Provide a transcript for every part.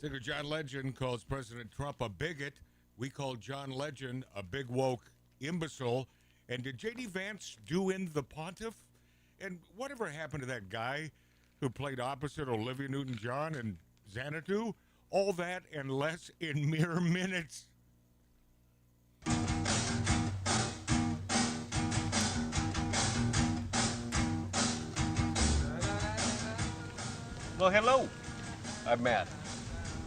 Singer John Legend calls President Trump a bigot. We call John Legend a big woke imbecile. And did J.D. Vance do in the pontiff? And whatever happened to that guy who played opposite Olivia Newton-John and Xanadu? All that and less in mere minutes. Well, hello. I'm Matt.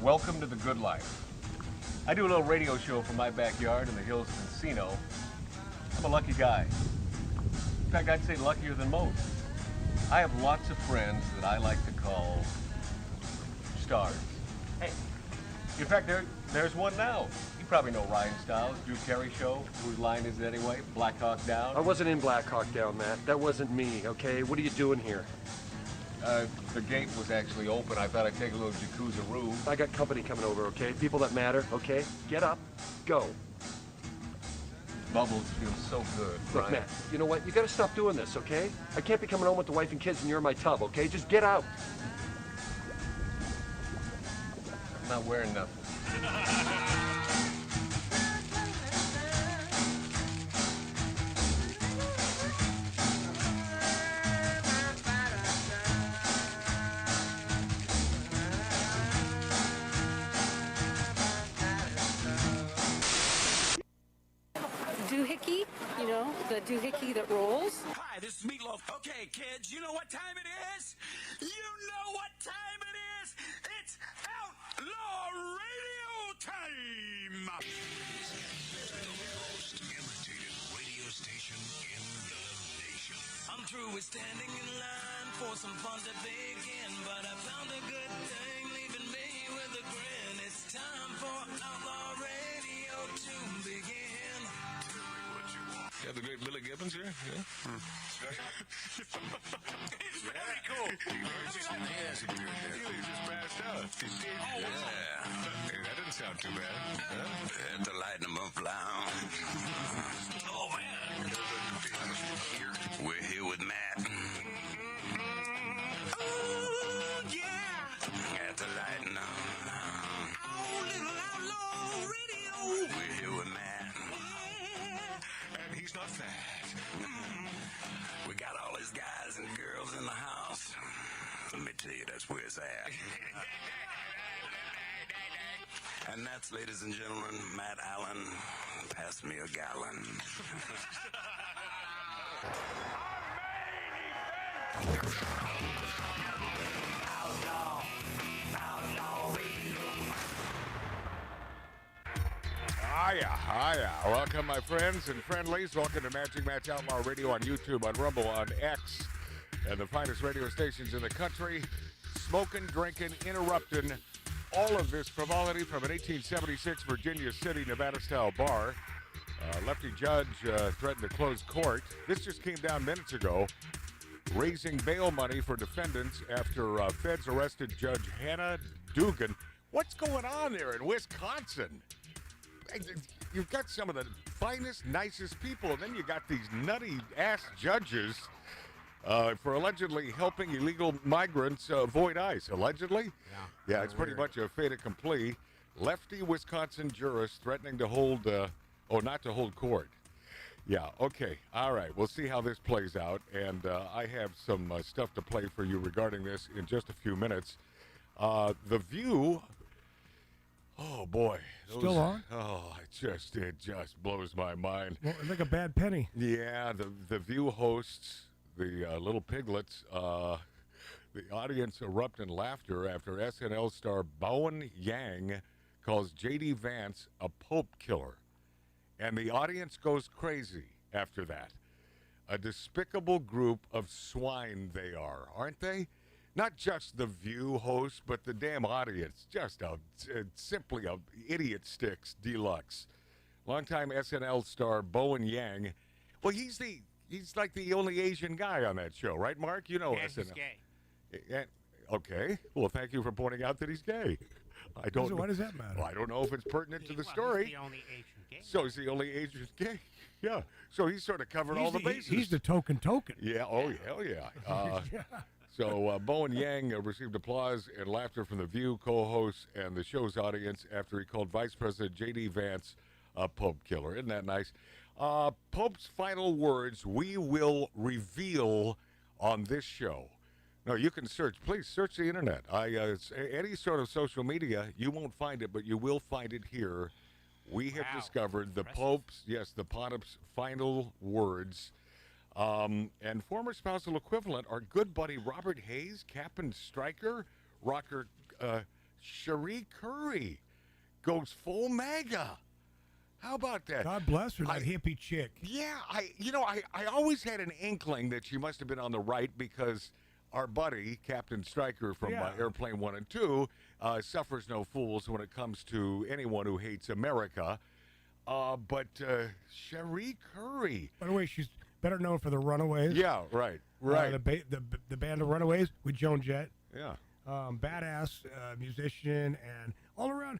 Welcome to the good life. I do a little radio show from my backyard in the hills of Encino. I'm a lucky guy. In fact, I'd say luckier than most. I have lots of friends that I like to call stars. Hey, in fact, there's one now. You probably know Ryan Stiles, Drew Carey Show. Whose line is it anyway? Black Hawk Down? I wasn't in Black Hawk Down, Matt. That wasn't me, okay? What are you doing here? The gate was actually open. I thought I'd take a little jacuzzi-roo. I got company coming over, okay? People that matter, okay? Get up, go. Bubbles feel so good, Look, Ryan. Matt, you know what? You gotta stop doing this, okay? I can't be coming home with the wife and kids and you're in my tub, okay? Just get out. I'm not wearing nothing. Doohickey, you know, the doohickey that rolls. Hi, this is Meatloaf. Okay, kids, you know what time it is? You know what time it is? It's Outlaw Radio time! The most imitated radio station in the nation. I'm through with standing in line for some fun to begin, but I found a good thing leaving me with a grin. It's time for Outlaw Radio to begin. You have the great Billy Gibbons here? Yeah. It's very cool. He just passed out. That didn't sound too bad. Huh? To lighten them up loud. Oh, man. We're here with Matt. Oh, yeah. At the lighten up. Oh, little Outlaw Radio. We're here with Matt. And he's not fat. We got all these guys and girls in the house. Let me tell you, that's where it's at. And that's, ladies and gentlemen, Matt Allen. Pass me a gallon. Hiya. Welcome, my friends and friendlies. Welcome to Magic Matt's Outlaw Radio on YouTube, on Rumble, on X, and the finest radio stations in the country. Smoking, drinking, interrupting, all of this frivolity from an 1876 Virginia City, Nevada-style bar. Lefty judge threatened to close court. This just came down minutes ago, raising bail money for defendants after feds arrested Judge Hannah Dugan. What's going on there in Wisconsin? You've got some of the finest, nicest people, and then you got these nutty-ass judges for allegedly helping illegal migrants avoid ICE. Allegedly? Yeah, it's pretty much a fait accompli. Lefty Wisconsin jurist threatening to hold, not to hold court. Yeah, okay. All right. We'll see how this plays out, and I have some stuff to play for you regarding this in just a few minutes. The View... Oh, boy. Still on? Oh, it just blows my mind. Well, it's like a bad penny. Yeah, the View hosts, the little piglets, the audience erupt in laughter after SNL star Bowen Yang calls J.D. Vance a Pope killer. And the audience goes crazy after that. A despicable group of swine they are, aren't they? Not just the View host, but the damn audience. Just simply a idiot sticks deluxe. Longtime SNL star Bowen Yang. Well, he's like the only Asian guy on that show, right, Mark? You know SNL. He's gay. Yeah, okay. Well, thank you for pointing out that he's gay. I don't. So why does that matter? Well, I don't know if it's pertinent to the story. He's the only Asian gay. So he's the only Asian gay. Yeah. So he's sort of covered all the bases. He's the token. Yeah. Oh, hell yeah. Yeah. So Bowen Yang received applause and laughter from The View co-hosts and the show's audience after he called Vice President J.D. Vance a Pope killer. Isn't that nice? Pope's final words we will reveal on this show. No, you can search. Please search the internet. Any sort of social media, you won't find it, but you will find it here. We have discovered the Pope's final words. And former spousal equivalent, our good buddy Robert Hayes, Captain Stryker, rocker Cherie Curry goes full MAGA. How about that? God bless her, that hippie chick. Yeah, I always had an inkling that she must have been on the right because our buddy, Captain Stryker from Airplane 1 and 2, suffers no fools when it comes to anyone who hates America. But Cherie Curry. By the way, she's better known for the Runaways. Yeah, right. The band of Runaways with Joan Jett. Yeah. Badass musician and all around.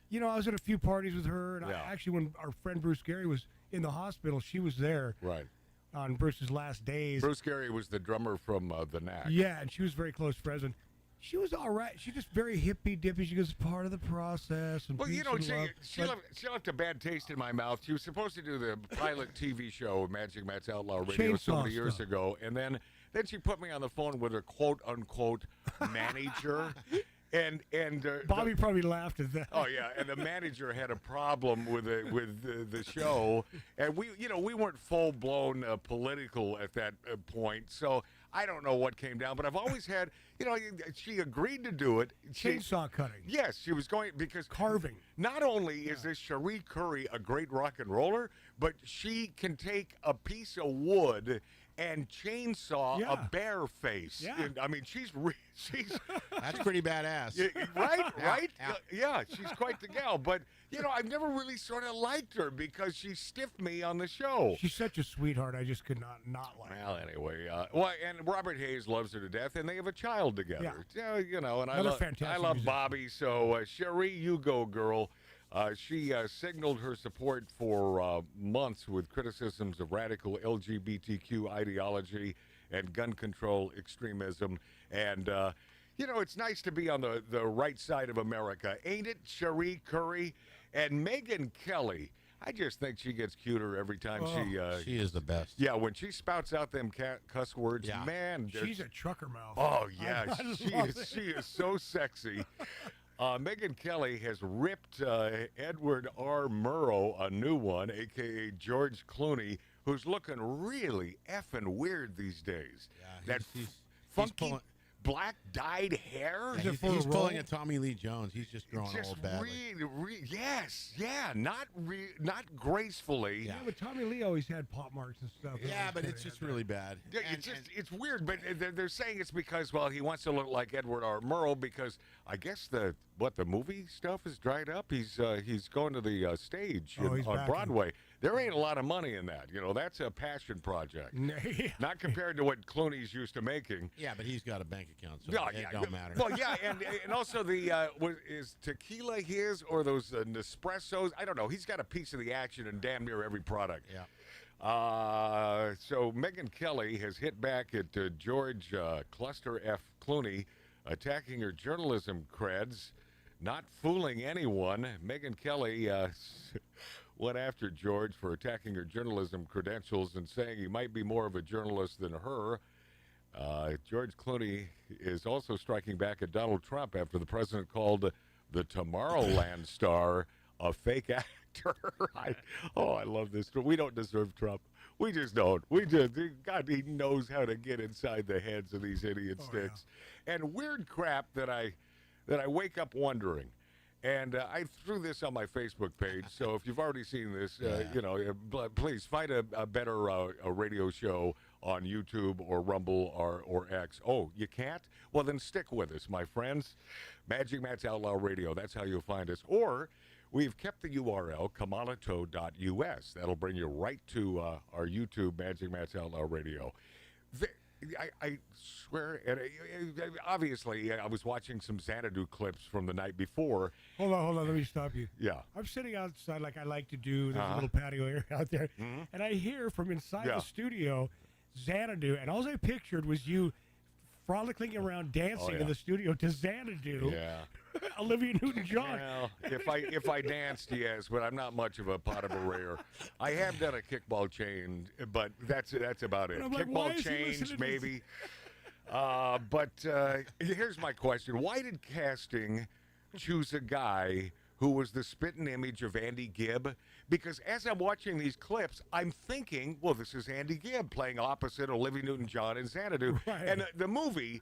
You know, I was at a few parties with her, and actually, when our friend Bruce Gary was in the hospital, she was there. Right. On Bruce's last days. Bruce Gary was the drummer from the Knack. Yeah, and she was very close friends. And she was all right. She's just very hippy-dippy. She goes, part of the process. And well, you know, she love. she left a bad taste in my mouth. She was supposed to do the pilot TV show, Magic Matt's Outlaw Radio, so many years ago. And then she put me on the phone with her quote-unquote manager. And Bobby probably laughed at that. Oh yeah, and the manager had a problem with the show, and we weren't full blown political at that point, so I don't know what came down, but I've always had, she agreed to do it. Chainsaw cutting. Yes, she was going because carving. Not only is this Cherie Curry a great rock and roller, but she can take a piece of wood and chainsaw a bear face. Yeah. And, I mean, she's that's pretty badass. Right? Yeah, she's quite the gal. But, I've never really sort of liked her because she stiffed me on the show. She's such a sweetheart. I just could not like her. Well, anyway. And Robert Hayes loves her to death, and they have a child together. Yeah. And I love Bobby. So, Cherie, you go, girl. She signaled her support for months with criticisms of radical LGBTQ ideology and gun control extremism. And, it's nice to be on the right side of America. Ain't it, Cherie Curry? And Megyn Kelly, I just think she gets cuter every time she is the best. Yeah, when she spouts out them cuss words, man. She's a trucker mouth. Oh, yeah, she is so sexy. Megyn Kelly has ripped Edward R. Murrow a new one, a.k.a. George Clooney, who's looking really effing weird these days. Yeah, he's funky black dyed hair. Yeah, he's pulling a Tommy Lee Jones. He's just growing old badly. Not gracefully. Yeah, but Tommy Lee always had pop marks and stuff. Yeah, but it's just really bad. Yeah, it's weird, but they're saying it's because, he wants to look like Edward R. Murrow because I guess the movie stuff is dried up. He's going to the stage on Broadway. There ain't a lot of money in that. That's a passion project. Not compared to what Clooney's used to making. Yeah, but he's got a bank account, so it don't matter. Well, yeah, and also is tequila his or those Nespressos? I don't know. He's got a piece of the action in damn near every product. Yeah. So Megyn Kelly has hit back at George Cluster F. Clooney, attacking her journalism creds, not fooling anyone. Megyn Kelly went after George for attacking her journalism credentials and saying he might be more of a journalist than her. George Clooney is also striking back at Donald Trump after the president called the Tomorrowland star a fake actor. I love this. We don't deserve Trump. We just don't. God, he knows how to get inside the heads of these idiot sticks. Yeah. And weird crap that I wake up wondering. And I threw this on my Facebook page, so if you've already seen this, please find a better radio show on YouTube or Rumble or X. Oh, you can't? Well, then stick with us, my friends. Magic Matt's Outlaw Radio, that's how you'll find us. Or we've kept the URL, kamalato.us. That'll bring you right to our YouTube, Magic Matt's Outlaw Radio. I swear, and obviously, I was watching some Xanadu clips from the night before. Hold on, let me stop you. Yeah. I'm sitting outside like I like to do. There's a little patio area out there. Mm-hmm. And I hear from inside the studio, Xanadu, and all I pictured was you frolicking around dancing yeah. in the studio to Xanadu. Yeah. Olivia Newton-John. Well, if I danced, yes, but I'm not much of a pot of a rayer. I have done a kickball change, but that's about it. And I'm like, why Kickball is he listening change, to this? maybe. But here's my question: why did casting choose a guy who was the spitting image of Andy Gibb? Because as I'm watching these clips, I'm thinking, well, this is Andy Gibb playing opposite Olivia Newton-John in Xanadu. Right. And the movie,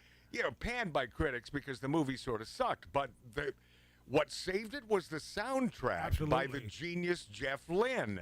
panned by critics because the movie sort of sucked. But what saved it was the soundtrack by the Absolutely. genius Jeff Lynne.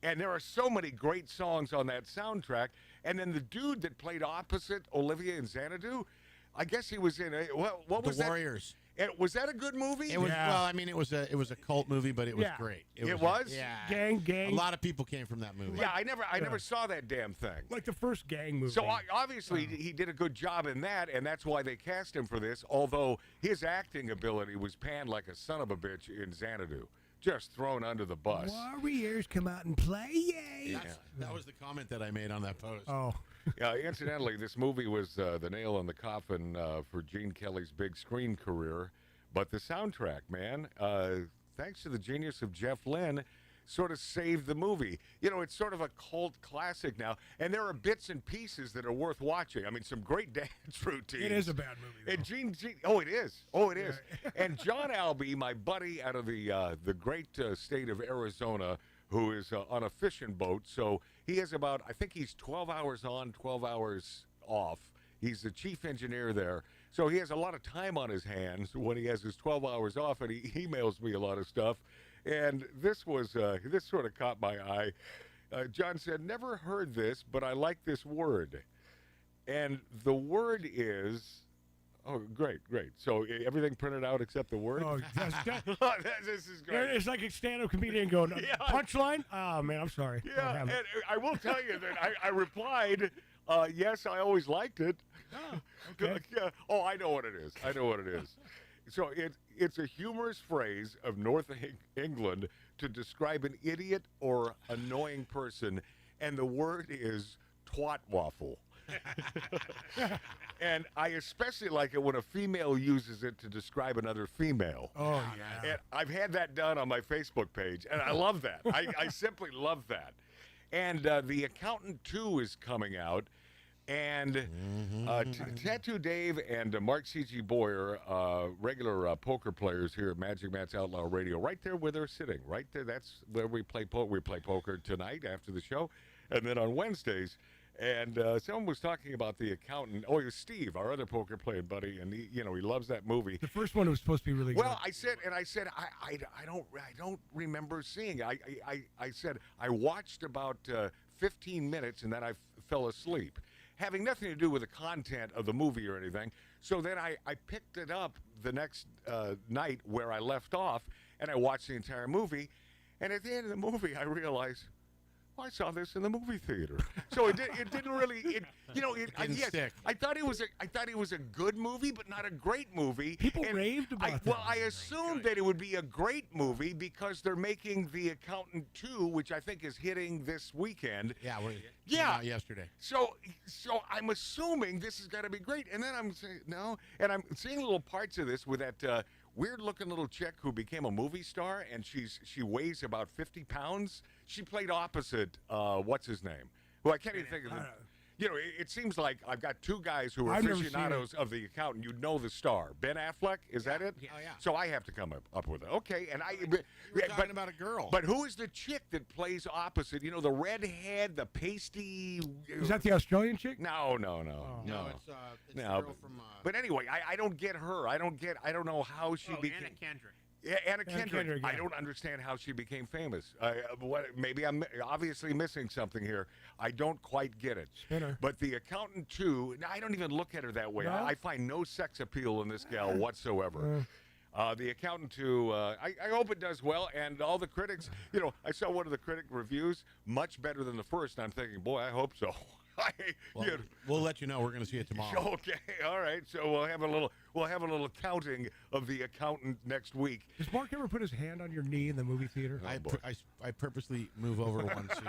And there are so many great songs on that soundtrack. And then the dude that played opposite Olivia in Xanadu, I guess he was in what was The that? Warriors. And was that a good movie? It was Yeah. well. I mean, it was a cult movie, but it was Yeah. great. It was? Yeah. Gang. A lot of people came from that movie. Yeah, I never saw that damn thing. Like the first gang movie. So obviously he did a good job in that, and that's why they cast him for this. Although his acting ability was panned like a son of a bitch in Xanadu, just thrown under the bus. Warriors come out and play, yay! That was the comment that I made on that post. Oh, Incidentally, this movie was the nail in the coffin for Gene Kelly's big screen career. But the soundtrack, man, thanks to the genius of Jeff Lynne, sort of saved the movie. It's sort of a cult classic now, and there are bits and pieces that are worth watching. I mean, some great dance routines. it is a bad movie, though. And Gene, it is. Oh, it is. And John Albee, my buddy out of the great state of Arizona, who is on a fishing boat. So he has about, I think he's 12 hours on, 12 hours off. He's the chief engineer there. So he has a lot of time on his hands when he has his 12 hours off, and he emails me a lot of stuff. And this sort of caught my eye. John said, never heard this, but I like this word. And the word is, oh, great. So everything printed out except the word? Oh, This is great. it's like a stand-up comedian going, Yeah. punchline? Oh, man, I'm sorry. Don't Yeah, have and it. I will tell you that I replied, yes, I always liked it. Oh, okay. Yeah. Oh, I know what it is. So it's a humorous phrase of North England to describe an idiot or annoying person, and the word is twat waffle. And I especially like it when a female uses it to describe another female. Oh, yeah. And I've had that done on my Facebook page, and I love that. I simply love that. And The Accountant 2 is coming out. And Tattoo Dave and Mark C.G. Boyer, regular poker players here at Magic Matt's Outlaw Radio, right there where they're sitting, right there. That's where we play poker. We play poker tonight after the show, and then on Wednesdays. And someone was talking about The Accountant. Oh, it was Steve, our other poker playing buddy, and he loves that movie. The first one was supposed to be really good. Well, I said I don't remember seeing it. I said I watched about 15 minutes and then I fell asleep, having nothing to do with the content of the movie or anything. So then I picked it up the next night where I left off, and I watched the entire movie. And at the end of the movie, I realized, I saw this in the movie theater. So it didn't really, didn't stick. I thought it was a good movie, but not a great movie. People raved about that. Well, I assumed that it would be a great movie because they're making The Accountant 2, which I think is hitting this weekend. Yeah, Yeah. yesterday. So I'm assuming this has got to be great. And then I'm saying, no. And I'm seeing little parts of this with that weird-looking little chick who became a movie star, and she weighs about 50 pounds. She played opposite, what's his name? Who I can't even think of. It seems like I've got two guys who are I've never seen aficionados of The Accountant. You know the star. Ben Affleck, is that it? Oh, yeah. So I have to come up with it. Okay, and We're talking about a girl. But who is the chick that plays opposite? The redhead, the pasty. Is that the Australian chick? No. no, it's the No, girl from. But anyway, I don't get her. I don't know how she became. Anna Kendrick. Yeah, Anna Kendrick. Kendrick, I yeah. don't understand how she became famous. Maybe I'm obviously missing something here. I don't quite get it. Spinner. But The Accountant 2, I don't even look at her that way. No? I find no sex appeal in this gal whatsoever. The Accountant 2, I hope it does well. And all the critics, I saw one of the critic reviews, much better than the first. And I'm thinking, boy, I hope so. We'll let you know. We're going to see it tomorrow. Okay, all right. So we'll have a little counting of The Accountant next week. Does Mark ever put his hand on your knee in the movie theater? I purposely move over one seat.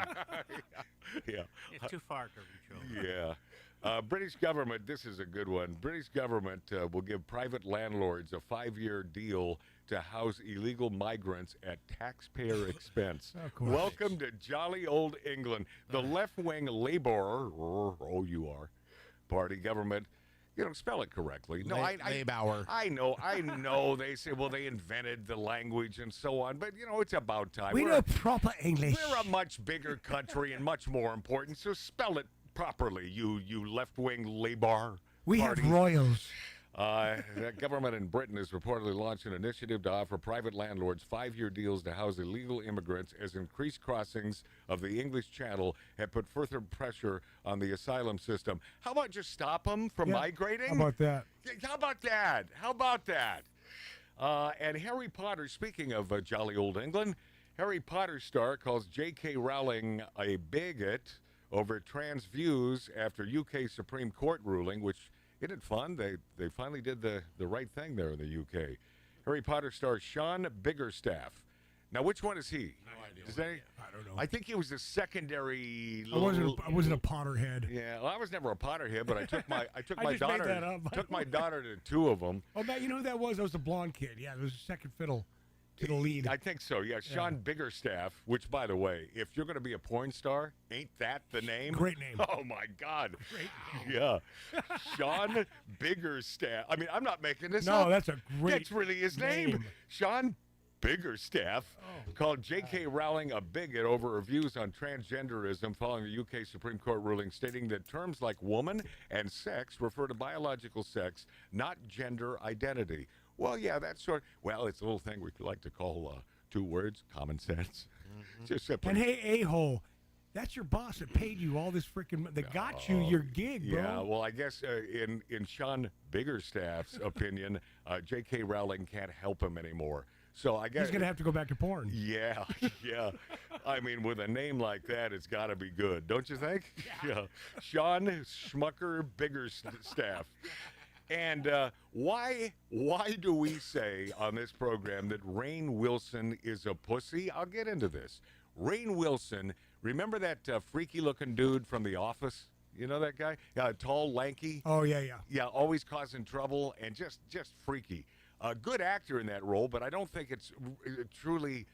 Yeah. It's too far to reach over. Yeah. British government, this is a good one. British government will give private landlords a 5-year deal to house illegal migrants at taxpayer expense. Of course. Welcome to jolly old England. The left-wing Labour, O-U-R, party government, spell it correctly. No, Labour. I know. They say, well, they invented the language and so on, but, it's about time. We know proper English. We're a much bigger country and much more important, so spell it properly, you left-wing Labour We party. have royals. The government in Britain has reportedly launched an initiative to offer private landlords 5-year deals to house illegal immigrants as increased crossings of the English Channel have put further pressure on the asylum system. How about just stop them from migrating? How about that? How about that? And Harry Potter, speaking of jolly old England, Harry Potter star calls J.K. Rowling a bigot over trans views after UK Supreme Court ruling, which isn't it fun? They finally did the right thing there in the UK. Harry Potter star Sean Biggerstaff. Now, which one is he? I don't know. I think he was a secondary. I wasn't a Potterhead. Yeah, well, I was never a Potterhead, but I took my just daughter. made that up. Took my daughter to 2 of them. Oh, Matt, you know who that was? That was the blonde kid. Yeah, it was the second fiddle to the lead. I think so, yeah. Sean Biggerstaff, which, by the way, if you're going to be a porn star, ain't that the name? Great name. Oh, my God. Great name. Yeah. Sean Biggerstaff. I mean, I'm not making this No, up. that's a great That's really his name. Sean Biggerstaff called J.K. Rowling a bigot over her views on transgenderism following the UK Supreme Court ruling stating that terms like woman and sex refer to biological sex, not gender identity. Well, yeah, that's it's a little thing we like to call 2 words, common sense. Just simply. And hey, a-hole, that's your boss that paid you all this freaking, that got you your gig, bro. Yeah, well, I guess in Sean Biggerstaff's opinion, J.K. Rowling can't help him anymore. So I guess he's going to have to go back to porn. Yeah. I mean, with a name like that, it's got to be good, don't you think? Yeah. Sean Schmucker Biggerstaff. And why do we say on this program that Rainn Wilson is a pussy? I'll get into this. Rainn Wilson, remember that freaky-looking dude from The Office? You know that guy? Tall, lanky? Oh, yeah. Yeah, always causing trouble and just freaky. A good actor in that role, but I don't think it's truly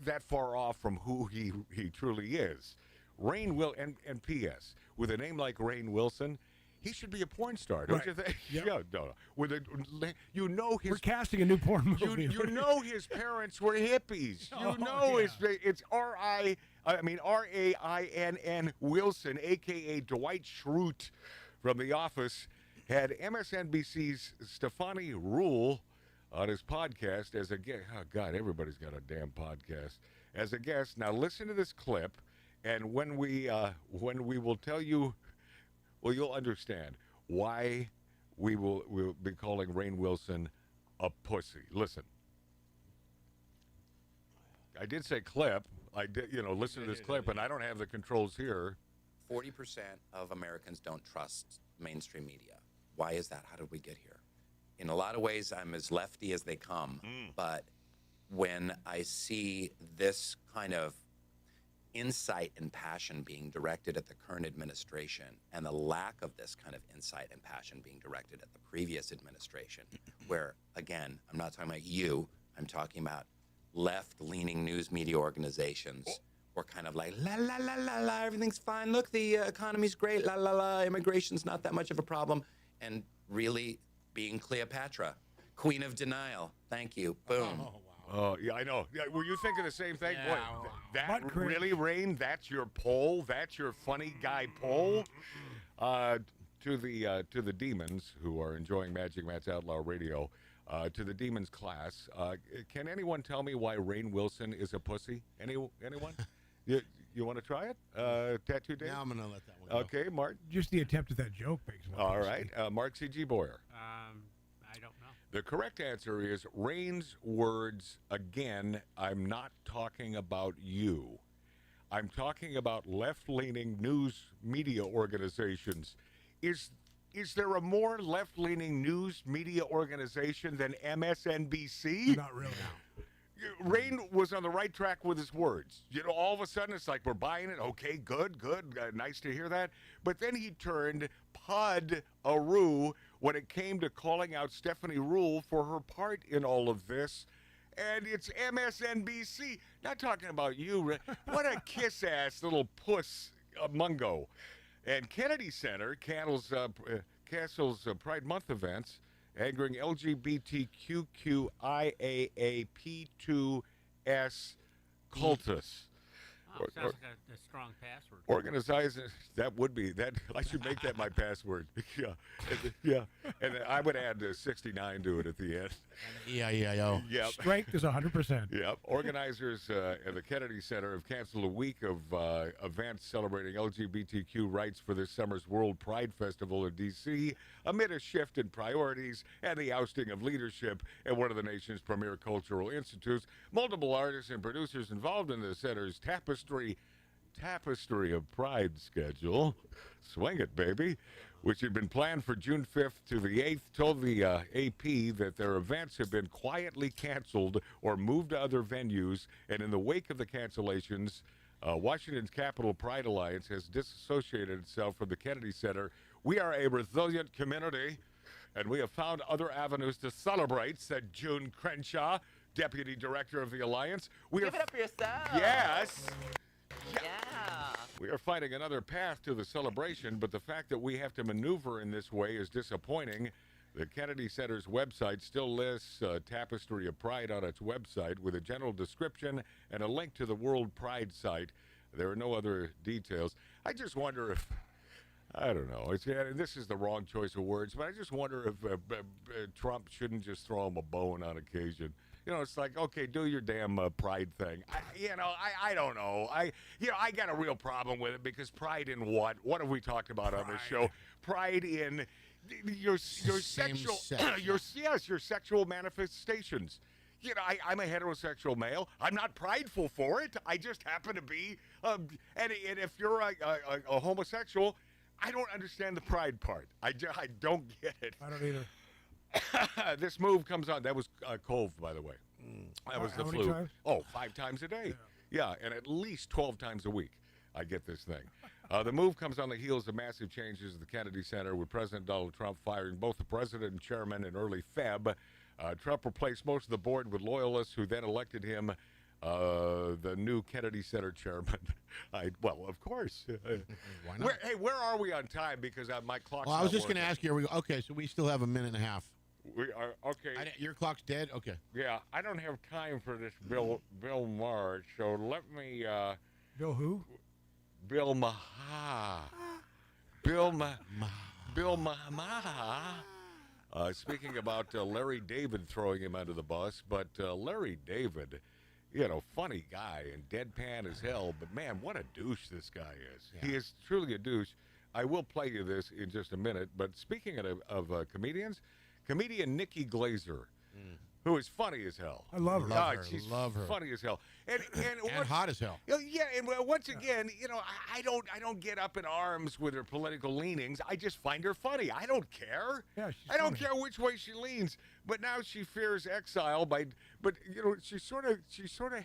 that far off from who he truly is. And P.S., with a name like Rainn Wilson, he should be a porn star, don't you think? Yep. Yeah, no. We're casting a new porn movie. You know his parents were hippies. It's Rainn Wilson, a.k.a. Dwight Schrute from The Office, had MSNBC's Stefani Rule on his podcast as a guest. Oh, God, everybody's got a damn podcast. As a guest. Now, listen to this clip, and when we will tell you, well, you'll understand why we'll be calling Rainn Wilson a pussy. Listen. I did say clip. I did, listen to this clip, and I don't have the controls here. 40% of Americans don't trust mainstream media. Why is that? How did we get here? In a lot of ways, I'm as lefty as they come, but when I see this kind of insight and passion being directed at the current administration and the lack of this kind of insight and passion being directed at the previous administration, where, again, I'm not talking about you, I'm talking about left-leaning news media organizations were kind of like, la, la, la, la, la, everything's fine. Look, the economy's great, la, la, la, immigration's not that much of a problem. And really being Cleopatra, queen of denial. Thank you. Boom. Oh, yeah, I know. Yeah, were you thinking the same thing? Yeah. Boy, that really, Rainn? That's your poll? That's your funny guy poll? To the demons who are enjoying Magic Matt's Outlaw Radio, to the demons class, can anyone tell me why Rainn Wilson is a pussy? Anyone? You want to try it? Tattoo Dave? Yeah, I'm going to let that one go. Okay, Mark. Just the attempt at that joke makes me All right. Mark C.G. Boyer. I don't know. The correct answer is Rainn's words, again, I'm not talking about you. I'm talking about left-leaning news media organizations. Is there a more left-leaning news media organization than MSNBC? Not really. Rainn was on the right track with his words. All of a sudden, it's like, we're buying it. Okay, good. Nice to hear that. But then he turned HUD-a-roo when it came to calling out Stephanie Rule for her part in all of this. And it's MSNBC. Not talking about you. What a kiss-ass little puss mungo. And Kennedy Center cancels Pride Month events, angering LGBTQIAAP2S cultists. Oh, sounds like a strong password. Organizing, that would be, that. I should make that my password. Yeah. And I would add 69 to it at the end. EIEIO. Yeah. Strength is 100%. Yep. Organizers at the Kennedy Center have canceled a week of events celebrating LGBTQ rights for this summer's World Pride Festival in D.C. amid a shift in priorities and the ousting of leadership at one of the nation's premier cultural institutes. Multiple artists and producers involved in the center's tapestry of Pride schedule, swing it, baby, which had been planned for June 5th to the 8th, told the AP that their events have been quietly canceled or moved to other venues. And in the wake of the cancellations, Washington's Capital Pride Alliance has disassociated itself from the Kennedy Center. We are a resilient community, and we have found other avenues to celebrate, said June Crenshaw, Deputy Director of the Alliance. Give it up for yourself. Yes. Yeah. We are finding another path to the celebration, but the fact that we have to maneuver in this way is disappointing. The Kennedy Center's website still lists Tapestry of Pride on its website with a general description and a link to the World Pride site. There are no other details. I just wonder if, I don't know, this is the wrong choice of words, but I just wonder if Trump shouldn't just throw him a bone on occasion. You know, it's like, okay, do your damn pride thing. I don't know. I got a real problem with it because pride in what? What have we talked about on this show? Pride in your sexual, your sexual manifestations. You know, I'm a heterosexual male. I'm not prideful for it. I just happen to be. And if you're a homosexual, I don't understand the pride part. I don't get it. I don't either. This move comes on. That was Cove, by the way. That was the How flu. many times? Oh, 5 times a day. Yeah, and at least 12 times a week. I get this thing. The move comes on the heels of massive changes at the Kennedy Center, with President Donald Trump firing both the president and chairman in early Feb. Trump replaced most of the board with loyalists, who then elected him the new Kennedy Center chairman. Well, of course. Why not? Where are we on time? Because my clock's Well, I was not just going to working. ask you. Okay, so we still have a minute and a half. We are okay. Your clock's dead. Okay. Yeah, I don't have time for this Bill Maher, so let me. Bill who? Bill Maher. Bill Maher. Speaking about Larry David throwing him under the bus, but Larry David, funny guy and deadpan as hell, but man, what a douche this guy is. Yeah. He is truly a douche. I will play you this in just a minute, but speaking of comedians, comedian Nikki Glazer, who is funny as hell. I love her. She's love her. funny as hell. And hot as hell. Yeah, and once again, I don't get up in arms with her political leanings. I just find her funny. I don't care. Yeah, I don't care which way she leans. But now she fears exile she sort of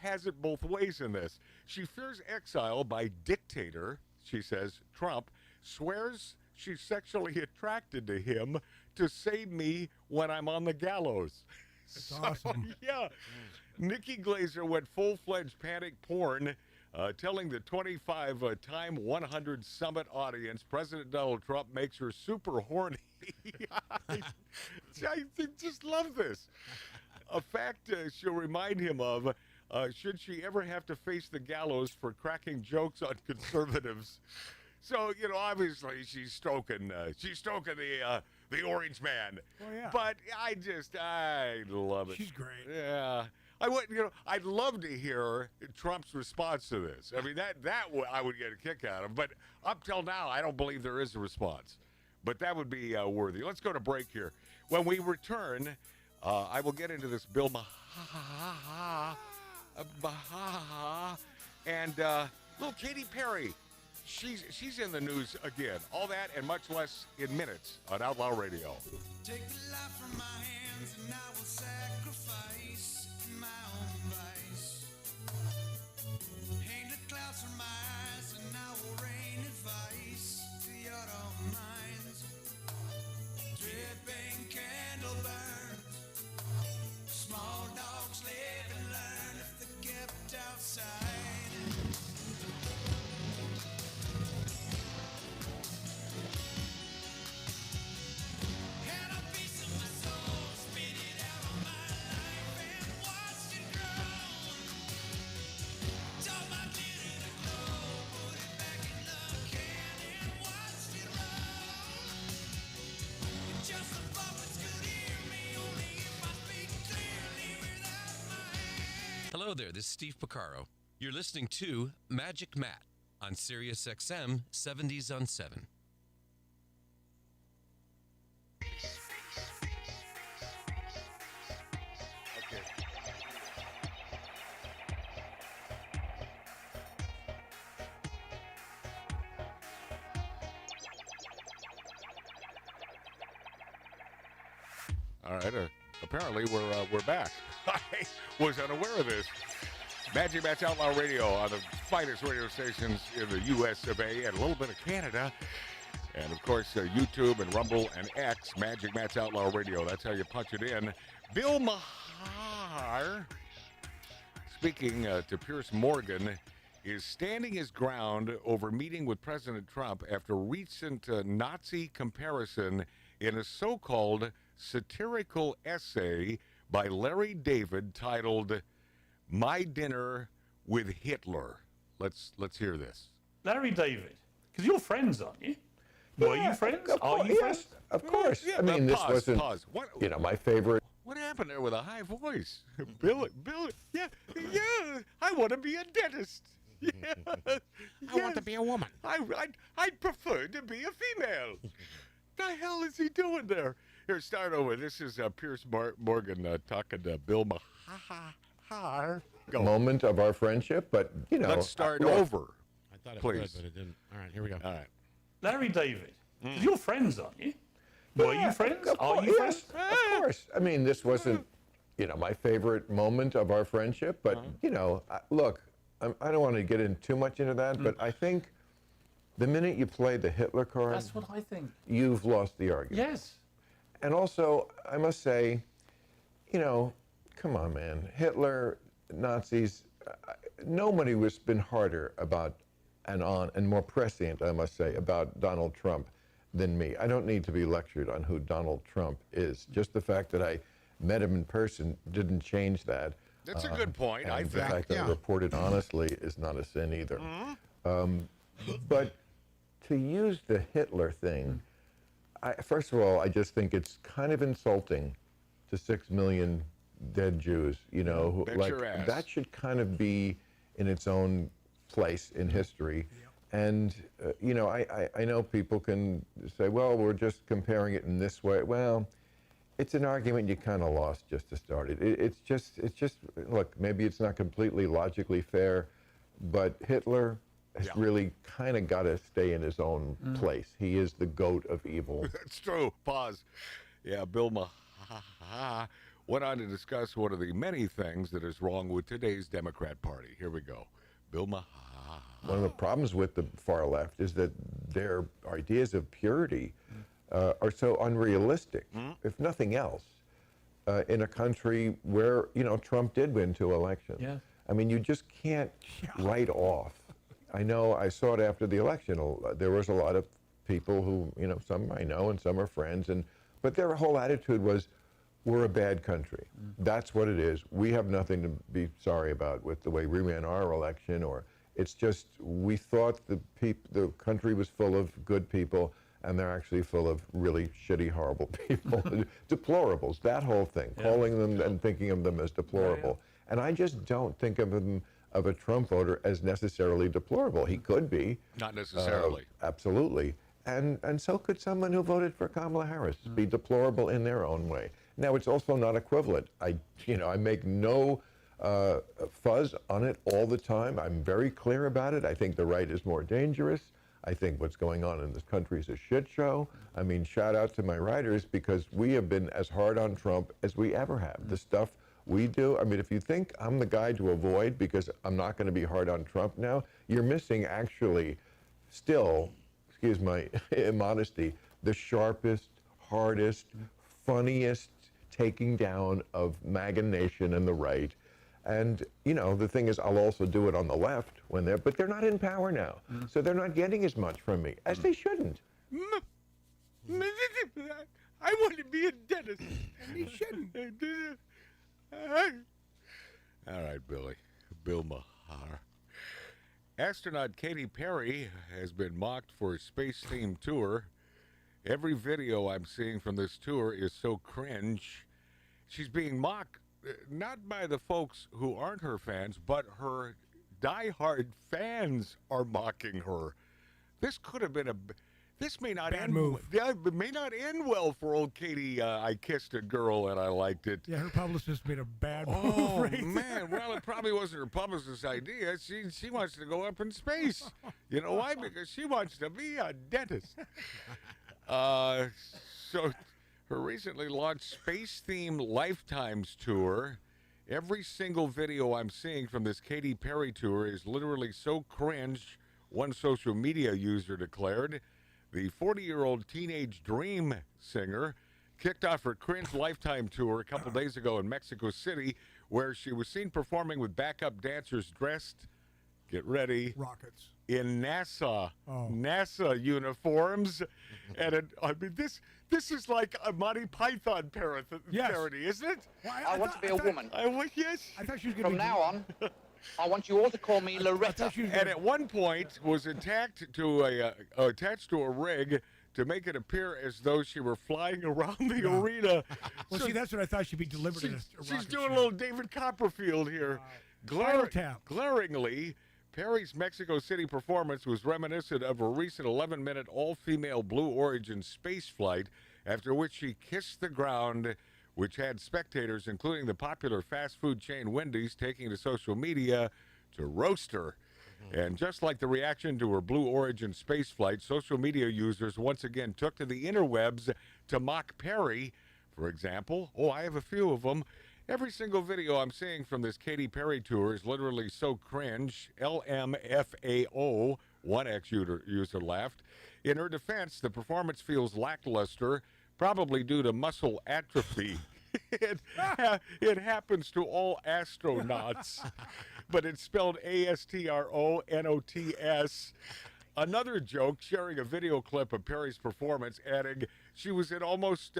has it both ways in this. She fears exile by dictator, she says, Trump, swears she's sexually attracted to him to save me when I'm on the gallows. That's awesome. Yeah. Nikki Glazer went full-fledged panic porn, telling the 25-time 100 Summit audience President Donald Trump makes her super horny. I just love this. A fact she'll remind him of should she ever have to face the gallows for cracking jokes on conservatives. So, obviously she's stroking the orange man. Oh, yeah. But I love it. She's great. Yeah. I'd love to hear Trump's response to this. I mean, that I would get a kick out of. But up till now, I don't believe there is a response. But that would be worthy. Let's go to break here. When we return, I will get into this Bill Maher and little Katy Perry. She's in the news again. All that and much less in minutes on Outlaw Radio. Take the life from my hands and I will sacrifice my own vice. Paint the clouds from my eyes and I will rain advice to your own minds. Hello there, this is Steve Picaro. You're listening to Magic Matt on Sirius XM 70s on 7. Okay. All right. Apparently, we're back. I was unaware of this. Magic Match Outlaw Radio on the finest radio stations in the U.S. of A. and a little bit of Canada. And, of course, YouTube and Rumble and X, Magic Match Outlaw Radio. That's how you punch it in. Bill Maher, speaking to Pierce Morgan, is standing his ground over meeting with President Trump after recent Nazi comparison in a so-called satirical essay by Larry David titled "My Dinner with Hitler." Let's hear this. Larry David, because you're friends, aren't you? Were you friends? Are you friends? Of course. Yeah, I mean, this pause, wasn't, pause. What, my favorite. What happened there with a high voice? Billy, yeah, I want to be a dentist. Yeah, I want to be a woman. I'd prefer to be a female. The hell is he doing there? Here, start over. This is Pierce Morgan talking to Bill Maher. Go. Moment of our friendship, but, Let's start look, over. I thought it Please. would, but it didn't. All right, here we go. All right. Larry David, because you're friends, aren't you? Were you friends? Are you friends? Of course. I mean, this wasn't, my favorite moment of our friendship, but, look, I don't want to get in too much into that, but I think the minute you play the Hitler card, That's what I think. you've lost the argument. Yes. And also, I must say, come on, man. Hitler, Nazis, nobody has been harder about and more prescient, I must say, about Donald Trump than me. I don't need to be lectured on who Donald Trump is. Just the fact that I met him in person didn't change that. That's a good point, and I the think. fact that I reported honestly is not a sin either. But to use the Hitler thing, first of all, I just think it's kind of insulting to 6 million dead Jews, who, Bet your ass. that should kind of be in its own place in history. And, I know people can say, well, we're just comparing it in this way. Well, it's an argument you kind of lost just to start it. It's just, look, maybe it's not completely logically fair, but Hitler has really kind of got to stay in his own place. He is the goat of evil. That's true. Pause. Yeah, Bill Maher went on to discuss one of the many things that is wrong with today's Democrat Party. Here we go. Bill Maher. One of the problems with the far left is that their ideas of purity are so unrealistic, if nothing else, in a country where, Trump did win 2 elections. Yeah. I mean, you just can't write off. I know I saw it after the election. There was a lot of people who, some I know and some are friends, but their whole attitude was, we're a bad country. That's what it is. We have nothing to be sorry about with the way we ran our election, or it's just we thought the country was full of good people, and they're actually full of really shitty, horrible people. Deplorables, that whole thing, calling them and thinking of them as deplorable. And I just don't think of him, of a Trump voter, as necessarily deplorable. He could be. Not necessarily. Absolutely. And so could someone who voted for Kamala Harris be deplorable in their own way. Now, it's also not equivalent. I make no fuzz on it all the time. I'm very clear about it. I think the right is more dangerous. I think what's going on in this country is a shit show. I mean, shout out to my writers, because we have been as hard on Trump as we ever have. The stuff we do, I mean, if you think I'm the guy to avoid because I'm not going to be hard on Trump now, you're missing actually still, excuse my immodesty, the sharpest, hardest, funniest taking down of MAGA Nation and the right. And, the thing is, I'll also do it on the left but they're not in power now. So they're not getting as much from me, as they shouldn't. I want to be a dentist, and he shouldn't. All right, Billy. Bill Maher. Astronaut Katy Perry has been mocked for a space-themed tour. Every video I'm seeing from this tour is so cringe. She's being mocked not by the folks who aren't her fans, but her diehard fans are mocking her. This could have been this may not Bad end. move. Yeah, it may not end well for old Katie. I kissed a girl and I liked it. Yeah, her publicist made a bad move. Oh right man! Well, it probably wasn't her publicist's idea. She wants to go up in space. You know why? Because she wants to be a dentist. So her recently launched space-themed Lifetimes tour. Every single video I'm seeing from this Katy Perry tour is literally so cringe, one social media user declared. The 40-year-old teenage dream singer kicked off her cringe Lifetime tour a couple days ago in Mexico City, where she was seen performing with backup dancers dressed, get ready, rockets, in NASA uniforms. And this is like a Monty Python parody, isn't it? Well, I want to be a woman. Yes. I thought she was going From now on, I want you all to call me Loretta. And at one point was attached to a rig to make it appear as though she were flying around the arena. Well, see, that's what I thought she'd be delivered in a She's rocket doing ship. a little David Copperfield here. Glaringly, Perry's Mexico City performance was reminiscent of a recent 11-minute all-female Blue Origin space flight, after which she kissed the ground, which had spectators, including the popular fast food chain Wendy's, taking to social media to roast her. And just like the reaction to her Blue Origin space flight, social media users once again took to the interwebs to mock Perry. For example, I have a few of them. Every single video I'm seeing from this Katy Perry tour is literally so cringe. LMFAO, one ex-user laughed. In her defense, the performance feels lackluster, probably due to muscle atrophy. It happens to all astronauts, but it's spelled ASTRONOTS. Another joke, sharing a video clip of Perry's performance, adding she was in almost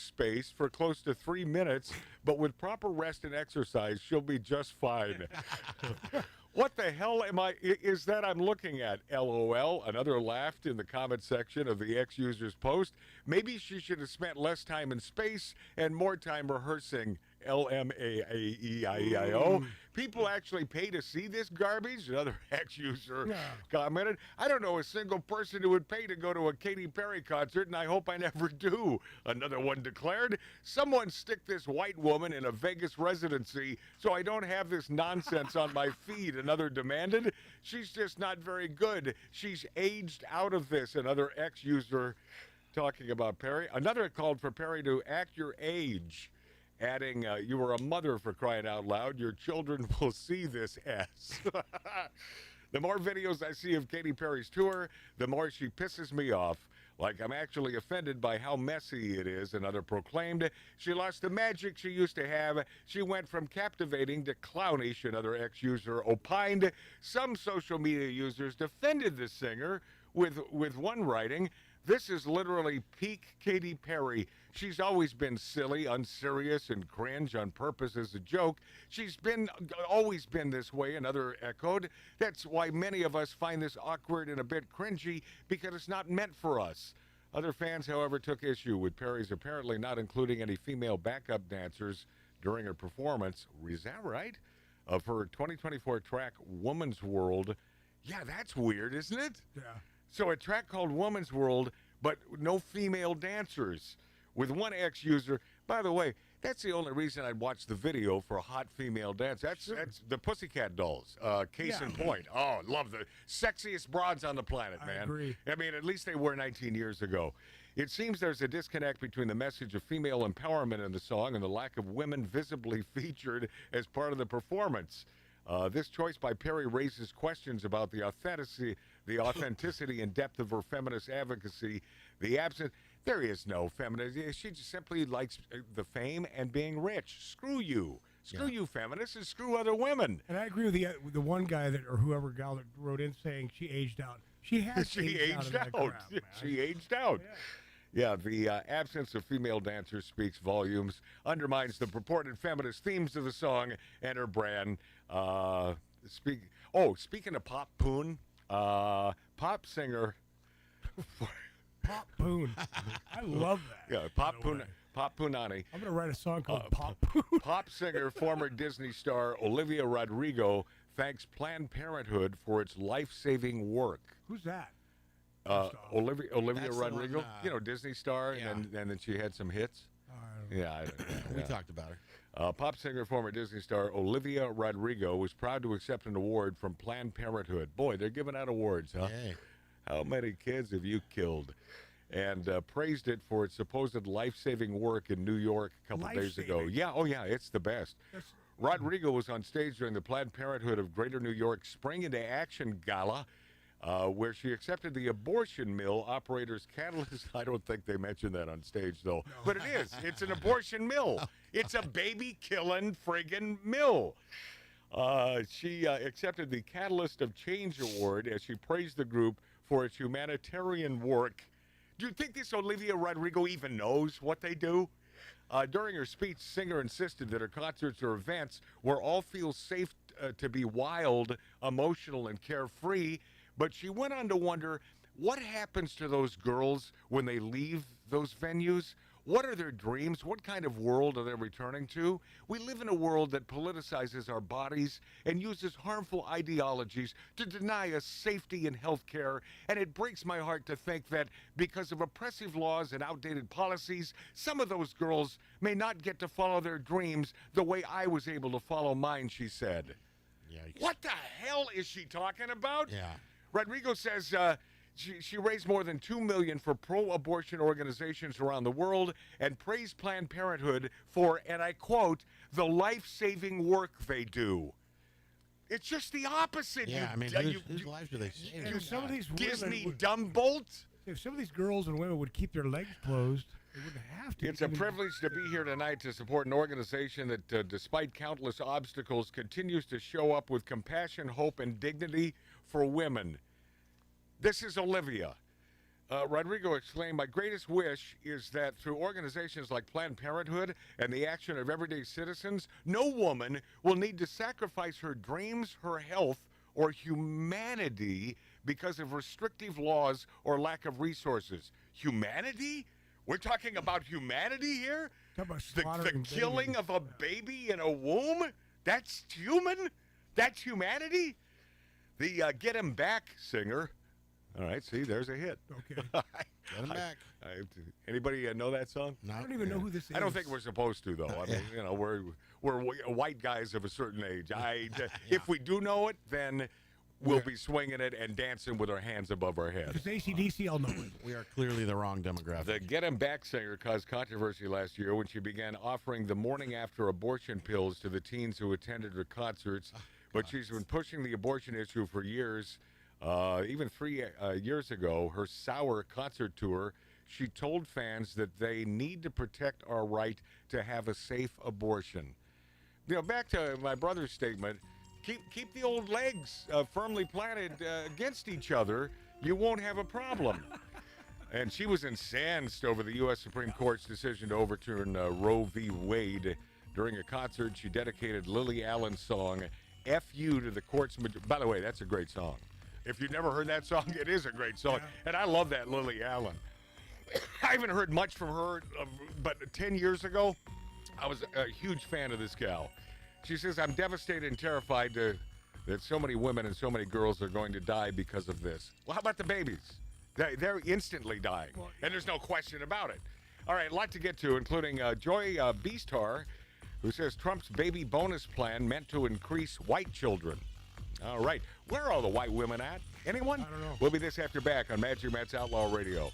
space for close to 3 minutes, but with proper rest and exercise, she'll be just fine. What the hell is that I'm looking at? LOL. Another laughed in the comment section of the ex-user's post. Maybe she should have spent less time in space and more time rehearsing. LMAAEIEIO. People actually pay to see this garbage? Another ex-user commented. I don't know a single person who would pay to go to a Katy Perry concert, and I hope I never do. Another one declared. Someone stick this white woman in a Vegas residency so I don't have this nonsense on my feed, another demanded. She's just not very good. She's aged out of this, another ex-user talking about Perry. Another called for Perry to act your age, adding, you were a mother, for crying out loud. Your children will see this ass. The more videos I see of Katy Perry's tour, the more she pisses me off. Like I'm actually offended by how messy it is, another proclaimed. She lost the magic she used to have. She went from captivating to clownish, another ex-user opined. Some social media users defended the singer, with one writing, "This is literally peak Katy Perry. She's always been silly, unserious, and cringe on purpose as a joke. She's always been this way," another echoed. "That's why many of us find this awkward and a bit cringy, because it's not meant for us." Other fans, however, took issue with Perry's apparently not including any female backup dancers during her performance. Is that right? Of her 2024 track, Woman's World. Yeah, that's weird, isn't it? Yeah. So a track called Woman's World, but no female dancers. With one ex-user, by the way, that's the only reason I'd watch the video for a hot female dance. That's the Pussycat Dolls. Case in point. Oh, love the sexiest broads on the planet, man. I agree. I mean, at least they were 19 years ago. It seems there's a disconnect between the message of female empowerment in the song and the lack of women visibly featured as part of the performance. This choice by Perry raises questions about the authenticity and depth of her feminist advocacy. The absence, there is no feminism. She just simply likes the fame and being rich. Screw you. Screw you, feminists, and screw other women. And I agree with the one guy or whoever gal that wrote in saying she aged out. She has aged out. She aged out. Yeah, the absence of female dancers speaks volumes, undermines the purported feminist themes of the song and her brand. Speaking of Pop Poon, pop singer. Pop Poon. I love that. Yeah, Pop Pop Punani. I'm going to write a song called Pop. Pop singer, former Disney star Olivia Rodrigo thanks Planned Parenthood for its life-saving work. Who's that? Olivia That's the Rodrigo, one, Disney star, and then she had some hits. Yeah, We talked about her. Pop singer, former Disney star Olivia Rodrigo was proud to accept an award from Planned Parenthood. Boy, they're giving out awards, huh? Yay. How many kids have you killed? And praised it for its supposed life-saving work in New York a couple days ago. Yeah, it's the best. Rodrigo was on stage during the Planned Parenthood of Greater New York Spring into Action Gala, where she accepted the abortion mill operator's catalyst. I don't think they mentioned that on stage, though. No. But it is. It's an abortion mill. It's a baby-killing friggin' mill. She accepted the Catalyst of Change Award as she praised the group for its humanitarian work. Do you think this Olivia Rodrigo even knows what they do? During her speech, singer insisted that her concerts are events where all feel safe to be wild, emotional, and carefree. But she went on to wonder, what happens to those girls when they leave those venues? What are their dreams? What kind of world are they returning to? We live in a world that politicizes our bodies and uses harmful ideologies to deny us safety and health care. And it breaks my heart to think that because of oppressive laws and outdated policies, some of those girls may not get to follow their dreams the way I was able to follow mine, she said. Yikes. What the hell is she talking about? Yeah. Rodrigo says she raised more than $2 million for pro-abortion organizations around the world and praised Planned Parenthood for, and I quote, the life-saving work they do. It's just the opposite. Yeah, whose lives do they save? If some of these Disney women Dumbolt? If some of these girls and women would keep their legs closed, they wouldn't have to. It's a privilege to be here tonight to support an organization that, despite countless obstacles, continues to show up with compassion, hope, and dignity for women. This is Olivia. Rodrigo exclaimed, my greatest wish is that through organizations like Planned Parenthood and the action of everyday citizens, no woman will need to sacrifice her dreams, her health, or humanity because of restrictive laws or lack of resources. Humanity? We're talking about humanity here? The killing of a baby in a womb? That's human? That's humanity? The Get Him Back singer. All right, see, there's a hit. Okay. Get him back. Anybody know that song? No. I don't even know who this is. I don't think we're supposed to, though. I mean, we're white guys of a certain age. If we do know it, then we'll be swinging it and dancing with our hands above our heads. If it's AC/DC, I'll know it. We are clearly the wrong demographic. The Get 'Em Back singer caused controversy last year when she began offering the morning after abortion pills to the teens who attended her concerts. But she's been pushing the abortion issue for years. Even 3 years ago, her Sour concert tour, she told fans that they need to protect our right to have a safe abortion. Back to my brother's statement, keep the old legs firmly planted against each other. You won't have a problem. And she was incensed over the U.S. Supreme Court's decision to overturn Roe v. Wade. During a concert, she dedicated Lily Allen's song, F You, to the court's by the way, that's a great song. If you've never heard that song, it is a great song. Yeah. And I love that Lily Allen. I haven't heard much from her, but 10 years ago, I was a huge fan of this gal. She says, I'm devastated and terrified that so many women and so many girls are going to die because of this. Well, how about the babies? They're instantly dying, and there's no question about it. All right, a lot to get to, including Joy Beastar, who says Trump's baby bonus plan meant to increase white children. All right. Where are all the white women at? Anyone? I don't know. We'll be this after back on Magic Matt's Outlaw Radio.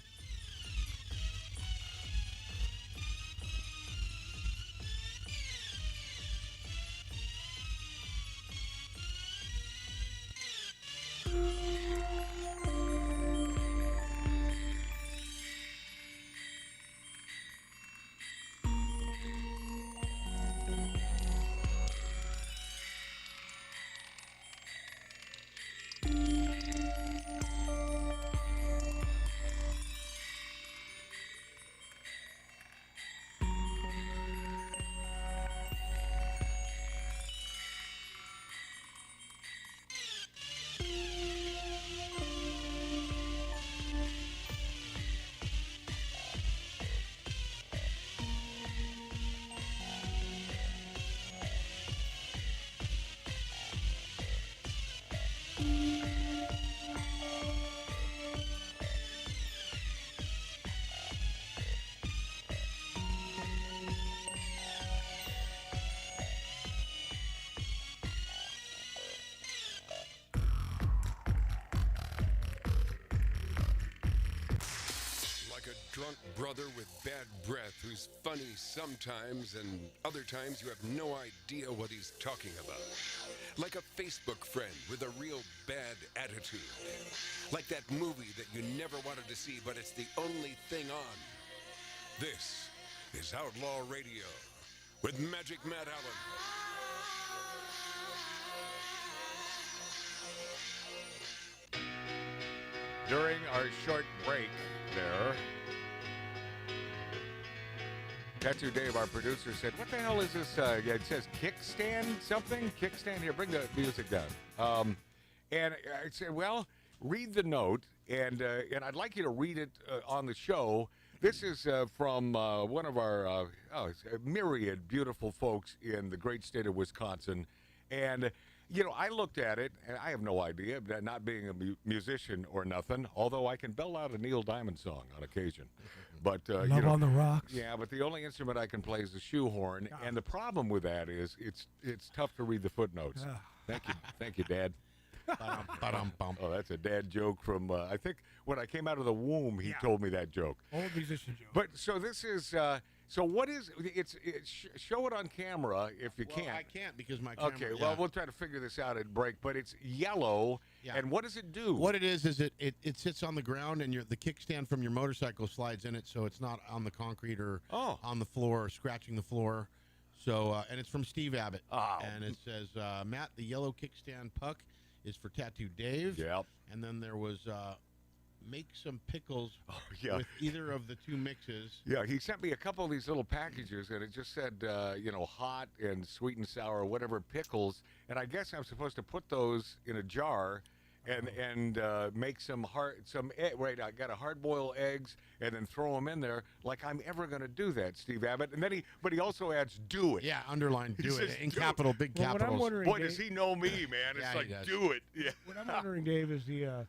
drunk brother with bad breath who's funny sometimes and other times you have no idea what he's talking about. Like a Facebook friend with a real bad attitude. Like that movie that you never wanted to see, but it's the only thing on. This is Outlaw Radio with Magic Matt Allen. During our short break there, Tattoo Dave, our producer, said, what the hell is this? Yeah, it says kickstand something? Kickstand? Here, bring the music down. And I said, well, read the note, and I'd like you to read it on the show. This is from one of our myriad beautiful folks in the great state of Wisconsin. And, you know, I looked at it, and I have no idea, not being a musician or nothing, although I can bell out a Neil Diamond song on occasion. But Love you know, on the Rocks. Yeah, but the only instrument I can play is the shoehorn, and the problem with that is it's tough to read the footnotes. Thank you, Dad. Oh, that's a dad joke from I think when I came out of the womb. He told me that joke. Old musician joke. But so this is so what is it's show it on camera if you Well, can't. I can't because my camera. Okay, well we'll try to figure this out at break. But it's yellow, and what does it do? What it is it sits on the ground, and the kickstand from your motorcycle slides in it, so it's not on the concrete or on the floor or scratching the floor. So and it's from Steve Abbott, and it says, Matt, the yellow kickstand puck is for Tattoo Dave. Yep. And then there was make some pickles with either of the two mixes. Yeah, he sent me a couple of these little packages, and it just said, hot and sweet and sour, whatever pickles. And I guess I'm supposed to put those in a jar and make some I got to hard-boil eggs and then throw them in there like I'm ever going to do that, Steve Abbott. And then he also adds do it. Yeah, underline do it says, in do capital, it. big Well, what I'm capitals. wondering, Boy, Dave, does he know me, man. It's like, do it. Yeah. What I'm wondering, Dave, is the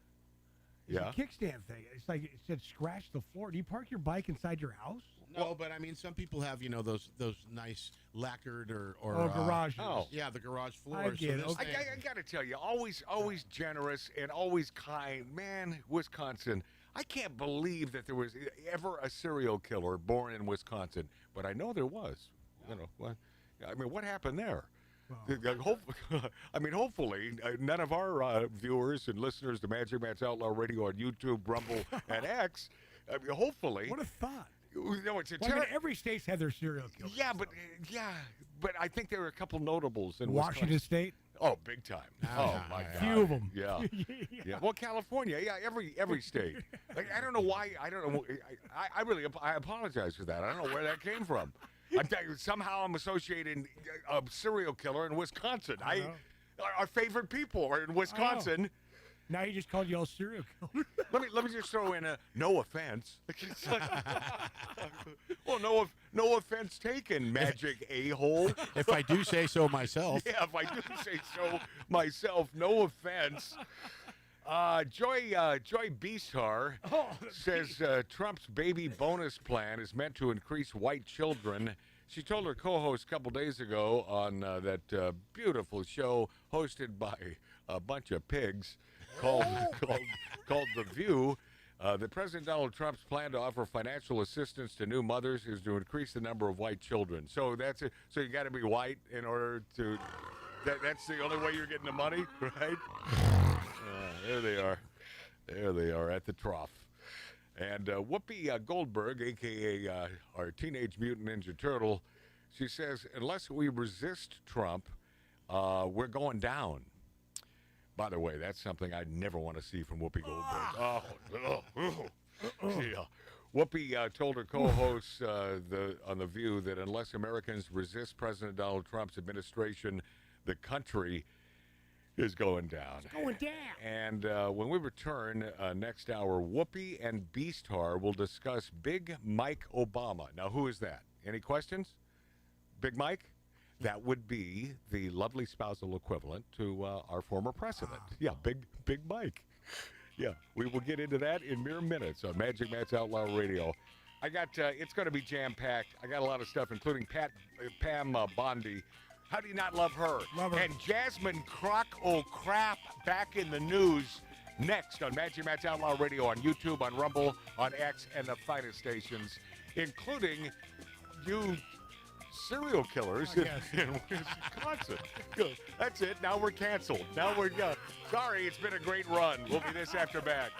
Yeah. kickstand thing. It's like it said scratch the floor. Do you park your bike inside your house? No, but I mean, some people have those nice lacquered or garages. Yeah, the garage floors. I get it. I got to tell you, always generous and always kind. Man, Wisconsin, I can't believe that there was ever a serial killer born in Wisconsin, but I know there was. You know, what happened there? Hopefully, none of our viewers and listeners to Magic Matt's Outlaw Radio on YouTube, Rumble, and X, hopefully. What a thought. No, it's a Well, I mean, every state's had their serial killers. Yeah, but I think there are a couple notables in Washington Wisconsin. State. Oh, big time. Oh my God. Few of them. Yeah. Yeah. Well, California. Yeah. Every state. Like, I don't know why. I don't know. I apologize for that. I don't know where that came from. Somehow I'm associating a serial killer in Wisconsin. Our favorite people are in Wisconsin. Now he just called you all serial killers. Let me just throw in a no offense. Well, no offense taken, magic a-hole. If I do say so myself. Yeah, if I do say so myself, no offense. Joy Beastar says Trump's baby bonus plan is meant to increase white children. She told her co-host a couple days ago on that beautiful show hosted by a bunch of pigs called The View that President Donald Trump's plan to offer financial assistance to new mothers is to increase the number of white children. So that's it. So you got to be white in order to. That's the only way you're getting the money, right? There they are. There they are at the trough. And Whoopi Goldberg, a.k.a. Our Teenage Mutant Ninja Turtle, she says, unless we resist Trump, we're going down. By the way, that's something I never want to see from Whoopi Goldberg. Yeah. Whoopi told her co-hosts on The View that unless Americans resist President Donald Trump's administration, the country is going down. It's going down. And when we return next hour, Whoopi and Beastar will discuss Big Mike Obama. Now, who is that? Any questions? Big Mike? That would be the lovely spousal equivalent to our former president. Yeah, Big Mike. Yeah, we will get into that in mere minutes on Magic Matt's Outlaw Radio. I got, it's going to be jam-packed. I got a lot of stuff, including Pam Bondi. How do you not love her? Love her. And Jasmine Crock O'Crap back in the news next on Magic Matt's Outlaw Radio on YouTube, on Rumble, on X, and the finest stations, including you serial killers in Wisconsin. Good. That's it. Now we're canceled. Now we're done. Sorry, it's been a great run. We'll be this after back.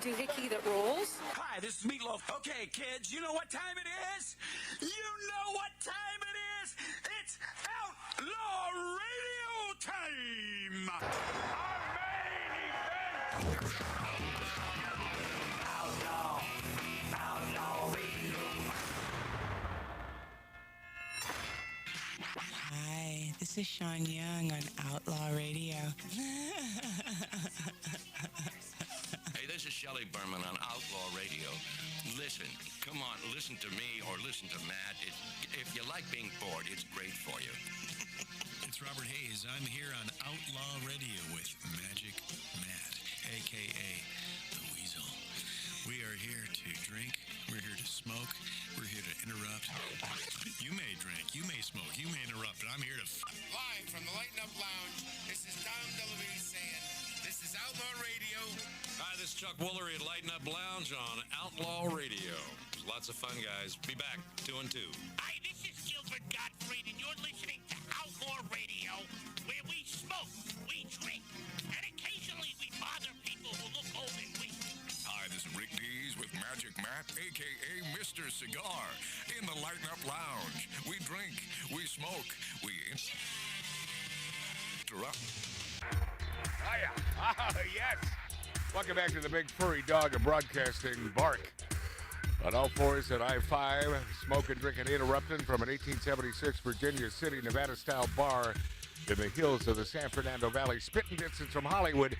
doohickey that rolls? Hi, this is Meatloaf. Okay, kids, you know what time it is? You know what time it is? It's Outlaw Radio time! Our main event! Outlaw Radio. Hi, this is Sean Young on Outlaw Radio. Hey, this is Shelley Berman on Outlaw Radio. Listen, come on, listen to me or listen to Matt. If you like being bored, it's great for you. It's Robert Hayes. I'm here on Outlaw Radio with Magic Matt, a.k.a. The Weasel. We are here to drink. We're here to smoke. We're here to interrupt. You may drink. You may smoke. You may interrupt. But I'm here to... Live from the Lighten Up Lounge, this is Dom DeLuise saying, this is Outlaw Radio. Hi, this is Chuck Woolery at Lighten Up Lounge on Outlaw Radio. Lots of fun, guys. Be back 2 and 2. Hi, this is Gilbert Gottfried, and you're listening to Outlaw Radio, where we smoke, we drink, and occasionally we bother people who look old and weak. Hi, this is Rick Dees with Magic Matt, a.k.a. Mr. Cigar, in the Lighten Up Lounge. We drink, we smoke, we interrupt. Hiya. Yes. Welcome back to the big furry dog of broadcasting, Bark. On all fours at I-5, smoking, drinking, interrupting from an 1876 Virginia City, Nevada-style bar in the hills of the San Fernando Valley, spitting distance from Hollywood.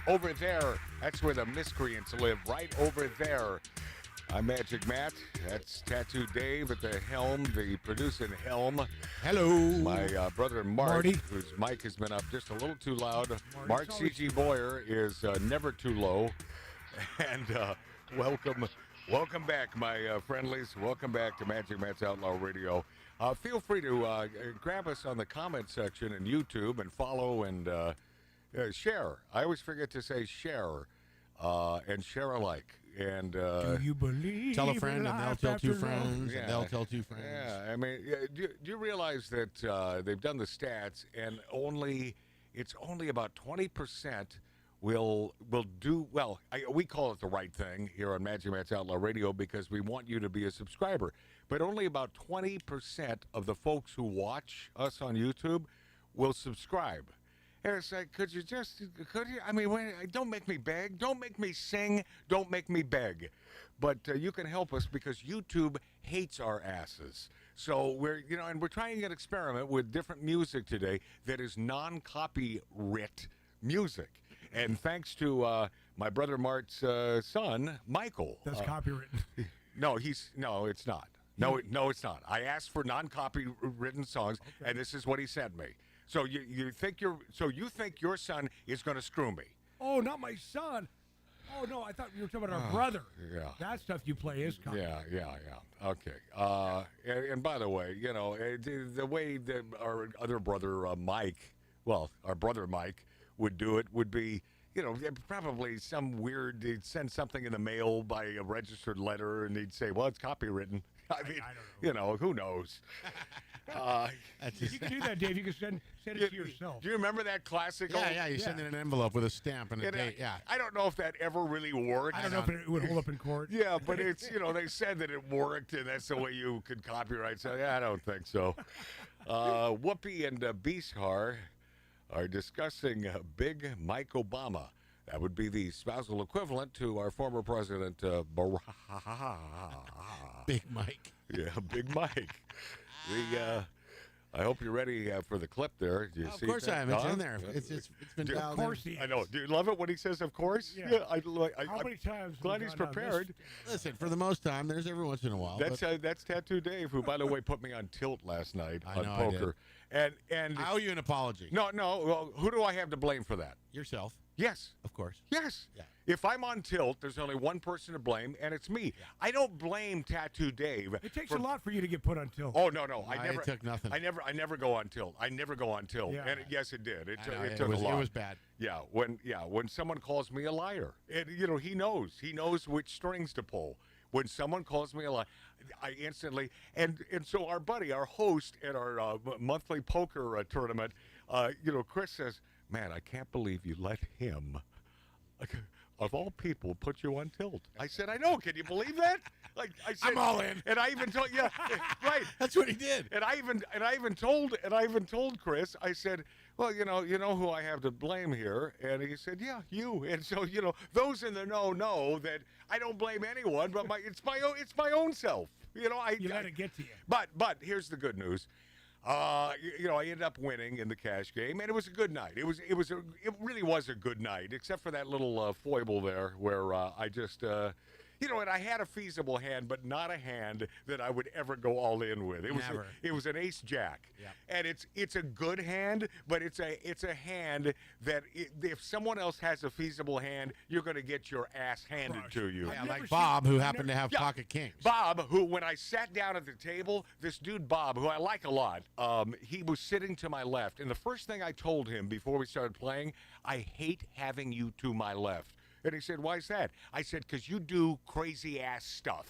Over there, that's where the miscreants live, right over there. I'm Magic Matt. That's Tattoo Dave at the helm, the producing helm. Hello. My brother Mark, Marty. whose mic has been up just a little too loud. Mark C.G. Boyer is never too low. And welcome back, my friendlies. Welcome back to Magic Matt's Outlaw Radio. Feel free to grab us on the comment section in YouTube and follow and share. I always forget to say share and share alike. And Do you believe tell a friend, in and they'll life tell after two love? friends, and they'll tell two friends. Yeah, I mean, do you realize that they've done the stats, and it's only about 20% will do well. We call it the right thing here on Magic Matt's Outlaw Radio because we want you to be a subscriber. But only about 20% of the folks who watch us on YouTube will subscribe. And it's like, could you? I mean, don't make me beg. Don't make me sing. Don't make me beg. But you can help us because YouTube hates our asses. So we're trying an experiment with different music today that is non-copyright music. And thanks to my brother Mart's son, Michael. That's copywritten. No, it's not. No, it's not. I asked for non-copywritten songs, and this is what he sent me. So you think your son is going to screw me? Oh, not my son. Oh, no, I thought you were talking about our brother. Yeah. That stuff you play is copyrighted. Yeah. Okay. And by the way, the way that our other brother Mike, our brother Mike would do it would be, probably some weird, he'd send something in the mail by a registered letter, and he'd say, well, it's copywritten. I mean, who knows? You can do that, Dave. You can send it to yourself. Do you remember that classic? You send in an envelope with a stamp and a date. I don't know if that ever really worked. I don't know if it would hold up in court. Yeah, but it's, they said that it worked, and that's the way you could copyright. So, I don't think so. Whoopi and Bishar are discussing Big Mike Obama. That would be the spousal equivalent to our former president, Barack. Big Mike. Yeah, Big Mike. I hope you're ready for the clip there. Do you see of course that? I am. It's in there. It's been dialed in. Of course he is. I know. Do you love it when he says, of course? Yeah. How many times? Glad he's prepared. Listen, for the most time, there's every once in a while. That's Tattoo Dave, who, by the way, put me on tilt last night on know, poker. And I owe you an apology. No. Well, who do I have to blame for that? Yourself. Yes. Of course. Yes. Yeah. If I'm on tilt, there's only one person to blame, and it's me. Yeah. I don't blame Tattoo Dave. It takes a lot for you to get put on tilt. Oh no, I never took nothing. I never go on tilt. I never go on tilt. Yeah. And yes, it did. It it took was, a lot. It was bad. Yeah. When someone calls me a liar, and he knows which strings to pull. When someone calls me a liar, I instantly and so our buddy, our host at our monthly poker tournament, Chris says, "Man, I can't believe you let him of all people, put you on tilt. I said, I know. Can you believe that? Like I said, I'm all in. And I even told, yeah, right. That's what he did. And I even told Chris. I said, well, you know who I have to blame here, and he said, yeah, you. And so, those in the know that I don't blame anyone, but it's my own self. You let it get to you. But here's the good news. I ended up winning in the cash game, and it was a good night. It really was a good night, except for that little foible there where I just, and I had a feasible hand, but not a hand that I would ever go all in with. It was an ace jack, and it's a good hand, but it's a hand that if someone else has a feasible hand, you're going to get your ass handed to you. Yeah, like Bob, who happened to have pocket kings. Bob, who when I sat down at the table, this dude Bob, who I like a lot, he was sitting to my left, and the first thing I told him before we started playing, I hate having you to my left. And he said, why is that? I said, because you do crazy-ass stuff.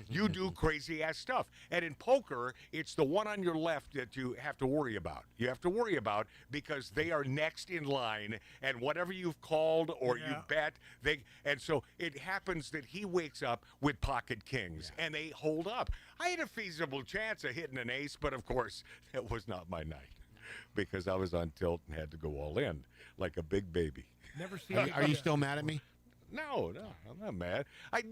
You do crazy-ass stuff. And in poker, it's the one on your left that you have to worry about. You have to worry about because they are next in line, and whatever you've called or you bet, and so it happens that he wakes up with pocket kings, and they hold up. I had a feasible chance of hitting an ace, but of course, that was not my night because I was on tilt and had to go all in like a big baby. Never seen. Are you still mad at me? No, I'm not mad. I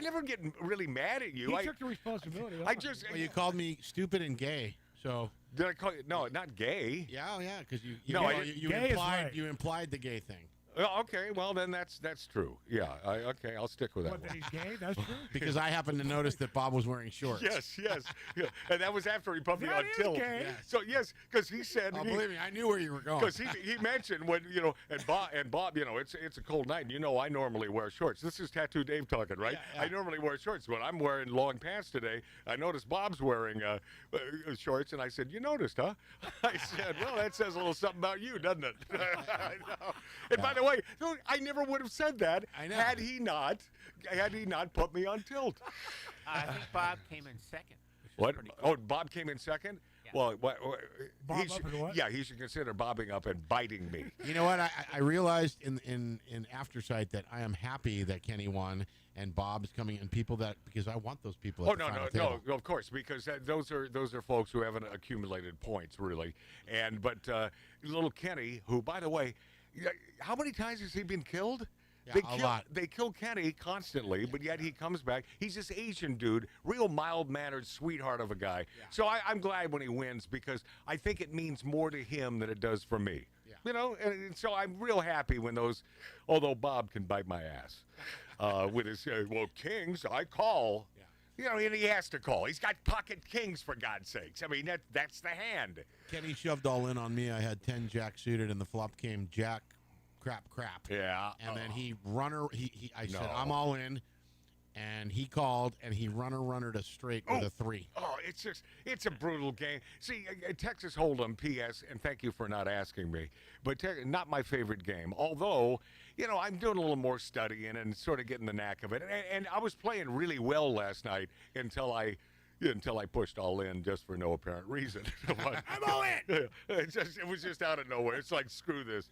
never get really mad at you. He took the responsibility. Well, you called me stupid and gay. So did I call you? No, not gay. Yeah, because you implied the gay thing. Oh, okay, well then that's true. Yeah, okay, I'll stick with that. What, that he's gay? That's true. Because I happened to notice that Bob was wearing shorts. Yes, yeah. And that was after he put me on tilt. Gay. Yes. So yes, because he said. Oh, believe me, I knew where you were going. Because he mentioned when and Bob, it's a cold night. And I normally wear shorts. This is Tattoo Dave talking, right? Yeah. I normally wear shorts, but I'm wearing long pants today. I noticed Bob's wearing shorts, and I said, "You noticed, huh?" I said, "Well, that says a little something about you, doesn't it?" I know. And by the way, I never would have said that had he not put me on tilt. I think Bob came in second. What? Cool. Oh, Bob came in second? Yeah. Well, Bob up and what? Yeah, he should consider bobbing up and biting me. You know what? I realized in aftersight that I am happy that Kenny won and Bob's coming and because I want those people. At the final table. No, of course, because those are folks who haven't accumulated points really, but little Kenny, who by the way. How many times has he been killed? Yeah, a lot. They kill Kenny constantly, but yet he comes back. He's this Asian dude, real mild-mannered sweetheart of a guy. Yeah. So I'm glad when he wins because I think it means more to him than it does for me. Yeah. And so I'm real happy when although Bob can bite my ass with his, kings, I call. Yeah. And he has to call. He's got pocket kings, for God's sakes. I mean, that's the hand. Kenny shoved all in on me. I had 10 jack suited, and the flop came jack, crap. Yeah. And then I said, I'm all in, and he called, and he runner to straight with a 3. Oh, it's a brutal game. See, Texas Hold'em, P.S., and thank you for not asking me, but not my favorite game. Although, I'm doing a little more studying and sort of getting the knack of it. And I was playing really well last night until I pushed all in just for no apparent reason. I'm all in. It was just out of nowhere. It's like, screw this.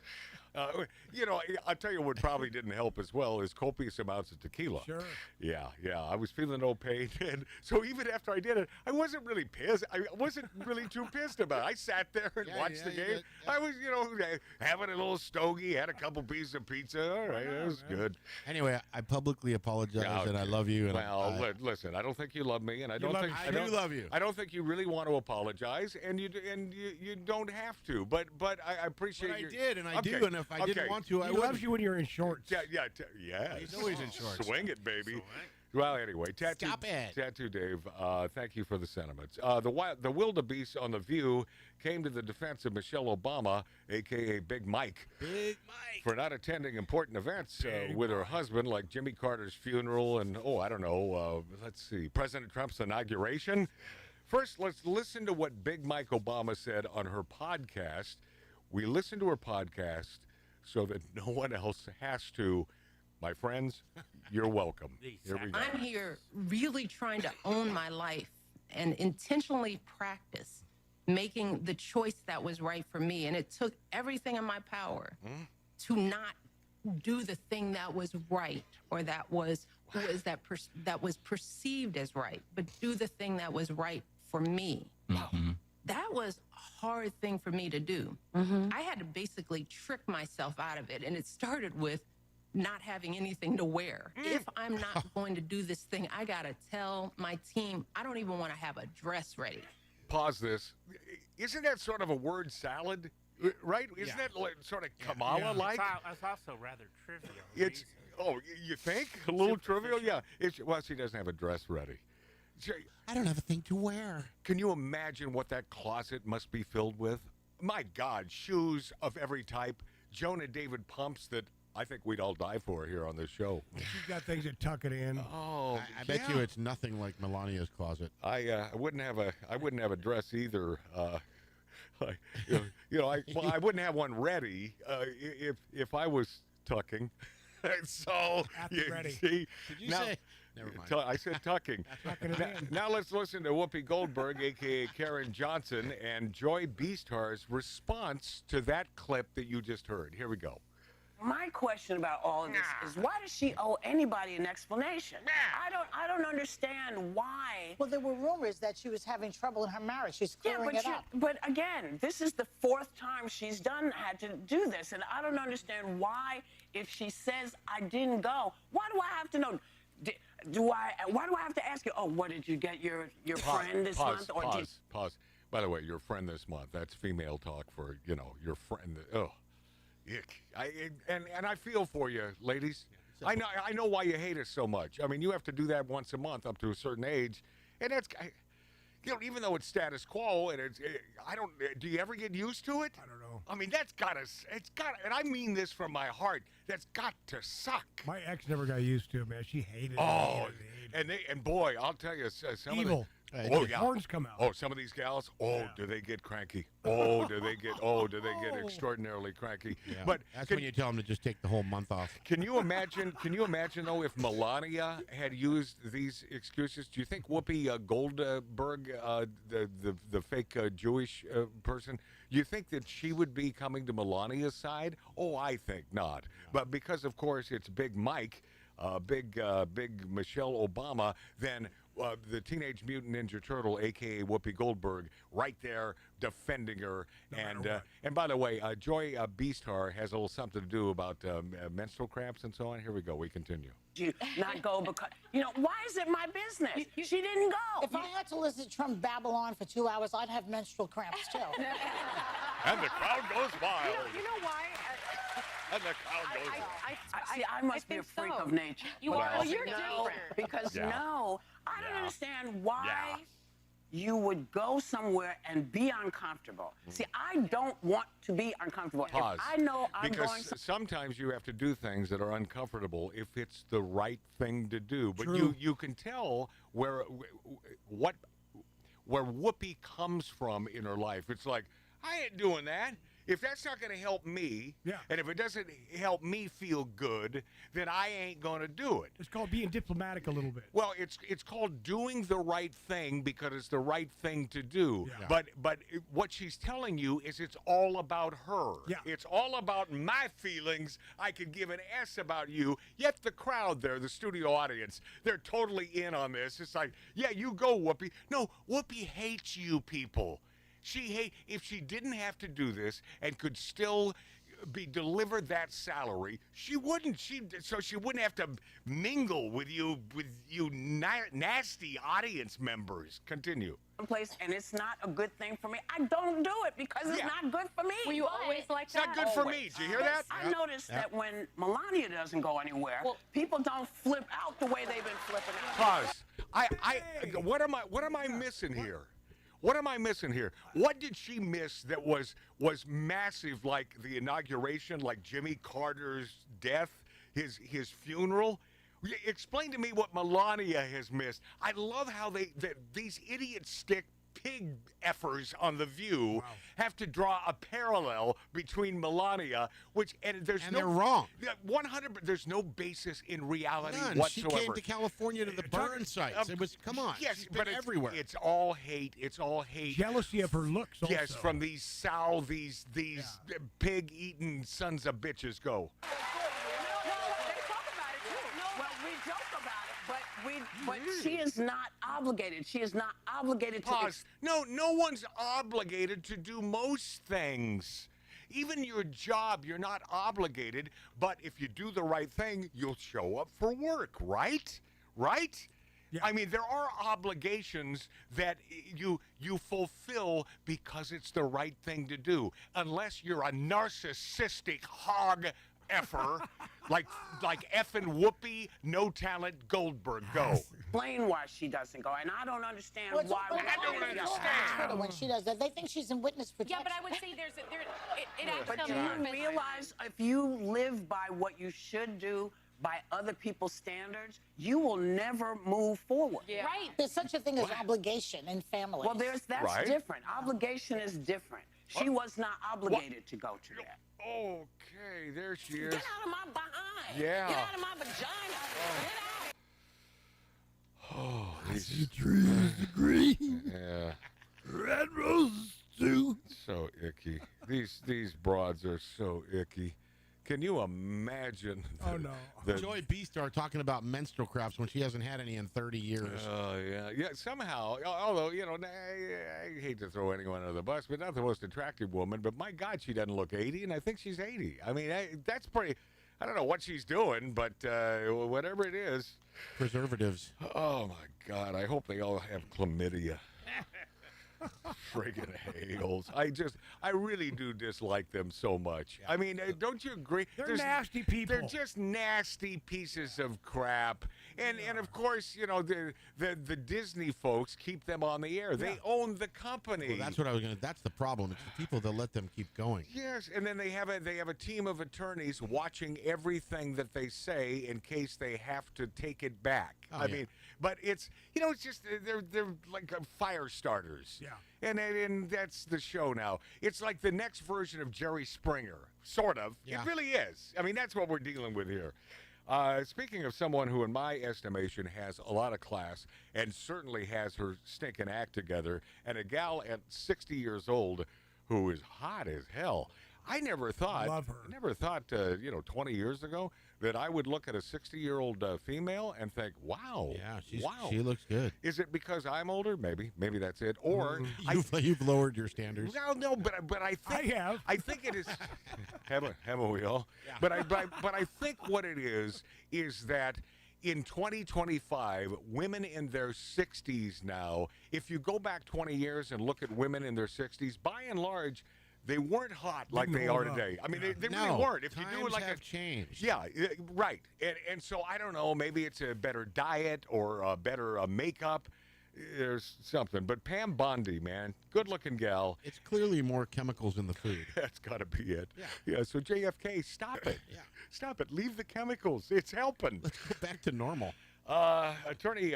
I'll tell you what probably didn't help as well is copious amounts of tequila. Sure. Yeah. I was feeling no pain. And so even after I did it, I wasn't really pissed. I wasn't really too pissed about it. I sat there and watched the game. I was, having a little stogie, had a couple pieces of pizza. All right, it was good. Anyway, I publicly apologize and I love you. And listen, I don't think you love me, and I do love you. I don't think you really want to apologize, and you don't have to. But I appreciate. But I did, and I do, and if I didn't want to, I would. He loves you when you're in shorts. Yeah. He's always in shorts. Swing it, baby. Well, anyway, Tattoo Dave, thank you for the sentiments. The wildebeest on The View came to the defense of Michelle Obama, a.k.a. Big Mike, for not attending important events with her husband, like Jimmy Carter's funeral and, let's see, President Trump's inauguration. First, let's listen to what Big Mike Obama said on her podcast. We listen to her podcast so that no one else has to. My friends, you're welcome. Here we go. I'm here really trying to own my life and intentionally practice making the choice that was right for me. And it took everything in my power to not do the thing that was right or that was perceived as right, but do the thing that was right for me. That was a hard thing for me to do. I had to basically trick myself out of it, and it started with not having anything to wear. If I'm not going to do this thing, I gotta tell my team, I don't even want to have a dress ready. Pause this. Isn't that sort of a word salad? Right? Isn't that like, sort of Kamala-like? It's also rather trivial. It's you think a little trivial? Yeah. Well, she doesn't have a dress ready. I don't have a thing to wear. Can you imagine what that closet must be filled with? My God, shoes of every type, Jonah David pumps that I think we'd all die for here on this show. She's got things that tuck it in. Oh, I bet you it's nothing like Melania's closet. I wouldn't have a dress either. I wouldn't have one ready if I was tucking. So ready. see, Did you now, say? Never mind. I said tucking. Now let's listen to Whoopi Goldberg, a.k.a. Karen Johnson, and Joy Beastar's response to that clip that you just heard. Here we go. My question about all of this is, why does she owe anybody an explanation? I don't understand why. Well, there were rumors that she was having trouble in her marriage. She's clearing it up. But again, this is the 4th time she's had to do this, and I don't understand why. If she says I didn't go, why do I have to know? Why do I have to ask you? Oh, what did you get your friend this month? Or Pause. By the way, your friend this month. That's female talk for your friend. Oh. And I feel for you, ladies. I know why you hate us so much. I mean, you have to do that once a month up to a certain age, and that's even though it's status quo, and do you ever get used to it? I don't know. I mean, and I mean this from my heart. That's got to suck. My ex never got used to it, man. She hated it. Oh, and boy, I'll tell you, some evil. of the Horns come out. Oh, some of these gals. Oh, do they get cranky? Oh, do they get extraordinarily cranky? Yeah. But that's when you tell them to just take the whole month off. Can you imagine though, if Melania had used these excuses? Do you think Whoopi Goldberg, the fake Jewish person, you think that she would be coming to Melania's side? Oh, I think not. But because of course it's Big Mike, big Michelle Obama, then the Teenage Mutant Ninja Turtle, a.k.a. Whoopi Goldberg, right there defending her. And by the way, Joy Beastar has a little something to do about menstrual cramps and so on. Here we go. We continue. You not go because, why is it my business? She didn't go. If I had to listen to Trump babble on for 2 hours, I'd have menstrual cramps, too. And the crowd goes wild. You know why? And the crowd goes wild. I must be a freak of nature. You're different. Because I don't understand why you would go somewhere and be uncomfortable. See, I don't want to be uncomfortable. Pause. If I know I'm because going sometimes you have to do things that are uncomfortable if it's the right thing to do. But you can tell where Whoopi comes from in her life. It's like, I ain't doing that. If that's not going to help me, and if it doesn't help me feel good, then I ain't going to do it. It's called being diplomatic a little bit. Well, it's called doing the right thing because it's the right thing to do. Yeah. But what she's telling you is it's all about her. Yeah. It's all about my feelings. I could give an S about you. Yet the crowd there, the studio audience, they're totally in on this. It's like, yeah, you go, Whoopi. No, Whoopi hates you people. If she didn't have to do this and could still be delivered that salary, she wouldn't. So she wouldn't have to mingle with you nasty audience members. Continue. place and it's not a good thing for me, I don't do it because it's not good for me. Were you always like that? It's not good for me. Did you hear that? I noticed that when Melania doesn't go anywhere, people don't flip out the way they've been flipping out. Pause. What am I missing here? What am I missing here? What did she miss that was massive, like the inauguration, like Jimmy Carter's death, his funeral? Explain to me what Melania has missed. I love how these idiots stick pig effers on The View have to draw a parallel between Melania, they're wrong. 100. There's no basis in reality None. whatsoever. She came to California to the burn sites. It was, come on. Yes, she's but been everywhere. It's all hate. It's all hate. Jealousy of her looks. Also. Yes, from these pig-eating sons of bitches. Go. joke about it, but she is not obligated. She is not obligated to. Pause. No one's obligated to do most things. Even your job, you're not obligated, but if you do the right thing, you'll show up for work, right? Right? Yeah. I mean, there are obligations that you fulfill because it's the right thing to do, unless you're a narcissistic hog effer, like effing Whoopi, no talent Goldberg. Go. Explain why she doesn't go, and I don't understand Well, why. I don't understand when she does that. They think she's in witness protection. Yeah, but I would say it acts But on do you realize if you live by what you should do, by other people's standards, you will never move forward. Yeah. Right. There's such a thing as obligation in families. Well, that's different. Obligation is different. She was not obligated to go to that. Okay, there she is. Get out of my behind. Yeah. Get out of my vagina. Get out. Oh, I see trees of green. Yeah. Red roses too. So icky. These broads are so icky. Can you imagine? Oh no. Joy Beastar talking about menstrual cramps when she hasn't had any in 30 years. Oh yeah. Somehow, although I hate to throw anyone under the bus, but not the most attractive woman. But my God, she doesn't look 80, and I think she's 80. I mean, that's pretty. I don't know what she's doing, but whatever it is. Preservatives. Oh my God! I hope they all have chlamydia. Friggin' Hales. I really do dislike them so much. I mean, don't you agree? They're nasty people. They're just nasty pieces of crap. And of course, the Disney folks keep them on the air. Yeah. They own the company. Well, that's what I was gonna. That's the problem. It's the people that let them keep going. Yes, and then they have a team of attorneys watching everything that they say in case they have to take it back. I mean, but it's it's just they're like fire starters. Yeah. And that's the show now. It's like the next version of Jerry Springer, sort of. Yeah. It really is. I mean, that's what we're dealing with here. Speaking of someone who, in my estimation, has a lot of class and certainly has her stinking act together, and a gal at 60 years old who is hot as hell. I never thought, Love her. 20 years ago that I would look at a 60-year-old female and think, wow. Yeah, wow. She looks good. Is it because I'm older? Maybe that's it. Or you've lowered your standards. No, but I think I have. I think it is. haven't we all? Yeah. But I think what it is that in 2025, women in their 60s now, if you go back 20 years and look at women in their 60s, by and large, they weren't hot like they are today. I mean, they really weren't. If you do it like have changed. Yeah, right. And so I don't know. Maybe it's a better diet or a better makeup. There's something. But Pam Bondi, man, good-looking gal. It's clearly more chemicals in the food. That's got to be it. Yeah. So JFK, stop it. Yeah. Stop it. Leave the chemicals. It's helping. Let's go back to normal. Attorney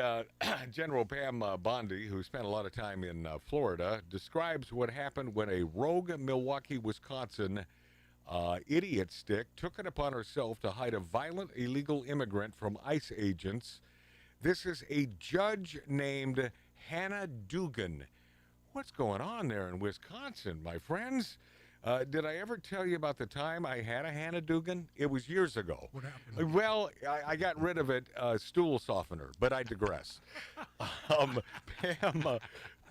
General Pam Bondi, who spent a lot of time in Florida, describes what happened when a rogue Milwaukee, Wisconsin idiot stick took it upon herself to hide a violent illegal immigrant from ICE agents. This is a judge named Hannah Dugan. What's going on there in Wisconsin, my friends? Did I ever tell you about the time I had a Hannah Dugan? It was years ago. What happened? Well, I got rid of it, stool softener, but I digress.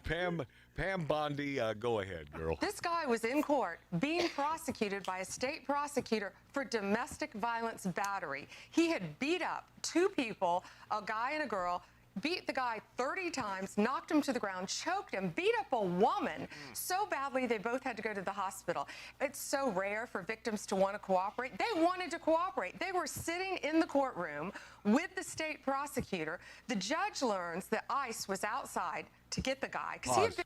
Pam Bondi, go ahead, girl. This guy was in court being prosecuted by a state prosecutor for domestic violence battery. He had beat up two people, a guy and a girl, beat the guy 30 times, knocked him to the ground, choked him, beat up a woman so badly they both had to go to the hospital. It's so rare for victims to want to cooperate. They wanted to cooperate. They were sitting in the courtroom with the state prosecutor. The judge learns that ICE was outside to get the guy.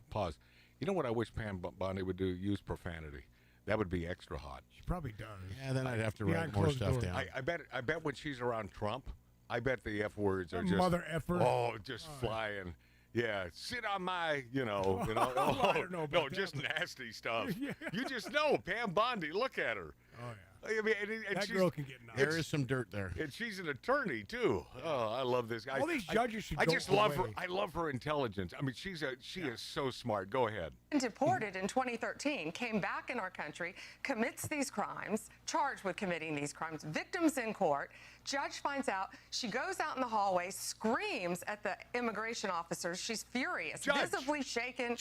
Pause. You know what I wish Pam Bondi would do? Use profanity. That would be extra hot. She probably does. Yeah, then I'd have to write more stuff down. I bet when she's around Trump, I bet the F words are just mother effer. Oh, just flying. Yeah, sit on my, I don't know about just nasty stuff. Yeah. You just know Pam Bondi. Look at her. Oh yeah. I mean, and That girl can get nuts. There is some dirt there. And she's an attorney too. Oh, I love this guy. All these judges should I go just love away. her. I love her intelligence. I mean, she is so smart. Go ahead. Deported in 2013, came back in our country, commits these crimes, charged with committing these crimes. Victims in court. Judge finds out. She goes out in the hallway, screams at the immigration officers. She's furious, visibly shaken,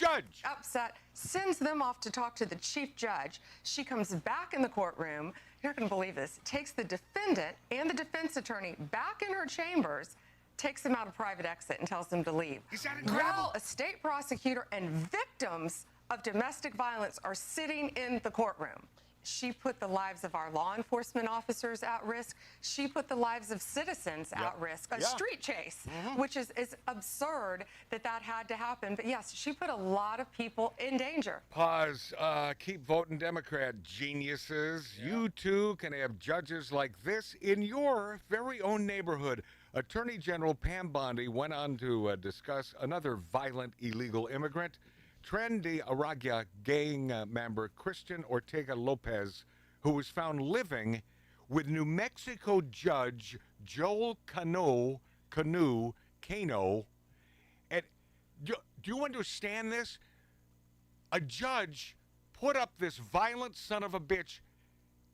upset, sends them off to talk to the chief judge. She comes back in the courtroom. You're not going to believe this. Takes the defendant and the defense attorney back in her chambers, takes them out a private exit and tells them to leave. Is that incredible? While a state prosecutor and victims of domestic violence are sitting in the courtroom. She put the lives of our law enforcement officers at risk. She put the lives of citizens at risk. A street chase, which is absurd that had to happen. But yes, she put a lot of people in danger. Pause. Keep voting Democrat, geniuses. You too can have judges like this in your very own neighborhood. Attorney General Pam Bondi went on to discuss another violent illegal immigrant, Tren de Aragua gang member Christian Ortega Lopez, who was found living with New Mexico judge Joel Cano. And do you understand this? A judge put up this violent son of a bitch,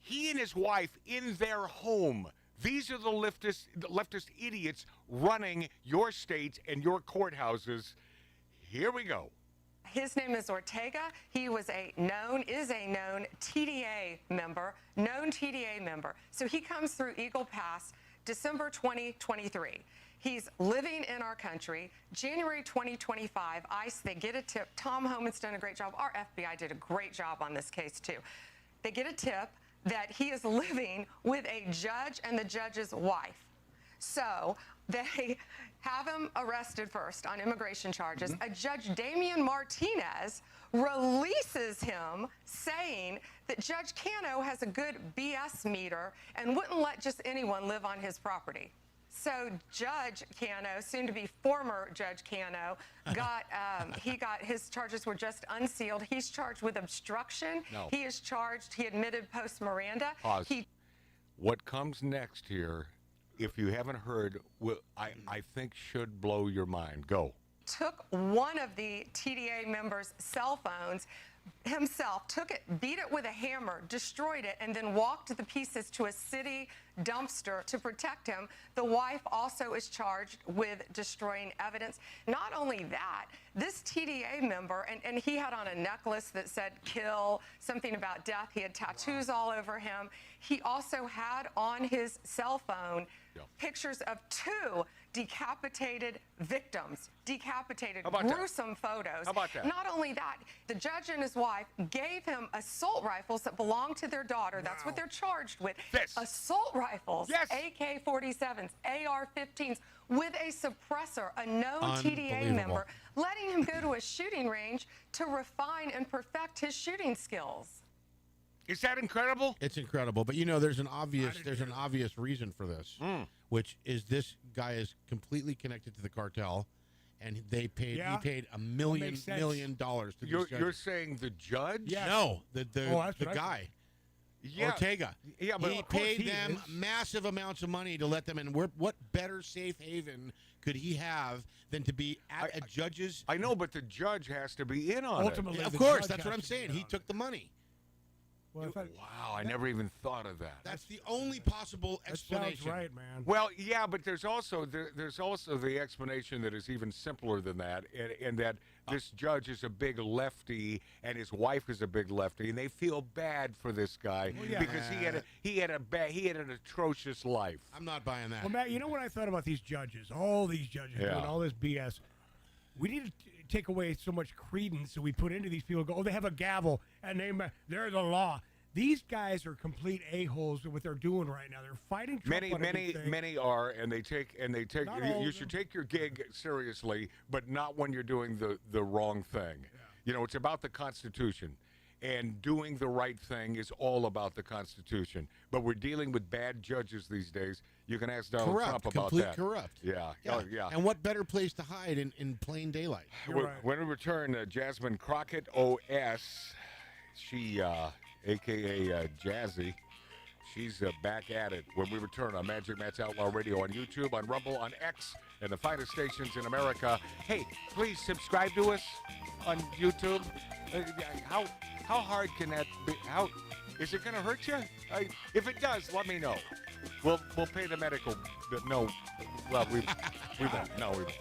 he and his wife, in their home. These are the leftist idiots running your states and your courthouses. Here we go. His name is Ortega. He is a known TDA member, So he comes through Eagle Pass December 2023. He's living in our country. January 2025, ICE, they get a tip. Tom Homan's done a great job. Our FBI did a great job on this case, too. They get a tip that he is living with a judge and the judge's wife. So they have him arrested first on immigration charges. A Judge Damian Martinez releases him saying that Judge Cano has a good BS meter and wouldn't let just anyone live on his property. So Judge Cano, soon to be former Judge Cano, got his charges were just unsealed. He's charged with obstruction. No. He is charged. He admitted post Miranda. Pause. What comes next here, if you haven't heard, I think should blow your mind. Go. Took one of the TDA members' cell phones himself, took it, beat it with a hammer, destroyed it, and then walked the pieces to a city dumpster to protect him. The wife also is charged with destroying evidence. Not only that, this TDA member, and he had on a necklace that said kill, something about death. He had tattoos all over him. He also had on his cell phone pictures of 2 decapitated victims, gruesome photos. How about that? Not only that, the judge and his wife gave him assault rifles that belonged to their daughter. That's what they're charged with. Assault rifles, AK-47s, AR-15s, with a suppressor, a known TDA member, letting him go to a shooting range to refine and perfect his shooting skills. Is that incredible? It's incredible, but there's an obvious reason for this, which is this guy is completely connected to the cartel, and he paid $1 million to these judges. You're saying the judge? Yeah. No, the guy. Ortega. Yeah, but he paid them massive amounts of money to let them in. What better safe haven could he have than to be at a judge's? I know, but the judge has to be in on it. Of course, that's what I'm saying. He took the money. Wow, I never even thought of that. That's the only possible explanation. That sounds right, man. Well, yeah, but there's also the explanation that is even simpler than that, and that this judge is a big lefty and his wife is a big lefty, and they feel bad for this guy because he had an atrocious life. I'm not buying that. Well, Matt, you know what I thought about these judges? All these judges doing all this BS. We need to take away so much credence that we put into these people. Go, oh, they have a gavel and they're the law. These guys are complete a-holes with what they're doing right now. They're fighting Trump on everything. Many are, and they take. You should take your gig seriously, but not when you're doing the wrong thing. Yeah. It's about the Constitution, and doing the right thing is all about the Constitution. But we're dealing with bad judges these days. You can ask Donald Trump about that. Corrupt. Yeah. Yeah. Oh, yeah. And what better place to hide in plain daylight? When we return, Jasmine Crockett, OS, she, a.k.a. Jazzy, she's back at it when we return on Magic Matt's Outlaw Radio on YouTube, on Rumble, on X, and the finest stations in America. Hey, please subscribe to us on YouTube. How hard can that be? Is it going to hurt you? If it does, let me know. We'll pay the medical. No, well, we won't. No, we won't.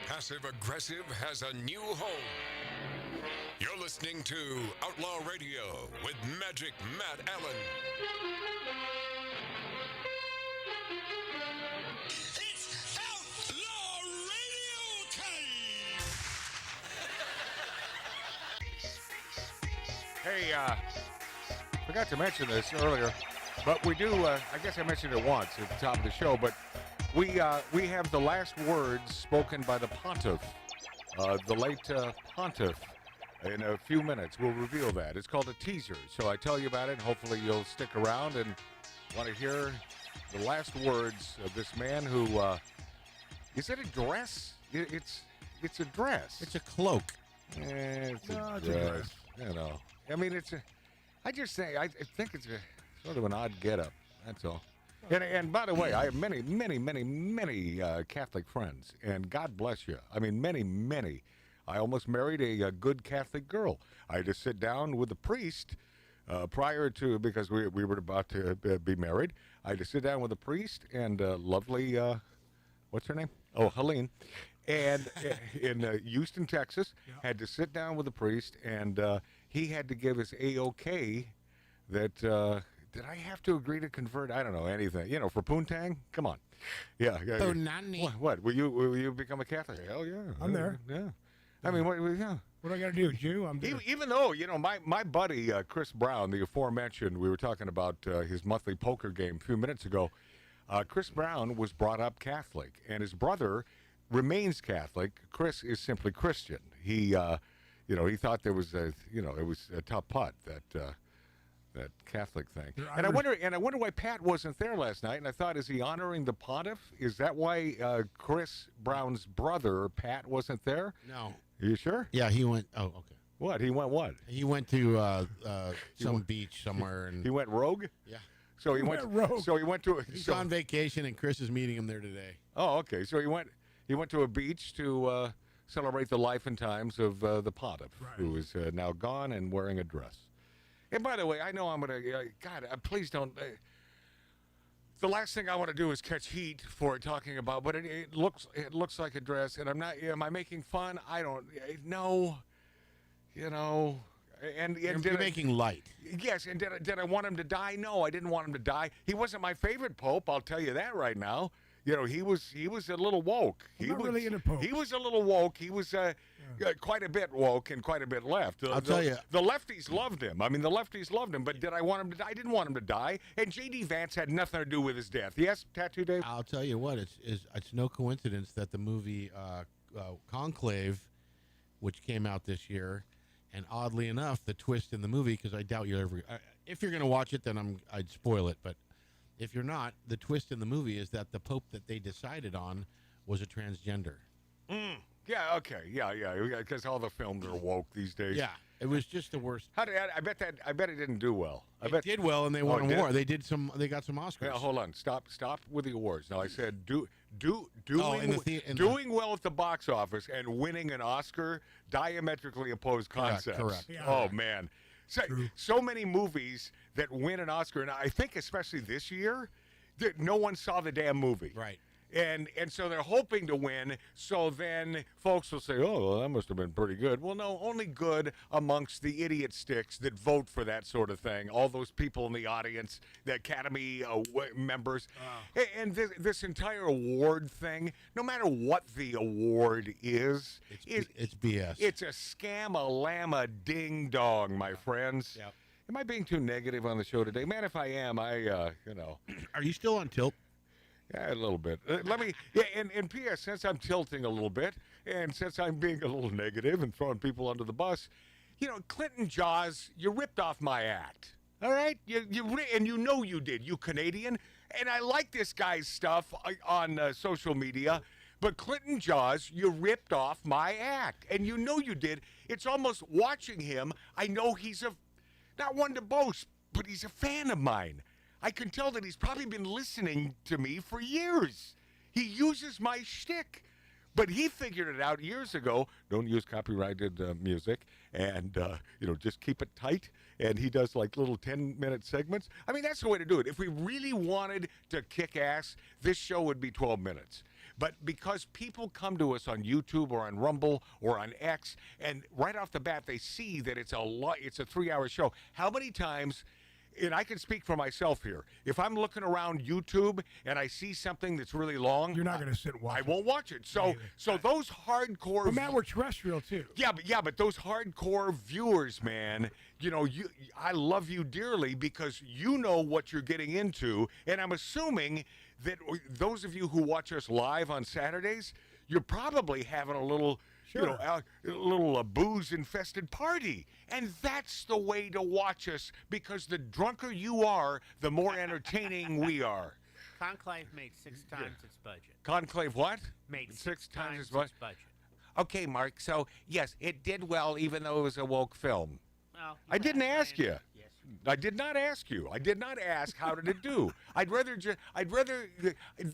Passive Aggressive has a new home. You're listening to Outlaw Radio with Magic Matt Allen. It's Outlaw Radio time! Hey, forgot to mention this earlier, but we do, I guess I mentioned it once at the top of the show, but we have the last words spoken by the Pontiff, the late Pontiff. In a few minutes, we'll reveal that. It's called a teaser, so I tell you about it, and hopefully you'll stick around and want to hear the last words of this man who, is it a dress? It's a dress. It's a cloak. It's No, a it's a dress. dress. You know, I mean, I think it's a sort of an odd getup. That's all. And by the way, I have many, many, many, many Catholic friends, and God bless you. I mean, many, many. I almost married a good Catholic girl. I had to sit down with the priest prior to, because we were about to be married. I had to sit down with the priest and lovely, what's her name? Oh, Helene. And in Houston, Texas, had to sit down with the priest, and he had to give us A-OK that, did I have to agree to convert? I don't know, anything. You know, for Poontang? Come on. Yeah. Punani. What? Will you become a Catholic? Hell yeah. I'm there. Yeah. I mean, what do I got to do, Jew? I'm there. Even though, you know, my buddy, Chris Brown, the aforementioned, we were talking about his monthly poker game a few minutes ago. Chris Brown was brought up Catholic, and his brother remains Catholic. Chris is simply Christian. He, he thought there was it was a tough putt, that Catholic thing. And I wonder why Pat wasn't there last night. And I thought, is he honoring the pontiff? Is that why Chris Brown's brother Pat wasn't there? No. Are you sure? Yeah, he went. Oh, okay. What? He went what? He went to some beach somewhere, and he went rogue. Yeah. So he went rogue. So he went to. He's on vacation, and Chris is meeting him there today. Oh, okay. So he went to a beach to celebrate the life and times of the pontiff, who is now gone and wearing a dress. And by the way, I know I'm gonna. God, please don't. The last thing I want to do is catch heat for talking about, but it looks like a dress, and I'm not. Am I making fun? I don't. No. You know. And you're making light. Yes, and did I want him to die? No, I didn't want him to die. He wasn't my favorite pope. I'll tell you that right now. You know, he was a little woke. I'm not really into popes. He was a little woke. He was quite a bit woke and quite a bit left. I'll tell you. The lefties loved him. I mean, the lefties loved him. But did I want him to die? I didn't want him to die. And J.D. Vance had nothing to do with his death. Yes, Tattoo Dave? I'll tell you what. It's no coincidence that the movie Conclave, which came out this year, and oddly enough, the twist in the movie, because I doubt you'll ever. If you're going to watch it, then I'd spoil it. But if you're not, the twist in the movie is that the pope that they decided on was a transgender. Yeah. Okay. Yeah. Because all the films are woke these days. Yeah. It was just the worst. I bet it didn't do well. It did well, and they won an award. They got some Oscars. Yeah, hold on. Stop with the awards. Now I said doing well at the box office and winning an Oscar, diametrically opposed concepts. Correct. Yeah. Oh man. So many movies that win an Oscar, and I think especially this year, that no one saw the damn movie. Right. And so they're hoping to win, so then folks will say, oh, well, that must have been pretty good. Well, no, only good amongst the idiot sticks that vote for that sort of thing. All those people in the audience, the Academy members. And this entire award thing, no matter what the award is, it's BS. It's a scam-a-lama ding-dong, my friends. Yep. Am I being too negative on the show today? Man, if I am, Are you still on tilt? Yeah, a little bit. And P.S., since I'm tilting a little bit, and since I'm being a little negative and throwing people under the bus, Clinton Jaws, you ripped off my act. All right? And you know you did, you Canadian. And I like this guy's stuff on social media, but Clinton Jaws, you ripped off my act. And you know you did. It's almost watching him. I know he's not one to boast, but he's a fan of mine. I can tell that he's probably been listening to me for years. He uses my shtick. But he figured it out years ago. Don't use copyrighted music. And, just keep it tight. And he does like little 10-minute segments. I mean, that's the way to do it. If we really wanted to kick ass, this show would be 12 minutes. But because people come to us on YouTube or on Rumble or on X, and right off the bat they see that it's a 3-hour show. How many times? And I can speak for myself here. If I'm looking around YouTube and I see something that's really long, you're not going to sit and watch I won't watch it. So those hardcore. But Matt, we're terrestrial too. Yeah, but those hardcore viewers, man, I love you dearly because you know what you're getting into, and I'm assuming that those of you who watch us live on Saturdays, you're probably having a little. Sure. A little booze-infested party. And that's the way to watch us, because the drunker you are, the more entertaining we are. Conclave made 6 times its budget. Conclave what? Made 6 times its its budget. Okay, Mark, so, yes, it did well even though it was a woke film. Well, I didn't ask you. I did not ask you. I did not ask how did it do. I'd rather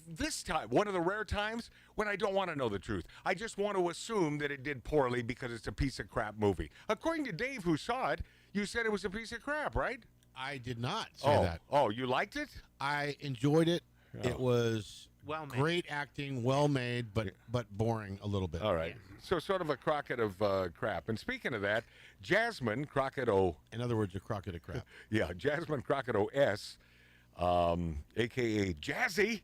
this time, one of the rare times when I don't want to know the truth. I just want to assume that it did poorly because it's a piece of crap movie. According to Dave, who saw it, you said it was a piece of crap, right? I did not say that. Oh, you liked it? I enjoyed it. Oh. It was great acting, well made, but boring a little bit. All right. So sort of a crockett of crap. And speaking of that, Jasmine Crockett O. In other words, a crockett of crap. Yeah, Jasmine Crockett O.S., a.k.a. Jazzy,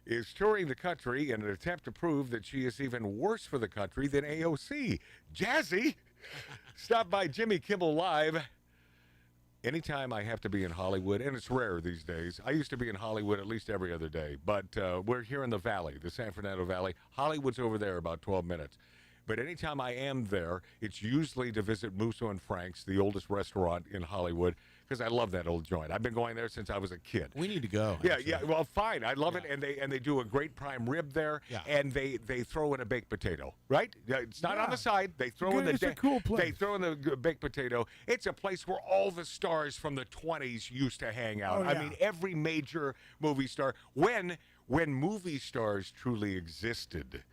is touring the country in an attempt to prove that she is even worse for the country than AOC. Jazzy stopped by Jimmy Kimmel Live. Anytime I have to be in Hollywood, and it's rare these days. I used to be in Hollywood at least every other day, but we're here in the Valley, the San Fernando Valley. Hollywood's over there about 12 minutes. But anytime I am there, it's usually to visit Musso and Frank's, the oldest restaurant in Hollywood, because I love that old joint. I've been going there since I was a kid. We need to go. Yeah, yeah. Well, fine. I love it, and they do a great prime rib there, and they throw in a baked potato. Right? It's not on the side. They throw in the. It's a cool place. They throw in the baked potato. It's a place where all the stars from the 20s used to hang out. Oh, yeah. I mean, every major movie star when movie stars truly existed.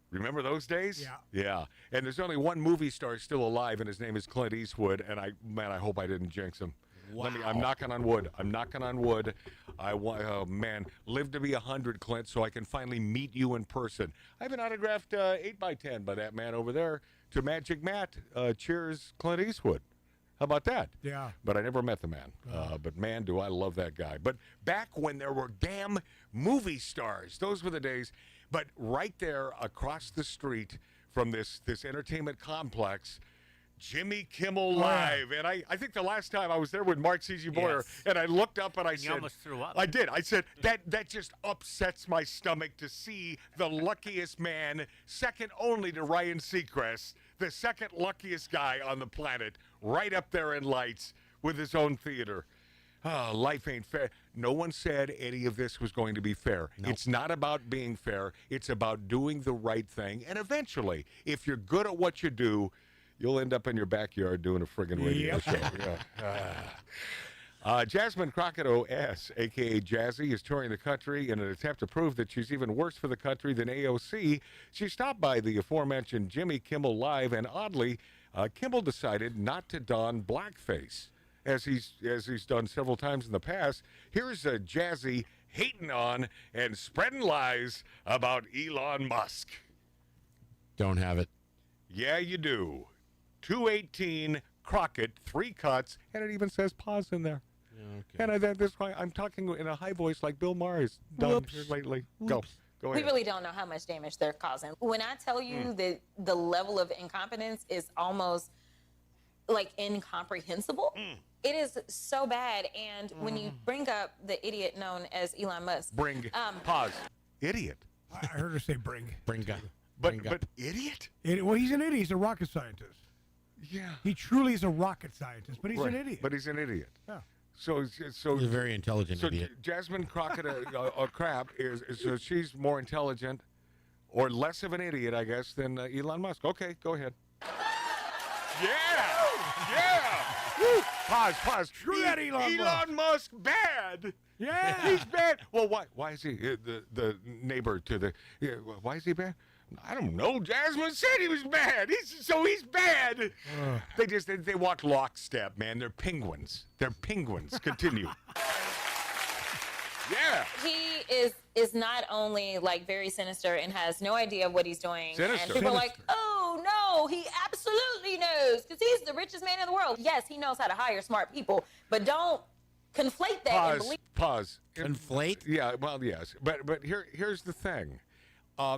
Remember those days? Yeah. Yeah. And there's only one movie star still alive, and his name is Clint Eastwood. And I hope I didn't jinx him. Wow. I'm knocking on wood. I want, oh man, live to be 100, Clint, so I can finally meet you in person. I have an autographed 8x10 by that man over there to Magic Matt. Cheers, Clint Eastwood. How about that? Yeah. But I never met the man. But man, do I love that guy. But back when there were damn movie stars, those were the days. But right there across the street from this entertainment complex, Jimmy Kimmel Live. And I think the last time I was there with Mark C.G. Boyer, and I looked up and I said, You almost threw up. I did. I said, that just upsets my stomach to see the luckiest man, second only to Ryan Seacrest, the second luckiest guy on the planet, right up there in lights with his own theater. Oh, life ain't fair. No one said any of this was going to be fair. Nope. It's not about being fair. It's about doing the right thing. And eventually, if you're good at what you do, you'll end up in your backyard doing a friggin' radio show. Yeah. Jasmine Crockett O.S., a.k.a. Jazzy, is touring the country in an attempt to prove that she's even worse for the country than AOC. She stopped by the aforementioned Jimmy Kimmel Live, and oddly, Kimmel decided not to don blackface, as he's done several times in the past. Here's Jazzy hating on and spreading lies about Elon Musk. Don't have it. Yeah, you do. 218 Crockett, 3 cuts, and it even says pause in there. Okay. And that's why I'm talking in a high voice like Bill Maher has done here lately. Go We ahead. really don't know how much damage they're causing. When I tell you that the level of incompetence is almost like incomprehensible, it is so bad. And when you bring up the idiot known as Elon Musk, Pause. Idiot. I heard her say bring. But idiot? Well, he's an idiot. He's a rocket scientist. Yeah. He truly is a rocket scientist, but he's Right. an idiot. But he's an idiot. Yeah. So He's a very intelligent idiot. Jasmine Crockett, crap, so she's more intelligent or less of an idiot, I guess, than Elon Musk. Okay, go ahead. Yeah. Woo. Pause. Screw that Elon Musk bad. Yeah. He's bad. Well, why is he the neighbor to the? Yeah, why is he bad? I don't know. Jasmine said he was bad. He's bad. They walk lockstep, man. They're penguins. Continue. Yeah. He is not only like very sinister and has no idea what he's doing. Sinister. And people are like, oh no, he absolutely knows because he's the richest man in the world. Yes, he knows how to hire smart people, but don't conflate that and believe. Pause. Conflate? Yeah, well, yes. But here's the thing.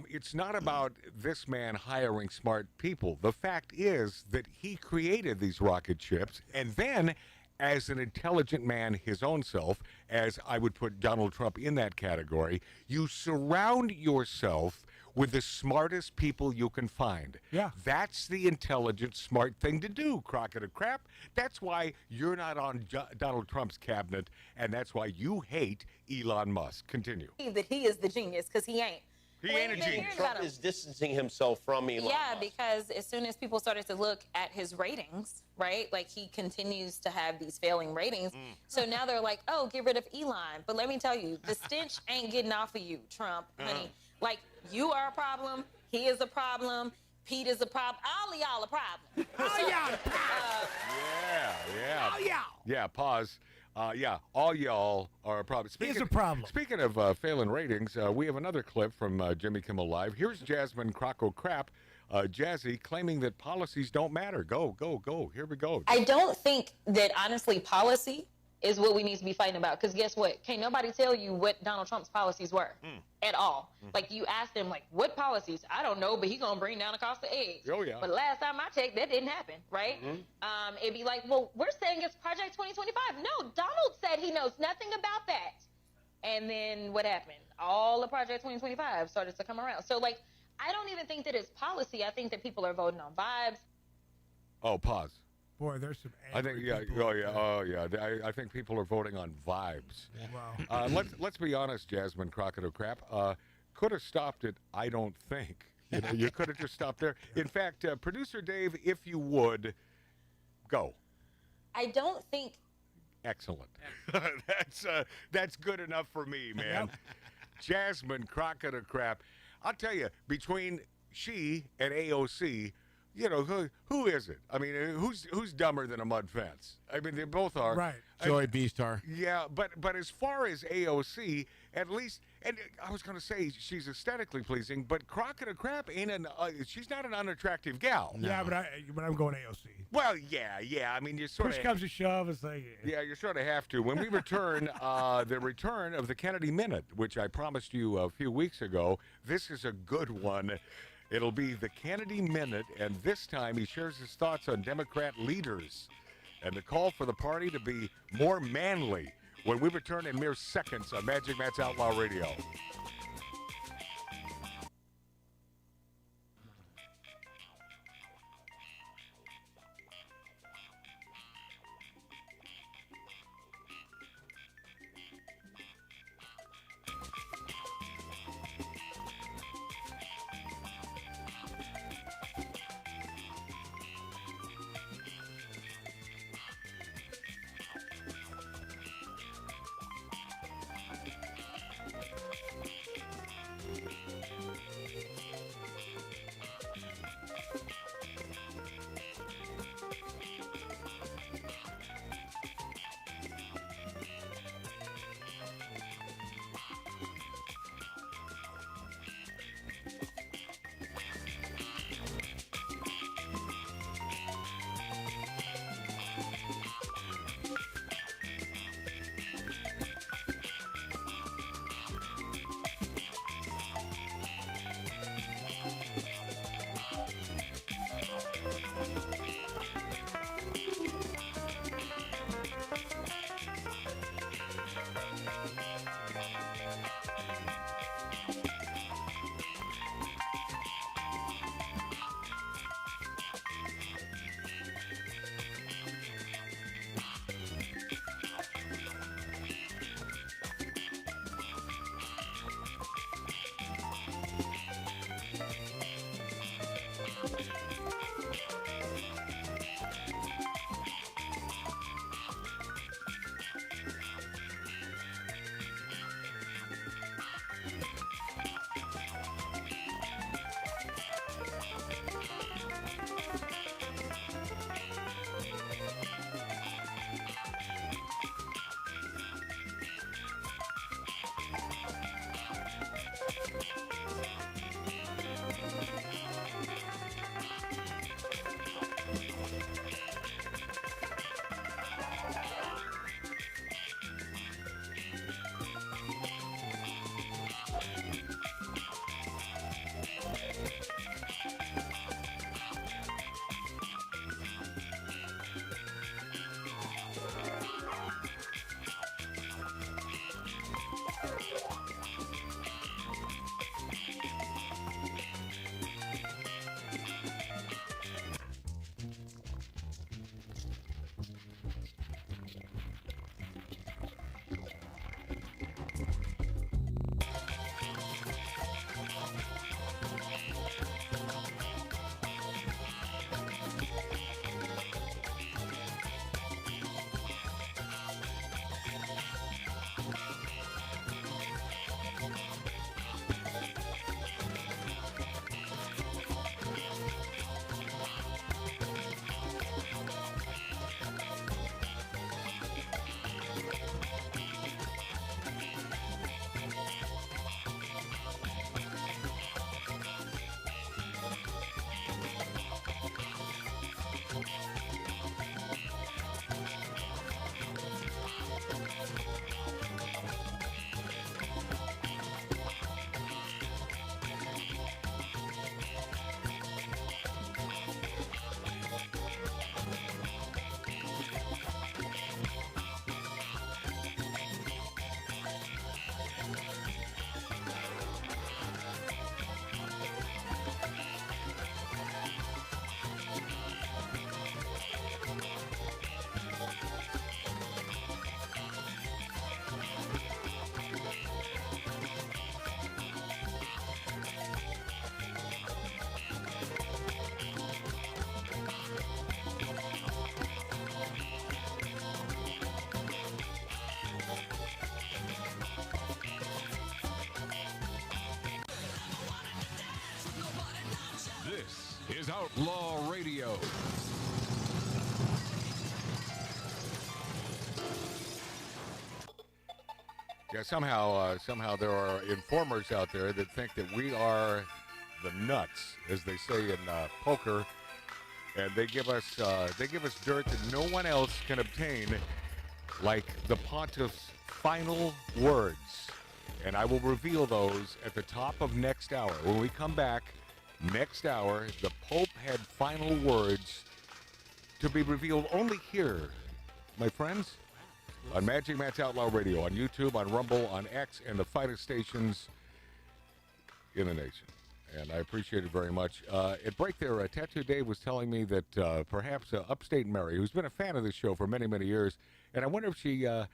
It's not about this man hiring smart people. The fact is that he created these rocket ships, and then, as an intelligent man his own self, as I would put Donald Trump in that category, you surround yourself with the smartest people you can find. Yeah. That's the intelligent, smart thing to do, crockett of crap. That's why you're not on Donald Trump's cabinet, and that's why you hate Elon Musk. Continue. That he is the genius because he ain't. He ain't a genius. Trump is distancing himself from Elon Yeah, Musk. because as soon as people started to look at his ratings, right, like he continues to have these failing ratings. So now they're like, oh, get rid of Elon. But let me tell you, the stench ain't getting off of you, Trump, honey. Like, you are a problem. He is a problem. Pete is a problem. All of y'all a problem. All y'all a problem. Yeah. All y'all. Yeah, pause. All y'all are a problem. Here's a problem. Speaking of failing ratings, we have another clip from Jimmy Kimmel Live. Here's Jasmine Croco Crap, Jazzy, claiming that policies don't matter. Go. Here we go. I don't think that, honestly, policy is what we need to be fighting about. Because guess what? Can't nobody tell you what Donald Trump's policies were at all. Like, you ask them, like, what policies? I don't know, but he's going to bring down the cost of eggs. Oh, yeah. But last time I checked, that didn't happen, right? It'd be like, well, we're saying it's Project 2025. No, Donald said he knows nothing about that. And then what happened? All of Project 2025 started to come around. So, like, I don't even think that it's policy. I think that people are voting on vibes. Oh, pause. Boy, there's some. I think, I think people are voting on vibes. Wow. Let's be honest, Jasmine Crockett of Crap. Could have stopped it, I don't think. You know, you could have just stopped there. In fact, producer Dave, if you would, go. I don't think. Excellent. That's good enough for me, man. Jasmine Crockett of Crap. I'll tell you, between she and AOC, you know, who is it? I mean, who's dumber than a mud fence? I mean, they both are. Right. Joy Beastar. Yeah, but as far as AOC, at least, and I was going to say she's aesthetically pleasing, but Crockett of Crap ain't she's not an unattractive gal. No. Yeah, but I'm going AOC. Well, yeah. I mean, you sort of push comes to shove, it's like. Yeah, you sort of have to. When we return, the return of the Kennedy Minute, which I promised you a few weeks ago, this is a good one. It'll be the Kennedy Minute, and this time he shares his thoughts on Democrat leaders and the call for the party to be more manly when we return in mere seconds on Magic Matt's Outlaw Radio. is Outlaw Radio. Yeah, somehow there are informers out there that think that we are the nuts, as they say in poker, and they give us dirt that no one else can obtain, like the pontiff's final words. And I will reveal those at the top of next hour. When we come back next hour, the Pope had final words to be revealed only here, my friends, on Magic Matt's Outlaw Radio, on YouTube, on Rumble, on X, and the finest stations in the nation. And I appreciate it very much. At break there, Tattoo Dave was telling me that perhaps Upstate Mary, who's been a fan of this show for many, many years, and I wonder if she... I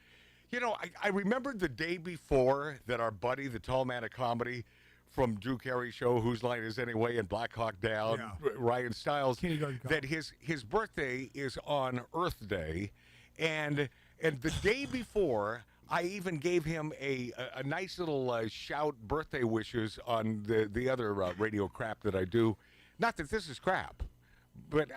remembered the day before that our buddy, the tall man of comedy from Drew Carey's show, Whose Line Is Anyway, and Black Hawk Down, Ryan Stiles, that his birthday is on Earth Day, and the day before, I even gave him a nice little shout birthday wishes on the other radio crap that I do. Not that this is crap. But,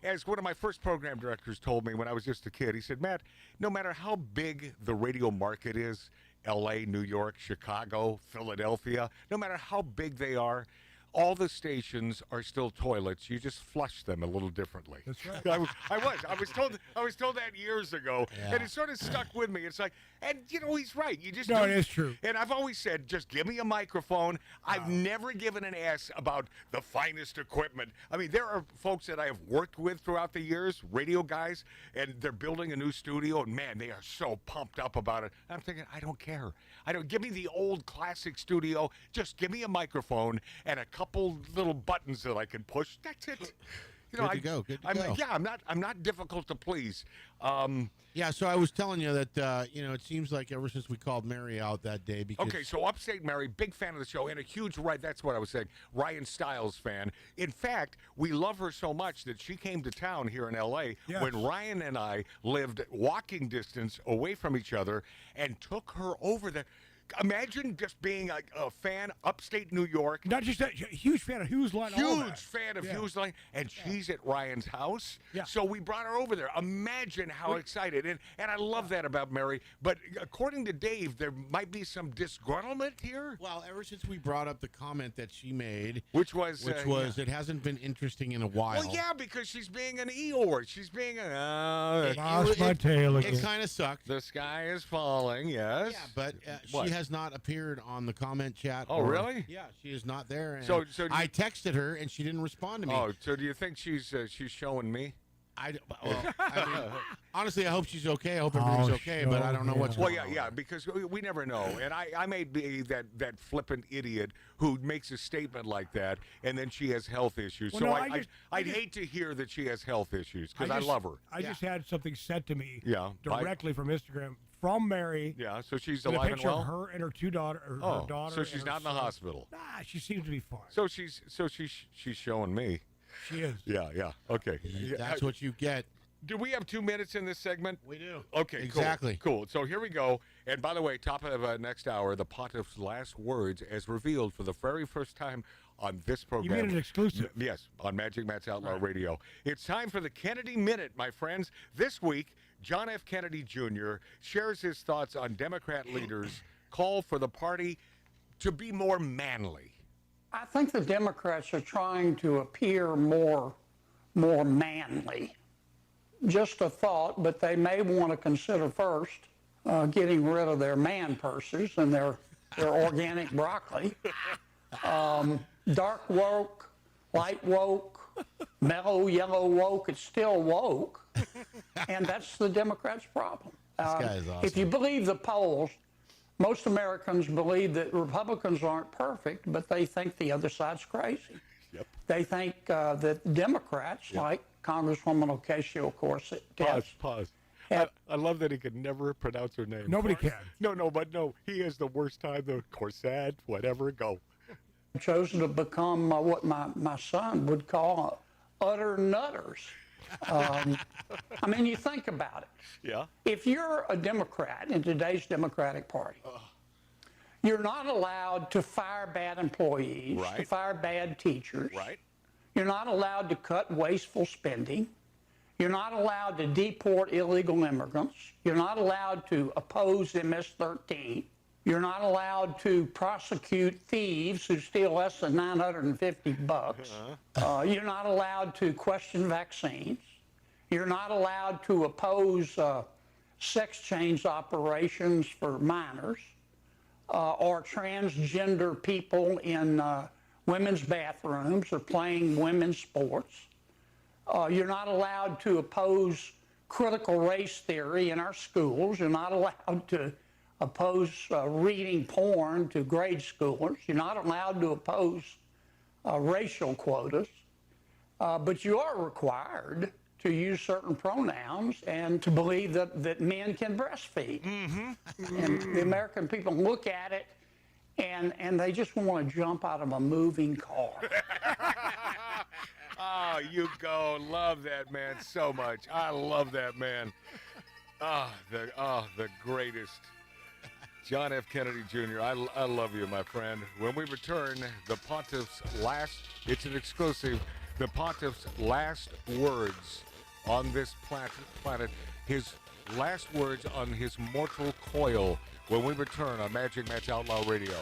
as one of my first program directors told me when I was just a kid, he said, Matt, no matter how big the radio market is, L.A., New York, Chicago, Philadelphia, no matter how big they are, all the stations are still toilets. You just flush them a little differently. That's right. I was told that years ago, and it sort of stuck with me. It's like, and he's right. You just it is true. And I've always said, just give me a microphone. I've never given an ass about the finest equipment. I mean, there are folks that I have worked with throughout the years, radio guys, and they're building a new studio, and man, they are so pumped up about it. I'm thinking, I don't care. Give me the old classic studio. Just give me a microphone and a couple little buttons that I can push. That's it. Good to go. Yeah, I'm not difficult to please. Yeah, so I was telling you that it seems like ever since we called Mary out that day, because okay, so Upstate Mary, big fan of the show, and a huge that's what I was saying, Ryan Stiles fan. In fact, we love her so much that she came to town here in L.A. when Ryan and I lived walking distance away from each other, and took her over there. Imagine just being a fan, upstate New York. Not just that, huge fan of Whose Line. Huge fan of Whose Line, and she's at Ryan's house. Yeah. So we brought her over there. Imagine how excited. And I love that about Mary. But according to Dave, there might be some disgruntlement here. Well, ever since we brought up the comment that she made, which was it hasn't been interesting in a while. Well, yeah, because she's being an Eeyore. She's being lost my tail again. It kind of sucked. The sky is falling. Yes. Yeah, but she has not appeared on the comment chat. Oh, really? Yeah, she is not there. And so I texted her and she didn't respond to me. Oh, so do you think she's showing me? I mean, honestly, I hope she's okay. I hope everything's okay, but I don't know what's going on. Yeah, because we never know. And I may be that flippant idiot who makes a statement like that, and then she has health issues. Well, so no, I'd hate to hear that she has health issues, because I love her. I just had something sent to me directly from Instagram from Mary. Yeah, so she's alive and well? Of her and her two daughter. Her daughter. So she's not in the hospital. Nah, she seems to be fine. So she's showing me. She is. Yeah. Okay. That's what you get. Do we have 2 minutes in this segment? We do. Okay, exactly. Cool. So here we go. And by the way, top of next hour, the pontiff's last words as revealed for the very first time on this program. You made an exclusive. Yes, on Magic Matt's Outlaw Radio. It's time for the Kennedy Minute, my friends. This week, John F. Kennedy Jr. shares his thoughts on Democrat leaders' call for the party to be more manly. I think the Democrats are trying to appear more manly. Just a thought, but they may want to consider first getting rid of their man purses and their organic broccoli. Dark woke, light woke, mellow yellow woke, it's still woke. And that's the Democrats' problem. This guy is awesome. If you believe the polls, most Americans believe that Republicans aren't perfect, but they think the other side's crazy. Yep. They think that Democrats, like Congresswoman Ocasio-Cortez. Pause. I love that he could never pronounce her name. Nobody can. No. He has the worst time. The Corsad, whatever. Go. Chosen to become what my son would call utter nutters. I mean, you think about it. Yeah. If you're a Democrat in today's Democratic Party, you're not allowed to fire bad employees, to fire bad teachers. Right. You're not allowed to cut wasteful spending. You're not allowed to deport illegal immigrants. You're not allowed to oppose MS-13. You're not allowed to prosecute thieves who steal less than $950. You're not allowed to question vaccines. You're not allowed to oppose sex change operations for minors or transgender people in women's bathrooms or playing women's sports. You're not allowed to oppose critical race theory in our schools. You're not allowed to oppose reading porn to grade schoolers. You're not allowed to oppose racial quotas. But you are required to use certain pronouns and to believe that men can breastfeed. And the American people look at it and they just want to jump out of a moving car. Oh, you go. Love that man so much. I love that man. The greatest. John F. Kennedy Jr., I love you, my friend. When we return, the Pontiff's it's an exclusive, the Pontiff's last words on this planet, his last words on his mortal coil, when we return on Magic Matt's Outlaw Radio.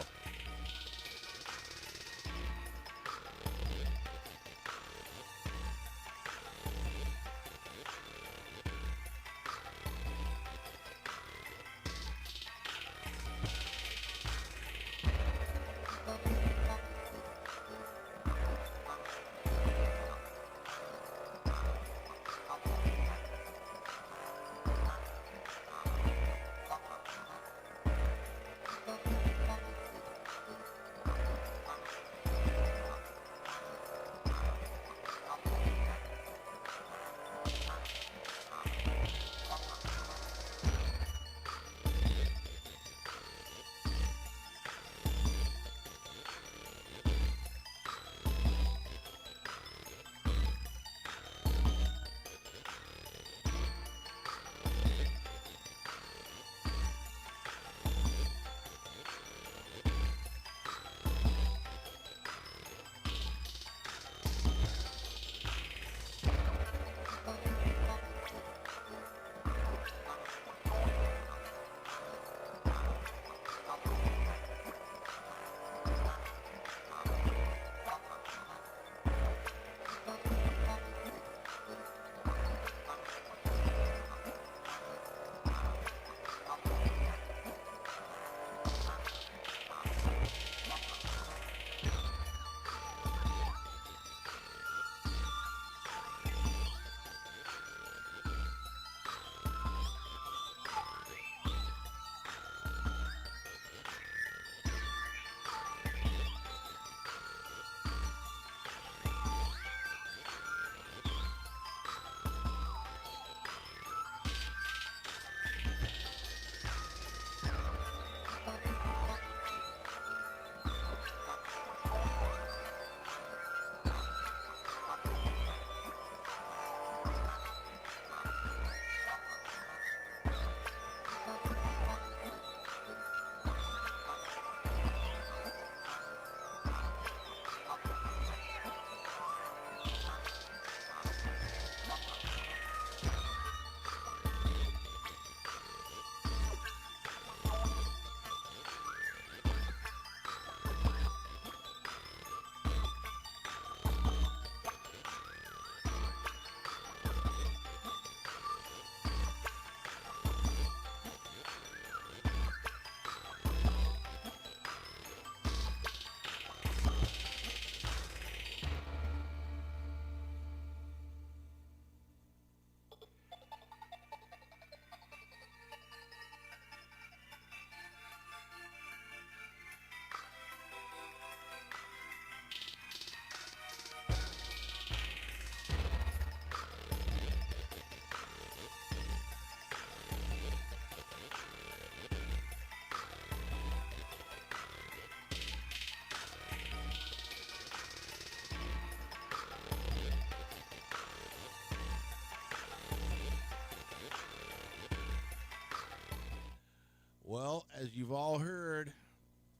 Well, as you've all heard,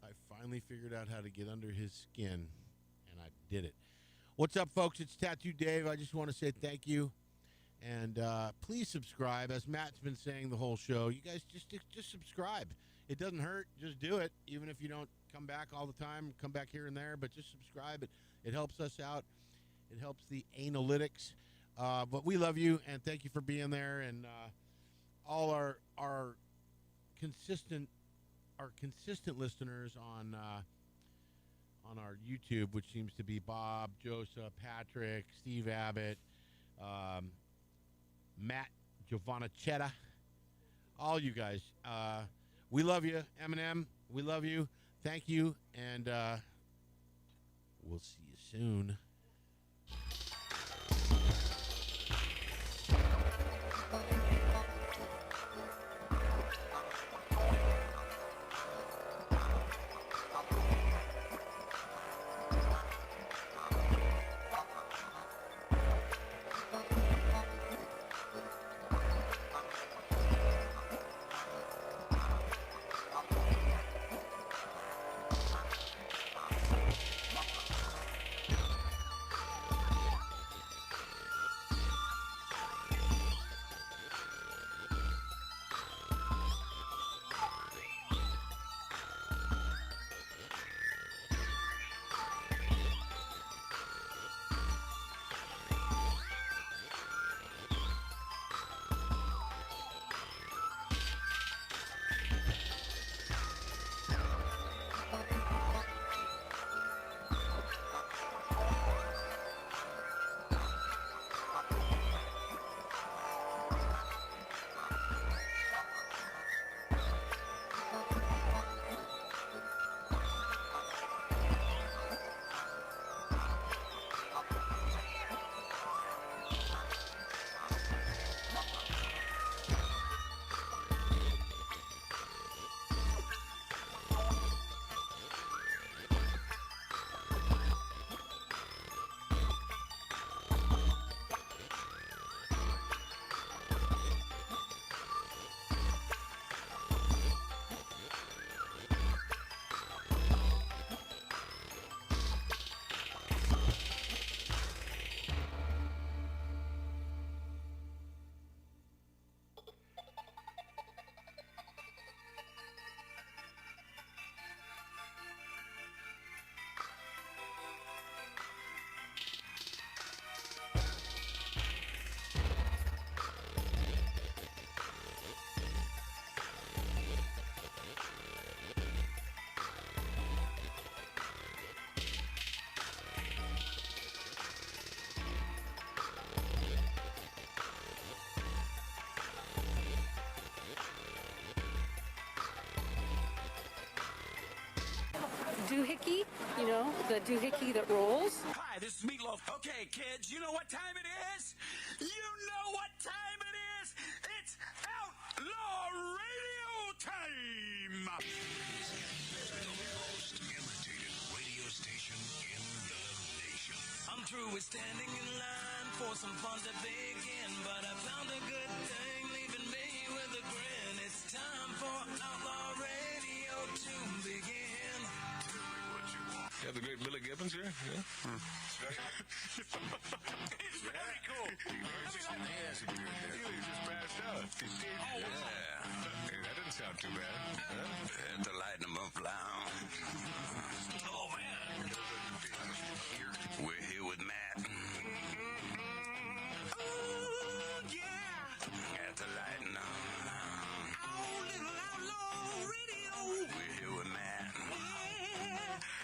I finally figured out how to get under his skin, and I did it. What's up, folks? It's Tattoo Dave. I just want to say thank you. And please subscribe. As Matt's been saying the whole show, you guys just subscribe. It doesn't hurt. Just do it. Even if you don't come back all the time, come back here and there, but just subscribe. It helps us out. It helps the analytics. But we love you, and thank you for being there. And all our consistent listeners on our YouTube, which seems to be Bob, Joseph, Patrick, Steve Abbott, Matt, Giovanna Chetta, all you guys. We love you, Eminem. We love you. Thank you, and we'll see you soon. Doohickey, you know, the doohickey that rolls. Hi, this is Meatloaf. Okay, kids, you know what time it is? You know what time it is? It's Outlaw Radio time! The most imitated radio station in the nation. I'm through with standing in line for some fun to begin, but I found a good thing leaving me with a grin. It's time for Outlaw Radio to begin. You have the great Billy Gibbons here? Yeah. It's very cool. He's just passed out. Yeah. Hey, that didn't sound too bad. Huh? At the Lightning Buff Lounge. Oh, man. We're here with Matt. Oh, yeah. At the Lightning Lounge. Oh, little Outlaw Radio. We're here with Matt.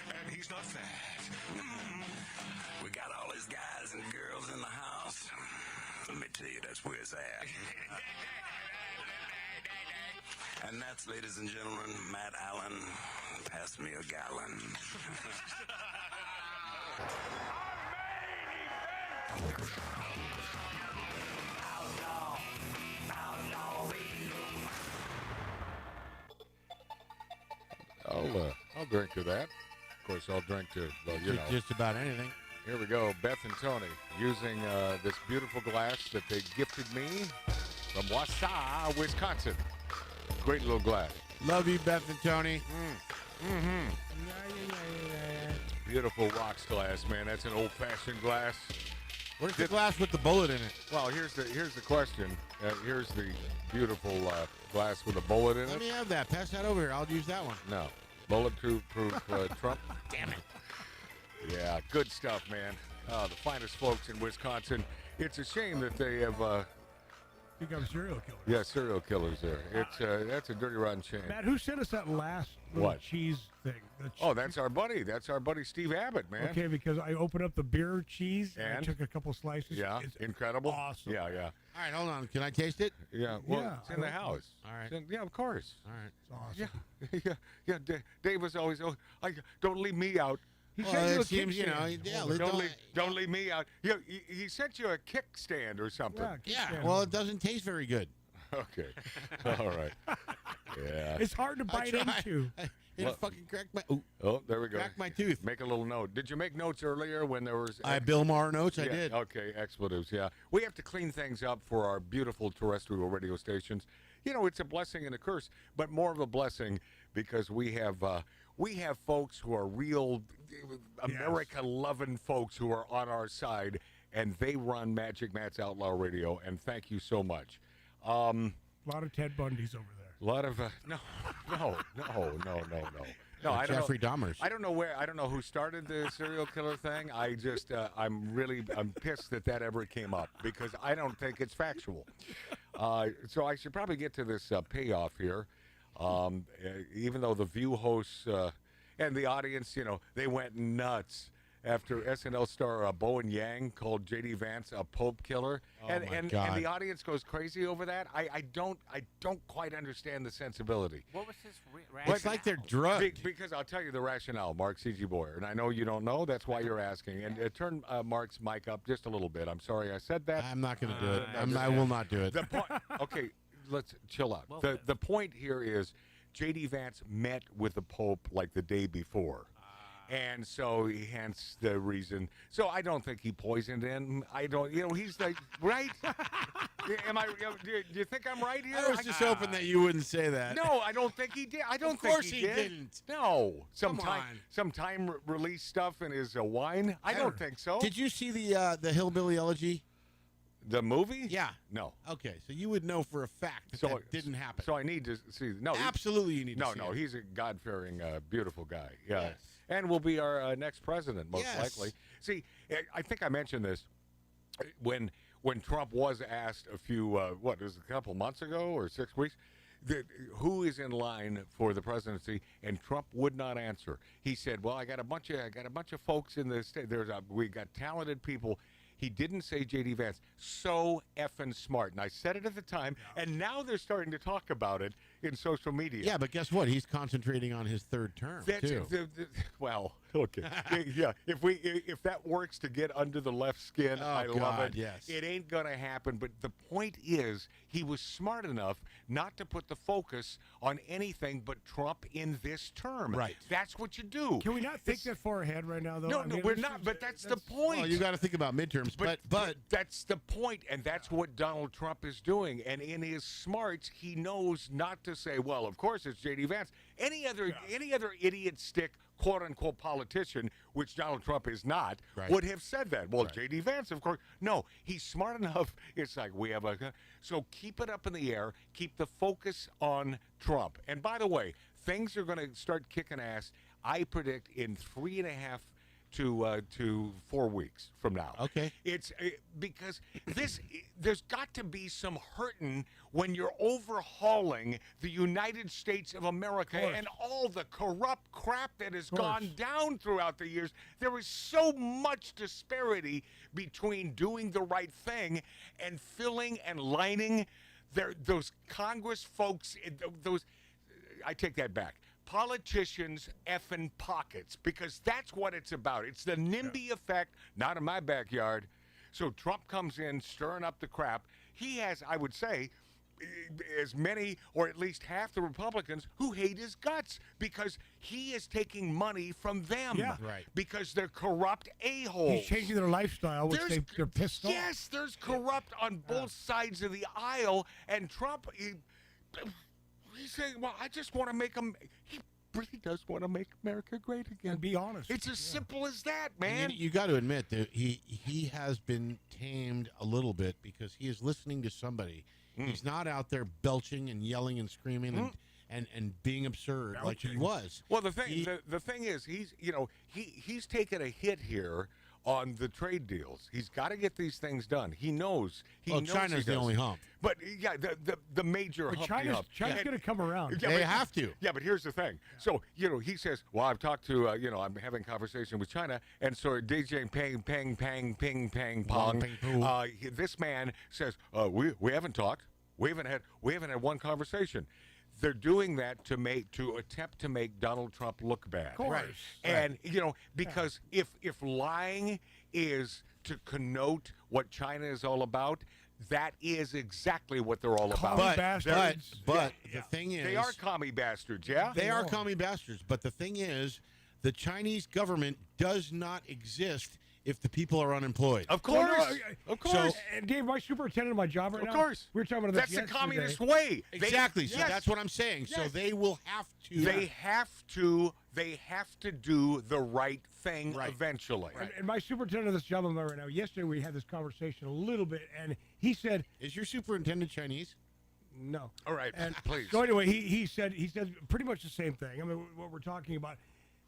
And he's not fat. We got all these guys and girls in the house. Let me tell you, that's where it's at. And that's, ladies and gentlemen, Matt Allen. Pass me a gallon. I'll drink to that. Of course, I'll drink to, well, you know. Just about anything. Here we go. Beth and Tony using this beautiful glass that they gifted me from Wausau, Wisconsin. Great little glass. Love you, Beth and Tony. beautiful rocks glass, man. That's an old-fashioned glass. What is the glass with the bullet in it? Well, here's the question. Here's the beautiful glass with a bullet in it. Let me have that. Pass that over here. I'll use that one. No. Bulletproof Trump. Damn it. Yeah, good stuff, man. The finest folks in Wisconsin. It's a shame that they have... become serial killers. Yeah, serial killers there. It's that's a dirty, rotten shame. Matt, who sent us that last little What? cheese thing? Oh, that's our buddy. That's our buddy Steve Abbott, man. Okay, because I opened up the beer cheese and I And? took a couple slices. Yeah, It's incredible. awesome. Yeah. All right, hold on. Can I taste it? Yeah, well, Yeah, it's in the house. All right. Yeah, of course. All right. It's awesome. Yeah. Dave was always, don't leave me out. He Well, sent you it a seems, you know, kickstand. yeah, Don't leave me out. He sent you a kickstand or something. Yeah, kickstand. Well, it doesn't taste very good. Okay. All right. Yeah. It's hard to bite into. It Well- fucking cracked my. Ooh, Oh, there we go. cracked my tooth. Make a little note. Did you make notes earlier when there was... I Bill Maher notes. I Yeah, did. Okay, expletives, yeah. We have to clean things up for our beautiful terrestrial radio stations. You know, it's a blessing and a curse, but more of a blessing because we have folks who are real America-loving folks who are on our side, and they run Magic Matt's Outlaw Radio, and thank you so much. A lot of Ted Bundys over there. A lot of no. No, I don't Jeffrey know. Dahmer's. I don't know who started the serial killer thing. I'm pissed that ever came up because I don't think it's factual. So I should probably get to this payoff here. Even though the View hosts and the audience, they went nuts after SNL star Bowen Yang called J.D. Vance a Pope killer, and the audience goes crazy over that. I don't quite understand the sensibility. What was his rationale? It's like they're drugged. Because I'll tell you the rationale, Mark C.G. Boyer, and I know you don't know. That's why you're asking. And turn Mark's mic up just a little bit. I'm sorry I said that. I'm not going to do it. I will not do it. The point. Okay, let's chill out. The point here is J.D. Vance met with the Pope like the day before. And so, hence the reason. So, I don't think he poisoned him. I don't, he's like, right? Am I, do you think I'm right here? I was just hoping that you wouldn't say that. No, I don't think he did. I don't Of course think he he did. didn't. No. Come on. Some time release stuff in his wine? I don't think so. Did you see the Hillbilly Elegy? The movie? Yeah. No. Okay, so you would know for a fact that didn't happen. So I need to see. No, Absolutely, you need to see No, it. he's a God-fearing, beautiful guy. Yeah. Yes. And will be our next president, most Yes. likely. See, I think I mentioned this when Trump was asked a couple months ago or 6 weeks, who is in line for the presidency, and Trump would not answer. He said, "Well, I got a bunch of folks in the state. We got talented people." He didn't say J.D. Vance. So effing smart. And I said it at the time, and now they're starting to talk about it in social media. Yeah, but guess what? He's concentrating on his third term, too. Well, okay. Yeah, if that works to get under the left skin, I love God, it. yes. It ain't going to happen, but the point is he was smart enough not to put the focus on anything but Trump in this term. Right. That's what you do. Can we not think that far ahead right now, though? No, I mean, we're not, but that's the point. Well, you got to think about midterms, but that's the point, and that's what Donald Trump is doing. And in his smarts, he knows not to say, "Well, of course it's J.D. Vance." Any other idiot stick, quote unquote, politician, which Donald Trump is not, would have said that. Well, J.D. Vance, of course. No, he's smart enough. It's like so keep it up in the air. Keep the focus on Trump. And by the way, things are going to start kicking ass. I predict in 3.5 to 4 weeks from now. Okay. It's because there's got to be some hurting when you're overhauling the United States of America and all the corrupt crap that has gone down throughout the years. There is so much disparity between doing the right thing and filling and lining those Congress folks, I take that back. Politicians' effing pockets, because that's what it's about. It's the NIMBY effect, not in my backyard. So Trump comes in stirring up the crap. He has, I would say, as many or at least half the Republicans who hate his guts because he is taking money from them. Yeah. Right. Because they're corrupt a-holes. He's changing their lifestyle, which they're pissed off. Yes, there's corrupt on both sides of the aisle, and Trump... He's saying, "Well, I just want to make him." really does want to make America great again. And be honest. It's as simple as that, man. You got to admit that he has been tamed a little bit because he is listening to somebody. He's not out there belching and yelling and screaming and being absurd like he was. Well, the thing is, he's taken a hit here on the trade deals. He's got to get these things done. He knows. China's the only hump. But yeah, the major hump. China's going to come around. They have to. Yeah, but here's the thing. So he says, well, I've talked to I'm having conversation with China, and so DJ Ping Ping Pang Ping Pang Pong. This man says, we haven't talked. We haven't had one conversation. They're doing that to attempt to make Donald Trump look bad. Of course. Right. And because if lying is to connote what China is all about, that is exactly what they're all about. But the thing is, they are commie bastards, yeah? They are commie bastards. But the thing is, the Chinese government does not exist if the people are unemployed. Of course. Of course. So, and Dave, my superintendent of my job right now. Of course. We were talking about this yesterday. That's the communist way. Exactly. So that's what I'm saying. Yes. So they will have to. They have to do the right thing eventually. And my superintendent of this job I'm at right now, yesterday we had this conversation a little bit, and he said... Is your superintendent Chinese? No. All right, and please. So anyway, he said pretty much the same thing. I mean, what we're talking about,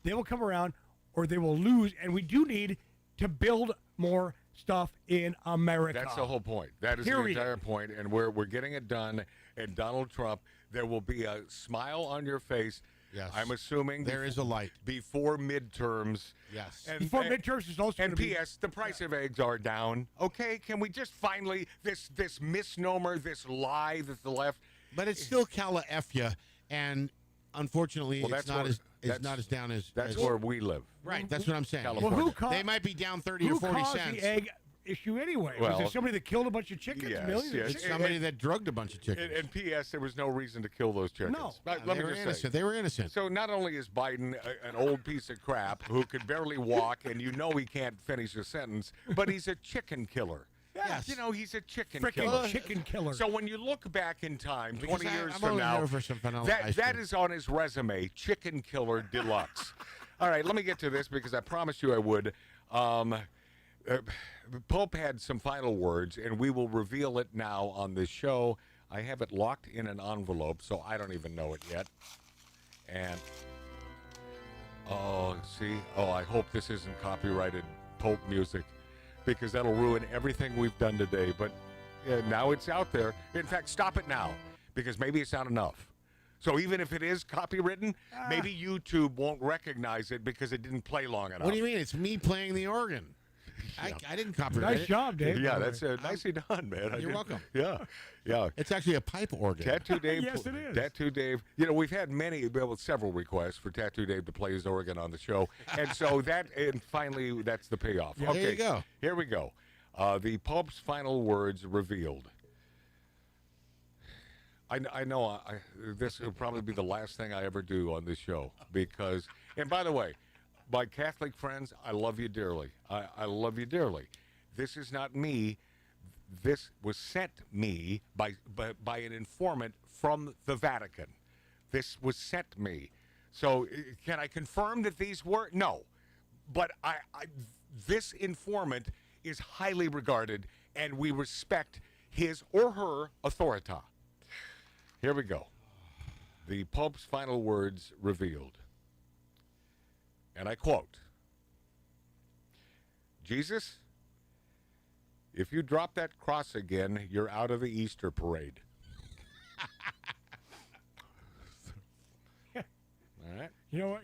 they will come around or they will lose, and we do need to build more stuff in America. That's the whole point. That is the entire point, and we're getting it done. And Donald Trump, there will be a smile on your face. Yes. I'm assuming there is a light before midterms. Yes. And, before midterms is also. And P.S. The price of eggs are down. Okay, can we just finally this misnomer, this lie that the left? But it's still Cala Efya, and unfortunately, it's not as down as. That's where we live. Right. That's what I'm saying. California. Well, they might be down 30 or 40 caused cents. The egg issue anyway? Well, was there somebody that killed a bunch of chickens? Millions of chickens? Somebody that drugged a bunch of chickens. And P.S. There was no reason to kill those chickens. No. Let they me were just innocent. say. They were innocent. So not only is Biden an old piece of crap who could barely walk, and he can't finish a sentence, but he's a chicken killer. Yes. He's a chicken Frickin' killer. chicken killer. So when you look back in time, 20 years I'm from only now, here for some vanilla ice that cream. is on his resume, chicken killer deluxe. All right, let me get to this because I promised you I would. Pope had some final words, and we will reveal it now on this show. I have it locked in an envelope, so I don't even know it yet. And, I hope this isn't copyrighted Pope music, because that'll ruin everything we've done today. But now it's out there. In fact, stop it now, because maybe it's not enough. So even if it is copywritten, maybe YouTube won't recognize it because it didn't play long enough. What do you mean? It's me playing the organ. I didn't copyright it. Nice job, Dave. Yeah, that's nicely done, man. You're welcome. Yeah. It's actually a pipe organ. Tattoo Dave. Yes, it is. Tattoo Dave. We've had several requests for Tattoo Dave to play his organ on the show, and so finally that's the payoff. Yeah, okay, there you go. Here we go. The Pope's final words revealed. I know this will probably be the last thing I ever do on this show because, and by the way, my Catholic friends, I love you dearly. I love you dearly. This is not me. This was sent me by an informant from the Vatican. This was sent me. So can I confirm that these were? No. But this informant is highly regarded, and we respect his or her authority. Here we go. The Pope's final words revealed. And I quote, Jesus, if you drop that cross again, you're out of the Easter parade. All right. You know what?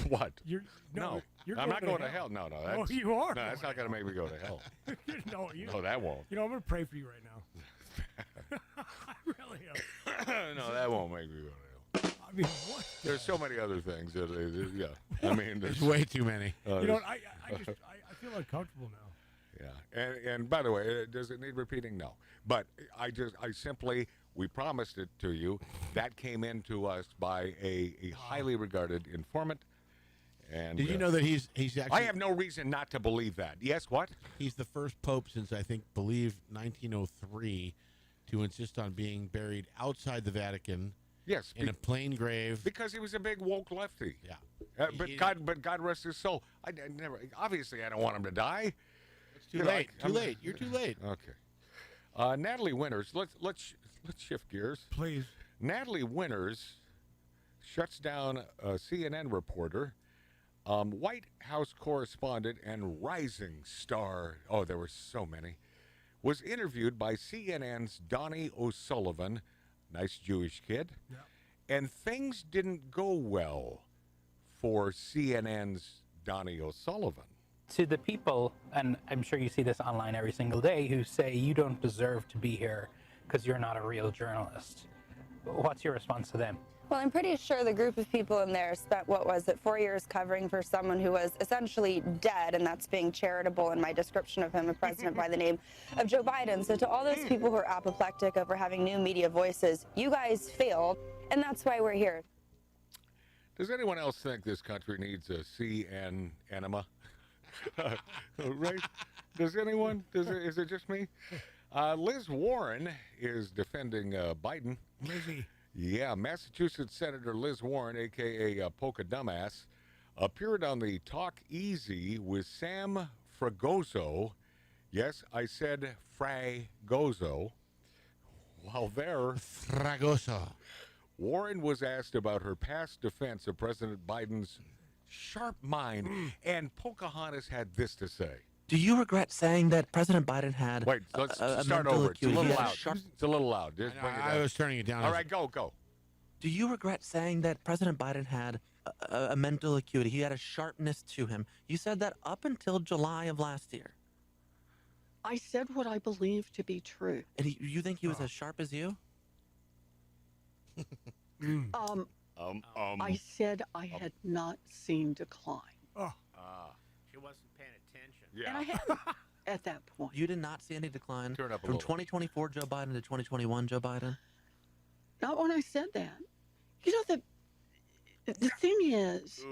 What? You're I'm not going to hell. No. Oh, you are. No, that's not going to make me go to hell. No, that won't. I'm going to pray for you right now. I really am. No, that won't make me go to hell. I mean, what? There's so many other things. I mean, There's way too many. I feel uncomfortable now. Yeah, and by the way, does it need repeating? No. But we promised it to you. That came into us by a highly regarded informant. And did you know that he's actually? I have no reason not to believe that. Yes, what? He's the first pope since I believe 1903 to insist on being buried outside the Vatican Yes, in a plain grave. Because he was a big woke lefty. Yeah. But God rest his soul. I never. Obviously, I don't want him to die. It's too late. Too late. You're too late. Okay. Natalie Winters. Let's shift gears, please. Natalie Winters shuts down a CNN reporter, White House correspondent, and rising star. Oh, there were so many. Was interviewed by CNN's Donnie O'Sullivan, nice Jewish kid, and things didn't go well for CNN's Donnie O'Sullivan. To the people, and I'm sure you see this online every single day, who say you don't deserve to be here because you're not a real journalist. What's your response to them? Well, I'm pretty sure the group of people in there spent, 4 years covering for someone who was essentially dead, and that's being charitable in my description of him, a president by the name of Joe Biden. So to all those people who are apoplectic over having new media voices, you guys failed, and that's why we're here. Does anyone else think this country needs a CN enema? Right? Does anyone? Is it just me? Liz Warren is defending Biden. Lizzie. Yeah, Massachusetts Senator Liz Warren, a.k.a. Polka Dumbass, appeared on the Talk Easy with Sam Fragoso. Yes, I said Fragoso. While there, Fragoso. Warren was asked about her past defense of President Biden's sharp mind, and Pocahontas had this to say. Do you regret saying that President Biden had Wait, let's a start mental over. It's a acuity? little He had loud. It's a little loud. Just bring it I down. was turning it down. All right, go. Do you regret saying that President Biden had a mental acuity? He had a sharpness to him. You said that up until July of last year. I said what I believe to be true. And you think he was as sharp as you? I said I had not seen decline. She wasn't paying attention. And I hadn't at that point. You did not see any decline Turn up a from little. 2024 Joe Biden to 2021 Joe Biden? Not when I said that. You know, the thing is,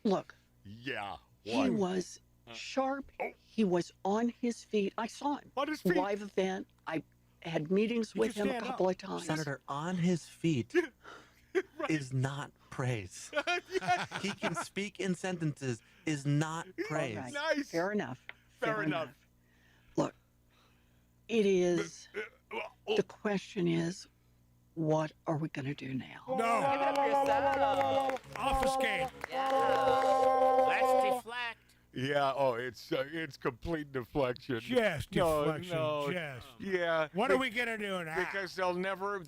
look, Yeah. he was sharp. He was on his feet. I saw him. On his feet. Live event. I had meetings with him a couple of times. Senator, on his feet is not praise. He can speak in sentences, is not praise. All right. Nice. Fair enough. Fair enough. Look, it is, the question is, what are we going to do now? No. Obfuscate. Let's deflect. Yeah. Oh, it's complete deflection. Just deflection. No. Just. Yeah. What are we gonna do now? Because they'll never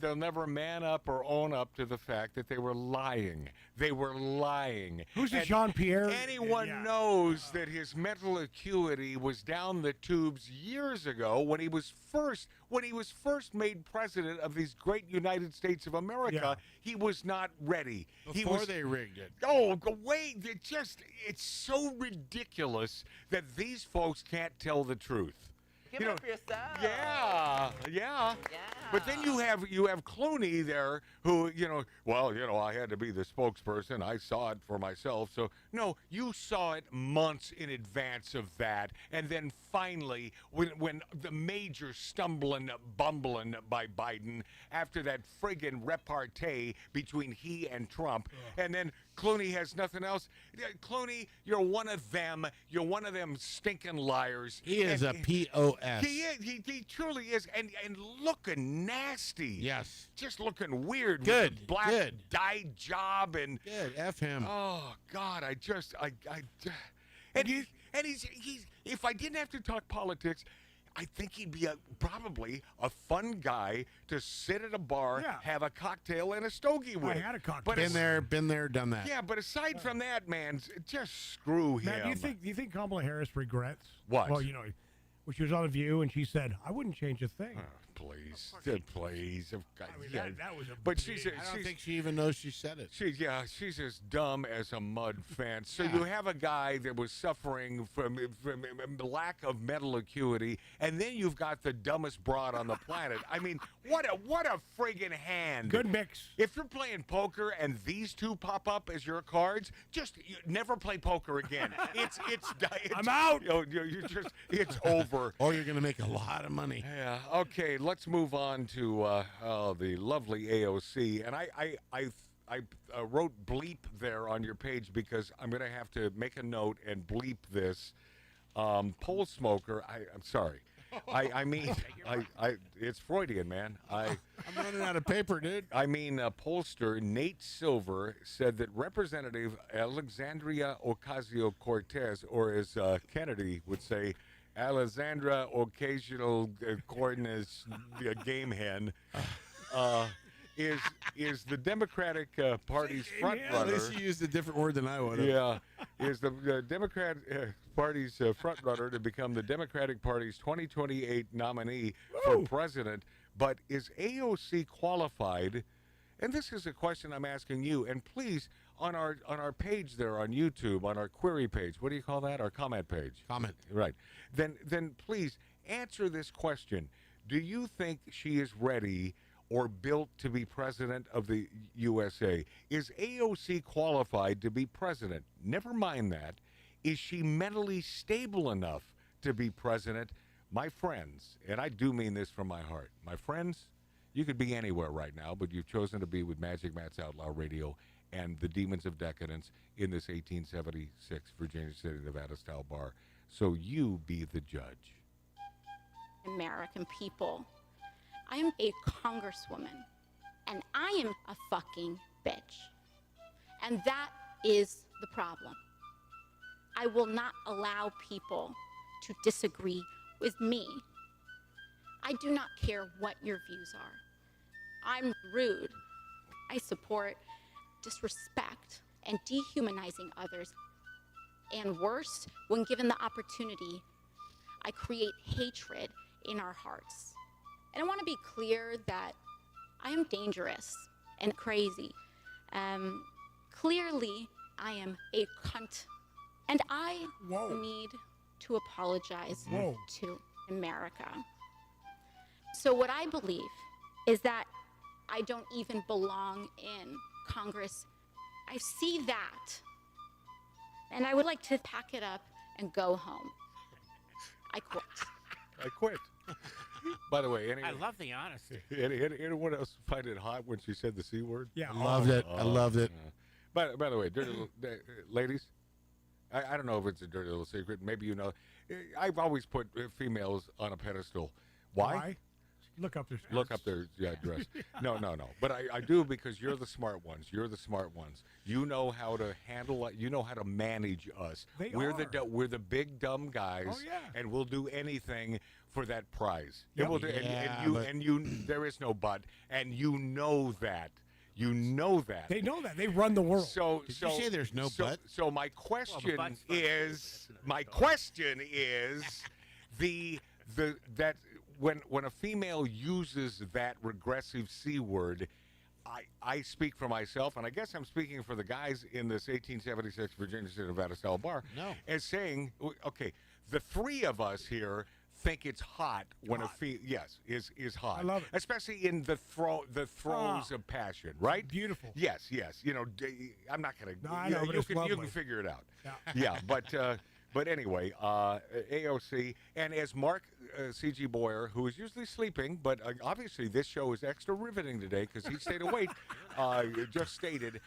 man up or own up to the fact that they were lying. They were lying. Who's the And Jean-Pierre? Anyone knows that his mental acuity was down the tubes years ago when he was first made president of these great United States of America. Yeah. He was not ready. Before they rigged it. Oh, wait! It's so ridiculous that these folks can't tell the truth. Give it up for yourself. Yeah. But then you have Clooney there, who I had to be the spokesperson. I saw it for myself. So no, you saw it months in advance of that, and then finally, when the major bumbling by Biden after that friggin' repartee between he and Trump, and then Clooney has nothing else. Clooney, you're one of them. You're one of them stinking liars. He is a POS. He is. He truly is. And looking nasty. Yes. Just looking weird. Good, With the black good. dye job and. Good. F him. Oh God, and he's if I didn't have to talk politics, I think he'd be probably a fun guy to sit at a bar, have a cocktail and a stogie with. I had a cocktail. But Been there, done that. yeah, but aside from that, man, just screw him. Matt, do you think Kamala Harris regrets? What? Well, when she was on The View and she said, "I wouldn't change a thing." Please. That was a. But I don't think she even knows she said it. She's as dumb as a mud fence. So you have a guy that was suffering from lack of mental acuity, and then you've got the dumbest broad on the planet. I mean, what a friggin' hand. Good mix. If you're playing poker and these two pop up as your cards, just never play poker again. It's I'm out. It's over. over. Or you're going to make a lot of money. Yeah. Okay, let's move on to the lovely AOC. And I wrote bleep there on your page because I'm going to have to make a note and bleep this. Pole smoker, I'm sorry. I mean, it's Freudian, man. I'm running out of paper, dude. I mean, pollster Nate Silver said that Representative Alexandria Ocasio-Cortez, or as Kennedy would say, Alexandra Occasional Corners Game Hen, is the Democratic Party's front runner. At least you used a different word than I would have. Yeah, is the Democrat Party's front runner to become the Democratic Party's 2028 nominee for president. But is AOC qualified? And this is a question I'm asking you. And please, on our page there on YouTube, on our query page, what do you call that? Our comment page. Comment. Right. Then please answer this question. Do you think she is ready or built to be president of the USA? Is AOC qualified to be president? Never mind that. Is she mentally stable enough to be president? My friends, and I do mean this from my heart, my friends, you could be anywhere right now, but you've chosen to be with Magic Matt's Outlaw Radio and the Demons of Decadence in this 1876 Virginia City, Nevada style bar. So you be the judge. American people. I am a congresswoman, and I am a fucking bitch. And that is the problem. I will not allow people to disagree with me. I do not care what your views are. I'm rude. I support disrespect and dehumanizing others. And worse, when given the opportunity, I create hatred in our hearts. And I want to be clear that I am dangerous and crazy. Clearly, I am a cunt. And I need to apologize to America. So what I believe is that I don't even belong in Congress. I see that. And I would like to pack it up and go home. I quit. I quit. By the way, I love the honesty. Anyone else find it hot when she said the C word? Yeah. I loved it. I loved it. By the way, dirty little, ladies, I don't know if it's a dirty little secret. Maybe you know. I've always put females on a pedestal. Why? Look up their skirts. Look up their dress. No. But I do because you're the smart ones. You're the smart ones. You know how to handle it. You know how to manage us. We're the big dumb guys. Oh, yeah. And we'll do anything for that prize. Yep. And we'll do, and you there is no but. And you know that. You know that. They know that. They run the world. Did you say there's no but? So my question is that when a female uses that regressive C word, I speak for myself, and I guess I'm speaking for the guys in this 1876 Virginia City, Nevada style bar, as saying, okay, the three of us here think it's hot when a is hot. I love it. Especially in the throes of passion, right? Beautiful. Yes. You know, I'm not gonna. No, I know, but it's you lovely. can figure it out. Yeah. Yeah, but anyway, AOC, and as Mark C.G. Boyer, who is usually sleeping, but obviously this show is extra riveting today because he stayed awake, just stated,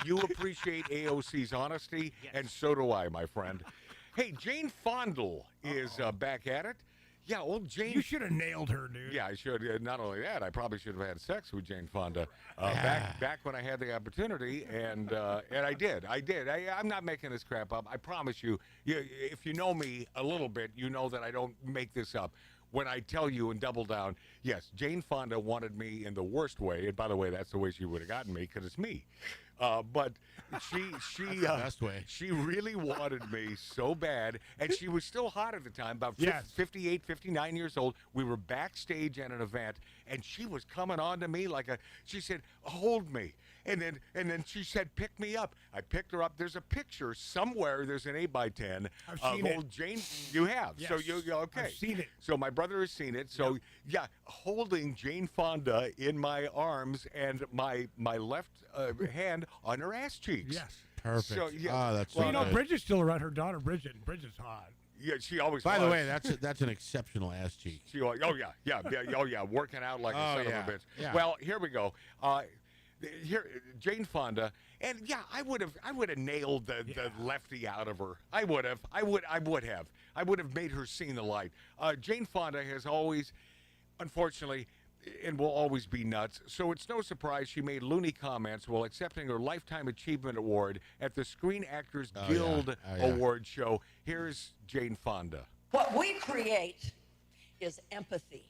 you appreciate AOC's honesty, and so do I, my friend. Hey, Jane Fonda is back at it. Yeah, old Jane. You should have nailed her, dude. Yeah, I should. Not only that, I probably should have had sex with Jane Fonda back when I had the opportunity, and I did. I'm not making this crap up. I promise you. If you know me a little bit, you know that I don't make this up. When I tell you and double down, yes, Jane Fonda wanted me in the worst way, and by the way, that's the way she would have gotten me because it's me. But she really wanted me so bad, and she was still hot at the time, about 58, 59 years old. We were backstage at an event, and she was coming on to me she said, hold me. And then she said, pick me up. I picked her up. There's a picture somewhere. There's an 8x10 of old Jane. You have. Yes. So you okay. I've seen it. So my brother has seen it. So holding Jane Fonda in my arms and my left hand on her ass cheeks. Yes. Perfect. So, that's well, so you know, good. Bridget's still around. Her daughter, Bridget's hot. Yeah, she always. By the was. way, that's an exceptional ass cheek. Working out like a son of a bitch. Yeah. Well, here we go. Here, Jane Fonda, and I would have nailed the lefty out of her. I would have made her see the light. Jane Fonda has always, unfortunately, and will always be nuts. So it's no surprise she made loony comments while accepting her Lifetime Achievement Award at the Screen Actors Guild Award show. Here's Jane Fonda. What we create is empathy.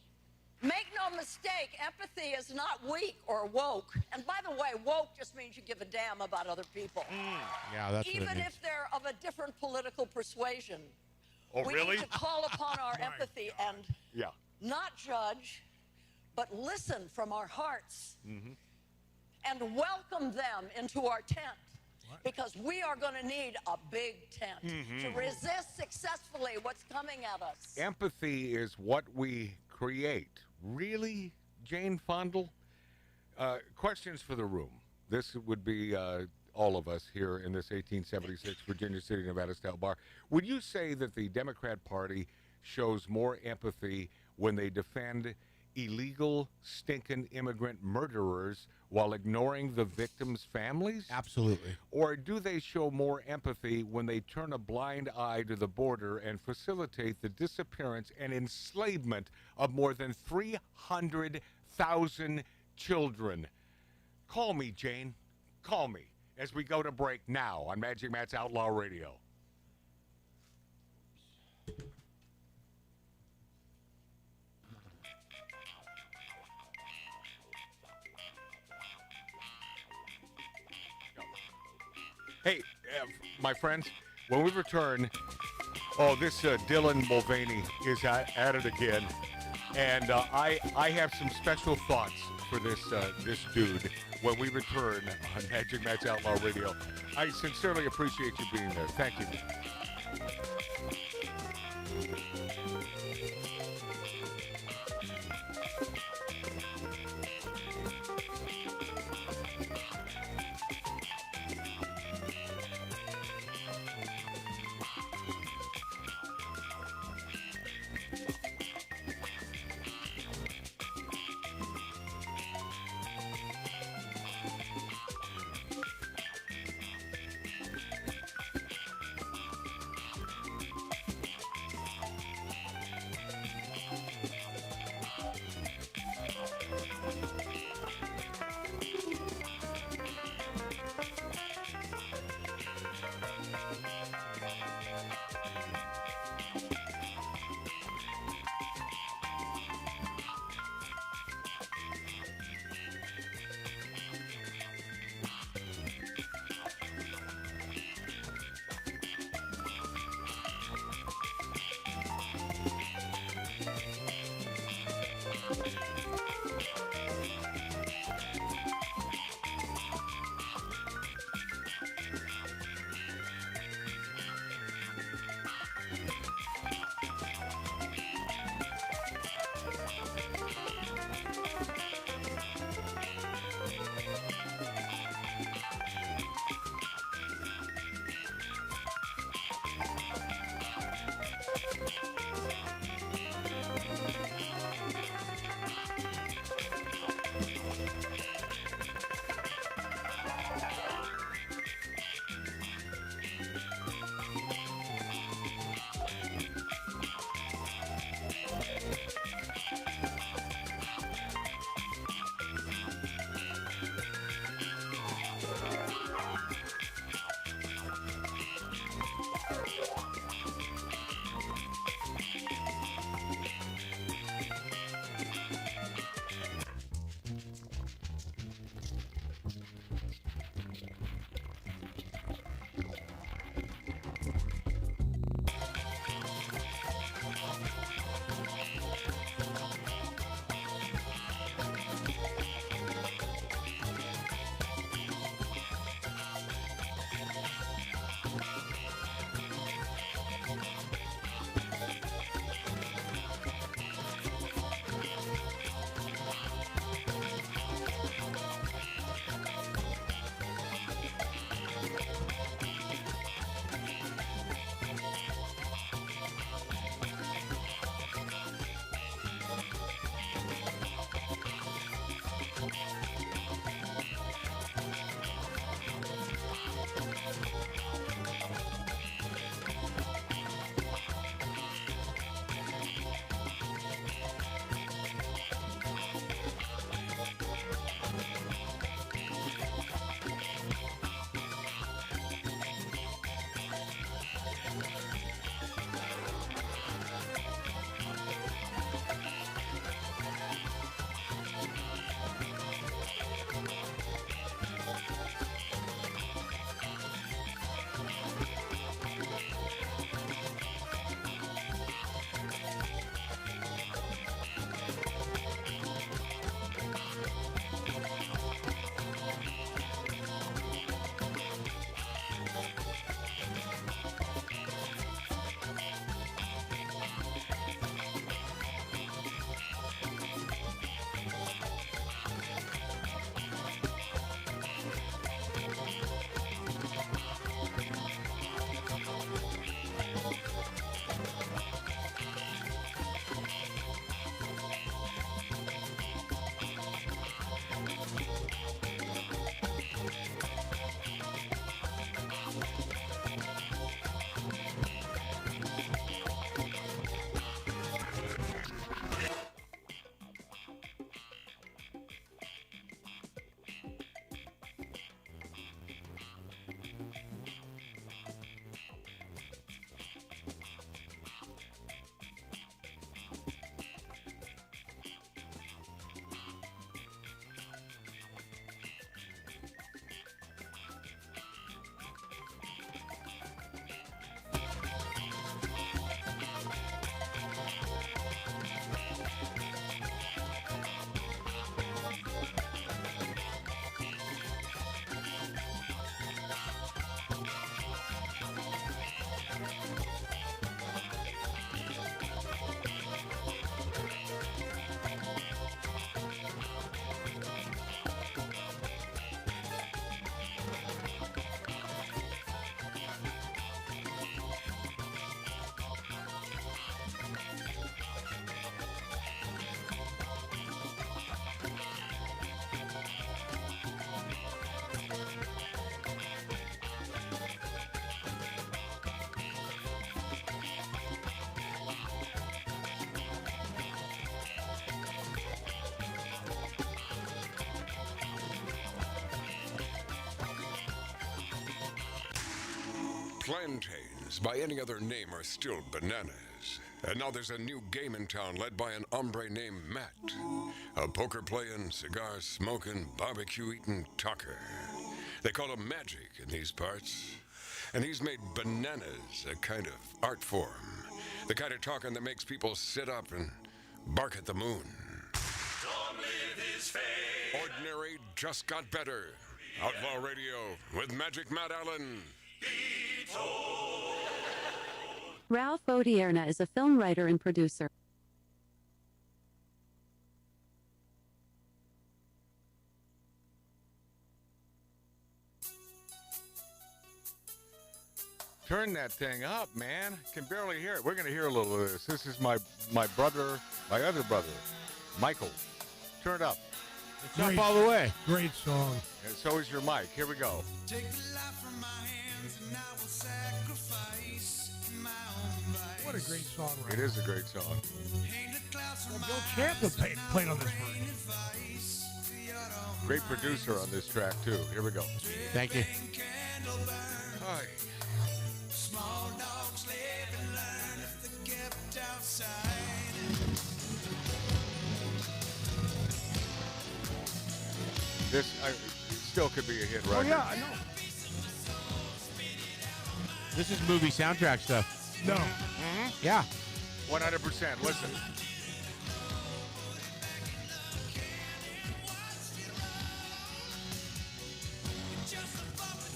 Make no mistake, empathy is not weak or woke. And by the way, woke just means you give a damn about other people. Yeah, that's Even what it means. if they're of a different political persuasion. Oh, we really? need to call upon our empathy and not judge, but listen from our hearts and welcome them into our tent. Because we are going to need a big tent to resist successfully what's coming at us. Empathy is what we create. Really, Jane Fonda? Questions for the room. This would be all of us here in this 1876 Virginia City, Nevada style bar. Would you say that the Democrat Party shows more empathy when they defend illegal, stinking immigrant murderers while ignoring the victims' families? Absolutely. Or do they show more empathy when they turn a blind eye to the border and facilitate the disappearance and enslavement of more than 300,000 children? Call me, Jane. Call me as we go to break now on Magic Matt's Outlaw Radio. Hey, my friends, when we return, this Dylan Mulvaney is at it again, and I have some special thoughts for this dude when we return on Magic Matt's Outlaw Radio. I sincerely appreciate you being there. Thank you. Plantains, by any other name, are still bananas. And now there's a new game in town led by an hombre named Matt. A poker-playing, cigar-smoking, barbecue-eating talker. They call him Magic in these parts. And he's made bananas a kind of art form. The kind of talking that makes people sit up and bark at the moon. Don't live his fate. Ordinary just got better. Outlaw Radio with Magic Matt Allen. Ralph Odierna is a film writer and producer. Turn that thing up, man. Can barely hear it. We're going to hear a little of this. This is my brother, my other brother, Michael. Turn it up. It's up all the way. Great song. And so is your mic. Here we go. Take the life from my hands and I will sacrifice in my own life. What a great song, right? It is a great song. Bill Champlin played on this version. Great producer on this track, too. Here we go. Thank you. Hi. Small dogs live and learn if they're kept outside. This still could be a hit, right? Oh, yeah, I know. This is movie soundtrack stuff. No. Yeah. 100%. Listen.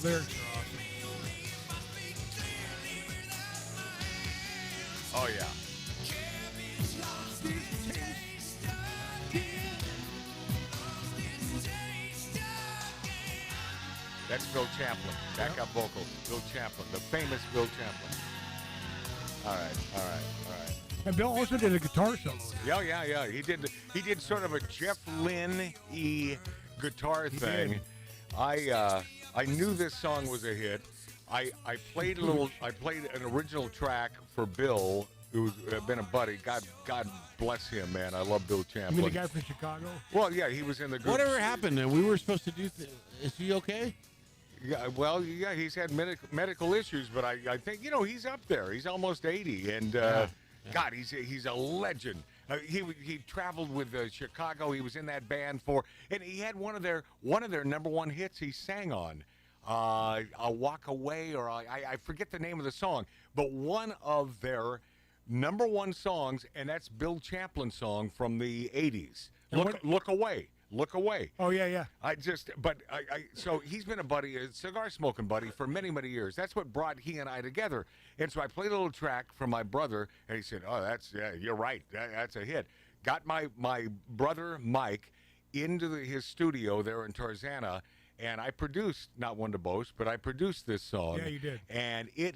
Lyrics are awesome. Oh, yeah. That's Bill Champlin. Backup vocals. Bill Champlin. The famous Bill Champlin. All right. And Bill also did a guitar solo. Yeah. He did sort of a Jeff Lynne-y guitar thing. did. I knew this song was a hit. I played an original track for Bill, who's been a buddy. God bless him, man. I love Bill You Champlin. mean the guy from Chicago? Well, yeah, he was in the group. Whatever happened? We were supposed to do. Is he okay? Yeah, well, yeah, he's had medical issues, but I think he's up there. He's almost 80, and God, he's a legend. He traveled with Chicago. He was in that band and he had one of their number one hits. He sang on, "I'll Walk Away," or I forget the name of the song, but one of their number one songs, and that's Bill Champlin's song from the 80s. Look Away. Look Away. Oh, yeah. So he's been a cigar smoking buddy for many, many years. That's what brought he and I together. And so I played a little track from my brother, and he said, "Oh, you're right. That's a hit." Got my brother Mike into his studio there in Tarzana, and I produced, not one to boast, but I produced this song. Yeah, you did. And it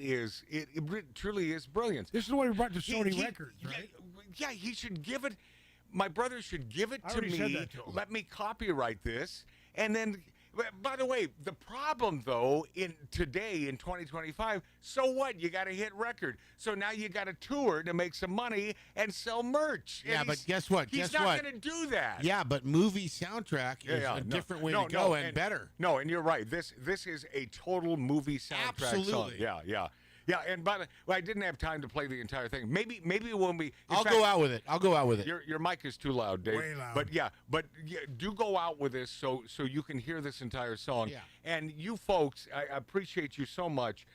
truly is brilliant. This is what we brought to Sony Records, right? Yeah, he should give it. My brother should give it I to already said me. that to him. Let me copyright this, and then. By the way, the problem though today in 2025, so what? You got a hit record, so now you got to tour to make some money and sell merch. Yeah, And but guess what? He's not going to do that. Yeah, but movie soundtrack is a different way to go and better. No, and you're right. This is a total movie soundtrack song. Absolutely. Yeah, and I didn't have time to play the entire thing. Maybe when we. I'll go out with it. Your mic is too loud, Dave. Way loud. But do go out with this so you can hear this entire song. Yeah. And you folks, I appreciate you so much.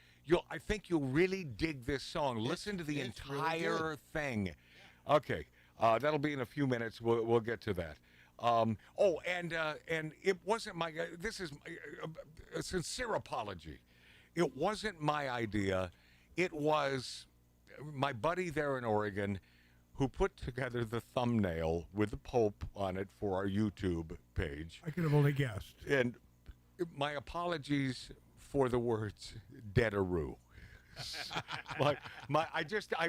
I think you'll really dig this song. Listen to the entire really thing. Okay, that'll be in a few minutes. We'll get to that. And it wasn't my. This is a sincere apology. It wasn't my idea. It was my buddy there in Oregon who put together the thumbnail with the Pope on it for our YouTube page. I could have only guessed. And my apologies for the words "deadaroo." I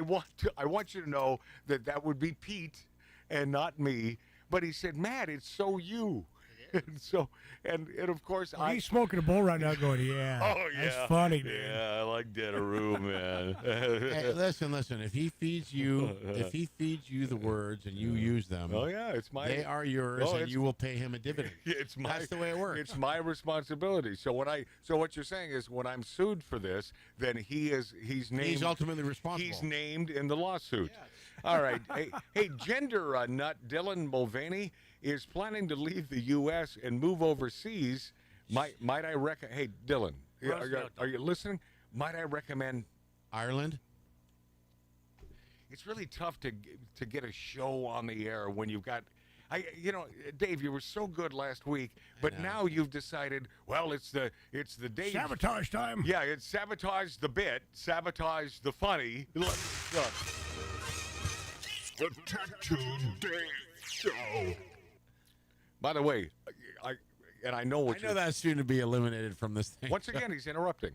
want you to know that would be Pete and not me. But he said, "Matt, it's so you." And so, and of course, He's smoking a bowl right now going, yeah. Oh, yeah. That's funny, man. Yeah, I like Detaroo, man. Hey, listen. If he feeds you the words and you use them, oh yeah, it's my. They are yours, and you will pay him a dividend. It's my. That's the way it works. It's my responsibility. So what you're saying is, when I'm sued for this, then he's named. He's ultimately responsible. He's named in the lawsuit. Yes. All right. hey, gender nut Dylan Mulvaney is planning to leave the U.S. and move overseas. Might I recommend? Hey, Dylan, are you listening? Might I recommend Ireland? It's really tough to get a show on the air when you've got. Dave, you were so good last week, but now you've decided. Well, it's the Dave sabotage time. Yeah, it's sabotage the bit, sabotage the funny. The Tattoo Dave Show. By the way, I know that's soon to be eliminated from this thing. Once again, he's interrupting.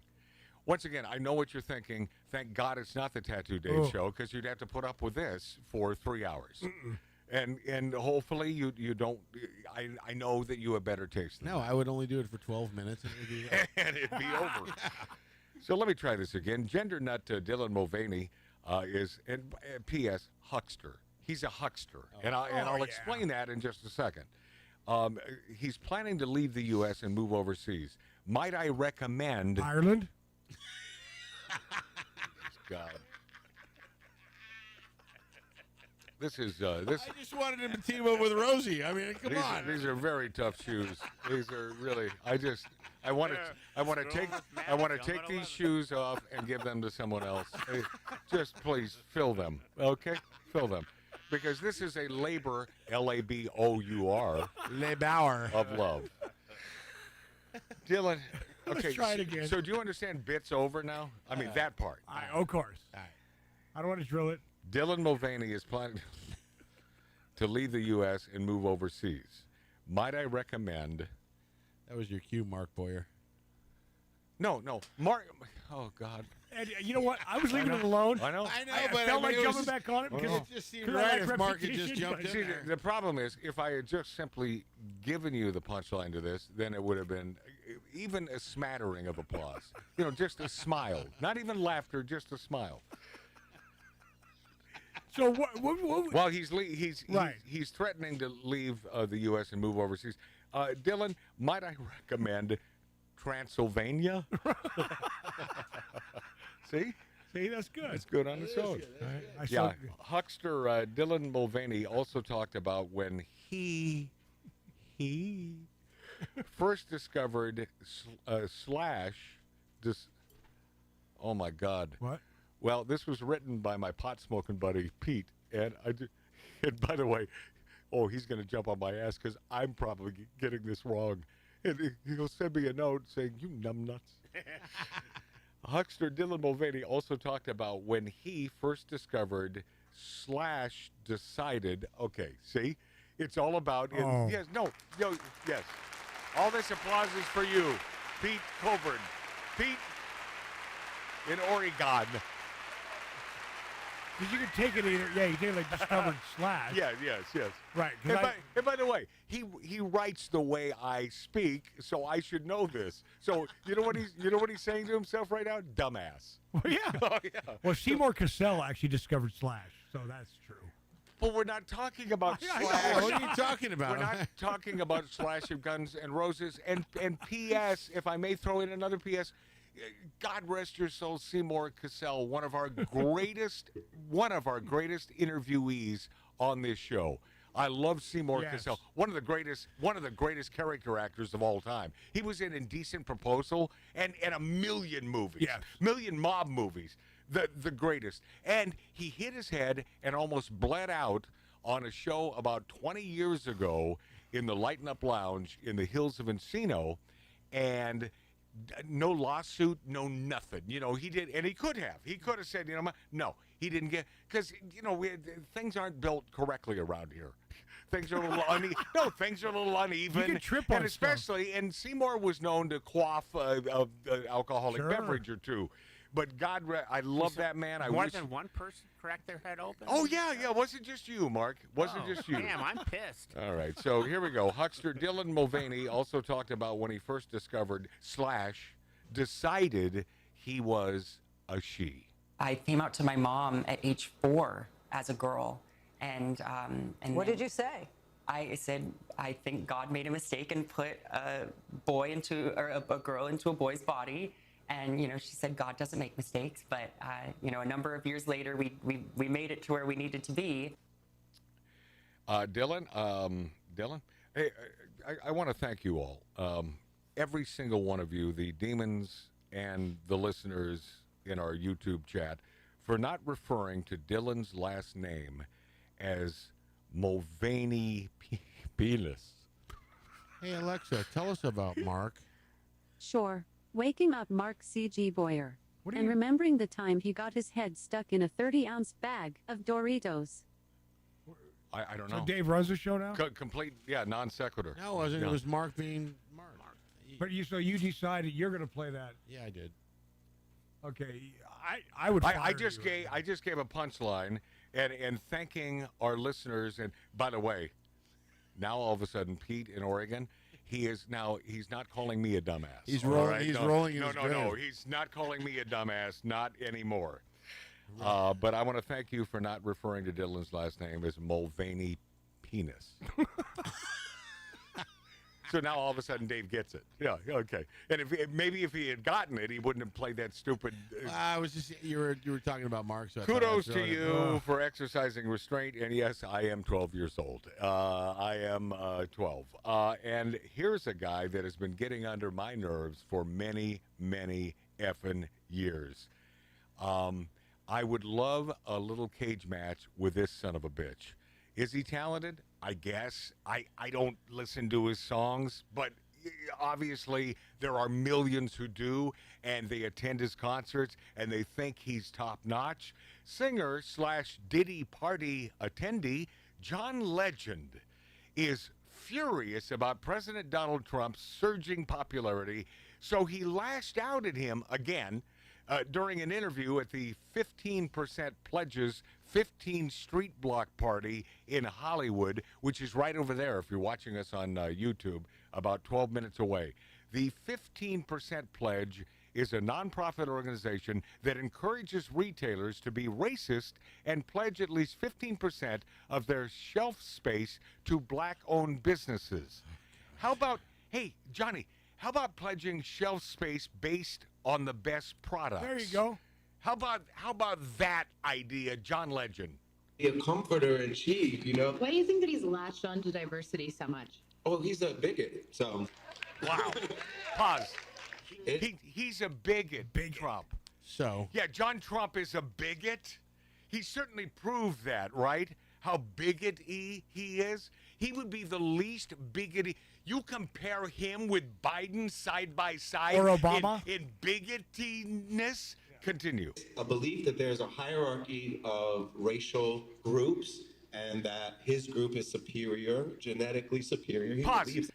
Once again, I know what you're thinking. Thank God it's not the Tattoo Dave Show, because you'd have to put up with this for 3 hours. And hopefully you don't. I know that you have better taste than No, I would only do it for 12 minutes and it'd be over. So let me try this again. Gender nut Dylan Mulvaney is, and P.S. huckster. He's a huckster, and I'll explain that in just a second. He's planning to leave the U.S. and move overseas. Might I recommend Ireland? God. This is this. I just wanted him to team up with Rosie. I mean, come on. These are very tough shoes. These are really. I want to take these shoes off and give them to someone else. Just please fill them, okay? Fill them, because this is a labor, Labour, labor of love. Dylan, okay. Let's try it again. So do you understand bits over now? I mean that part. Of course. I don't want to drill it. Dylan Mulvaney is planning to leave the U.S. and move overseas. Might I recommend? That was your cue, Mark Boyer. No, Mark. Oh God. And you know what? I was leaving it alone. I know. I felt like jumping back on it because it just seemed right if Mark had just jumped in there. The problem is, if I had just simply given you the punchline to this, then it would have been even a smattering of applause. Just a smile. Not even laughter, just a smile. So what? Well, he's threatening to leave the U.S. and move overseas. Dylan, might I recommend Transylvania? See, that's good. It's good on its own. Huckster Dylan Mulvaney also talked about when he first discovered Slash. Oh my God! What? Well, this was written by my pot-smoking buddy, Pete. And by the way, he's going to jump on my ass because I'm probably getting this wrong. And he'll send me a note saying, you numbnuts. Huckster Dylan Mulvaney also talked about when he first discovered Slash decided, okay, see? It's all about, yes. All this applause is for you, Pete Coburn. Pete in Oregon. Because you could take it either. Yeah, you can like discovered Slash. Yes. Right. And by the way, he writes the way I speak, so I should know this. So you know what he's saying to himself right now? Dumbass. Well, yeah. Oh, yeah. Well, Seymour Cassell actually discovered Slash, so that's true. But we're not talking about Slash. What are you talking about? We're not talking about Slash of Guns and Roses. And P.S., if I may throw in another P.S., God rest your soul, Seymour Cassell, one of our greatest interviewees on this show. I love Seymour Cassell, one of the greatest character actors of all time. He was in Indecent Proposal and a million movies, million mob movies, the greatest. And he hit his head and almost bled out on a show about 20 years ago in the Lighten Up Lounge in the hills of Encino, and no lawsuit, no nothing. He did, and he could have. He could have said, no, he didn't get, because, things aren't built correctly around here. Things are a little things are a little uneven. You can trip on and especially, and Seymour was known to quaff an alcoholic beverage or two. But God, I love that man. I More wish. than one person cracked their head open? Oh yeah. Wasn't just you, Mark. Wasn't just you. Damn, I'm pissed. All right, so here we go. Huckster Dylan Mulvaney also talked about when he first discovered / decided he was a she. I came out to my mom at age 4 as a girl, and What did you say? I said I think God made a mistake and put a girl into a boy's body. And she said God doesn't make mistakes, but a number of years later we made it to where we needed to be. Dylan, hey, I want to thank you all, every single one of you, the demons and the listeners in our YouTube chat, for not referring to Dylan's last name as Mulvaney Penis. Hey, Alexa, tell us about Mark. Sure. Waking up Mark C.G. Boyer. And remembering the time he got his head stuck in a 30-ounce bag of Doritos. I don't know. So Dave runs the show now? Complete, non sequitur. No, it wasn't. No. It was Mark being Mark. But so you decided you're going to play that? Yeah, I did. Okay, I would. I just gave a punchline and thanking our listeners. And by the way, now all of a sudden, Pete in Oregon, he's not calling me a dumbass. He's rolling. Right? He's rolling. No. He's not calling me a dumbass. Not anymore. But I want to thank you for not referring to Dylan's last name as Mulvaney Penis. So now all of a sudden Dave gets it. Yeah, okay. And if he had gotten it, he wouldn't have played that stupid. I was just you were talking about Mark. So Kudos to you for exercising restraint. And yes, I am 12 years old. I am 12. And here's a guy that has been getting under my nerves for many, many effing years. I would love a little cage match with this son of a bitch. Is he talented? I guess. I don't listen to his songs, but obviously there are millions who do, and they attend his concerts, and they think he's top-notch. Singer / Diddy party attendee John Legend is furious about President Donald Trump's surging popularity, so he lashed out at him again during an interview at the 15% Pledges 15 Street Block Party in Hollywood, which is right over there if you're watching us on YouTube, about 12 minutes away. The 15% Pledge is a nonprofit organization that encourages retailers to be racist and pledge at least 15% of their shelf space to black-owned businesses. How about, hey, Johnny, how about pledging shelf space based on the best products? There you go. How about that idea, John Legend? Be a comforter in chief, you know? Why do you think that he's latched on to diversity so much? Oh, he's a bigot, so. Wow. Pause. He's a bigot, Trump. So. Yeah, John Trump is a bigot. He certainly proved that, right? How bigot-y he is. He would be the least bigoty. You compare him with Biden side by side. Or Obama. In bigotiness. Continue. A belief that there's a hierarchy of racial groups and that his group is superior, genetically superior. He Pause. believes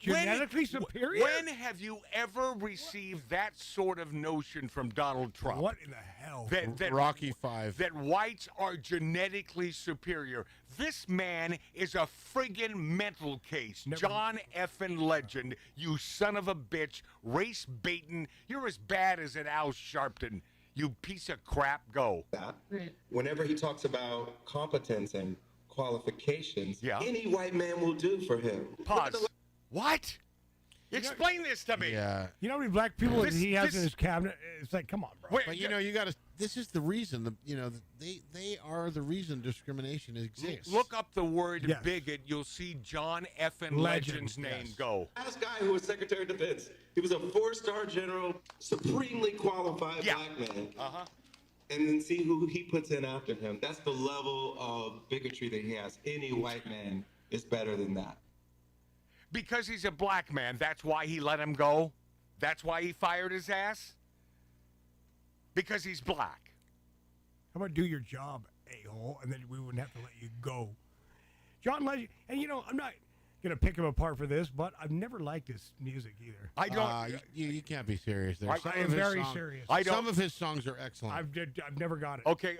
Genetically superior? When have you ever received that sort of notion from Donald Trump? What in the hell? That Rocky V. That whites are genetically superior. This man is a friggin' mental case. John effing Legend, you son of a bitch, race baiting. You're as bad as an Al Sharpton. You piece of crap. Go. whenever he talks about competence and qualifications, any white man will do for him. Pause. What? Explain this to me. Yeah. You know how many black people he has in his cabinet? It's like, come on, bro. But you got to. This is the reason. They are the reason discrimination exists. Look up the word bigot. You'll see John effing Legend's name. Go. Last guy who was Secretary of Defense. He was a 4-star general, supremely qualified black man. And then see who he puts in after him. That's the level of bigotry that he has. Any white man is better than that. Because he's a black man, that's why he let him go? That's why he fired his ass? Because he's black. How about do your job, a-hole, and then we wouldn't have to let you go. John Legend, and I'm not gonna pick him apart for this, but I've never liked his music either. I don't. You can't be serious there. I am very serious. Some of his songs are excellent. I've never got it. Okay.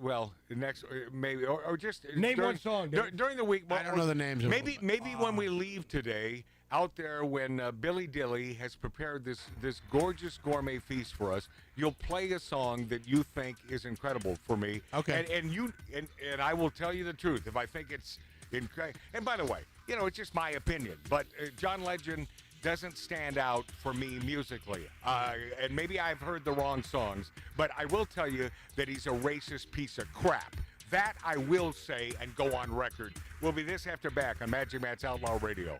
Well, next maybe or just name one song during the week. I don't know the names. Maybe when we leave today, out there when Billy Dilly has prepared this gorgeous gourmet feast for us, you'll play a song that you think is incredible for me. Okay. And I will tell you the truth if I think it's incredible. And by the way, it's just my opinion, but John Legend doesn't stand out for me musically. And maybe I've heard the wrong songs, but I will tell you that he's a racist piece of crap. That I will say and go on record. We'll be this after back on Magic Matt's Outlaw Radio.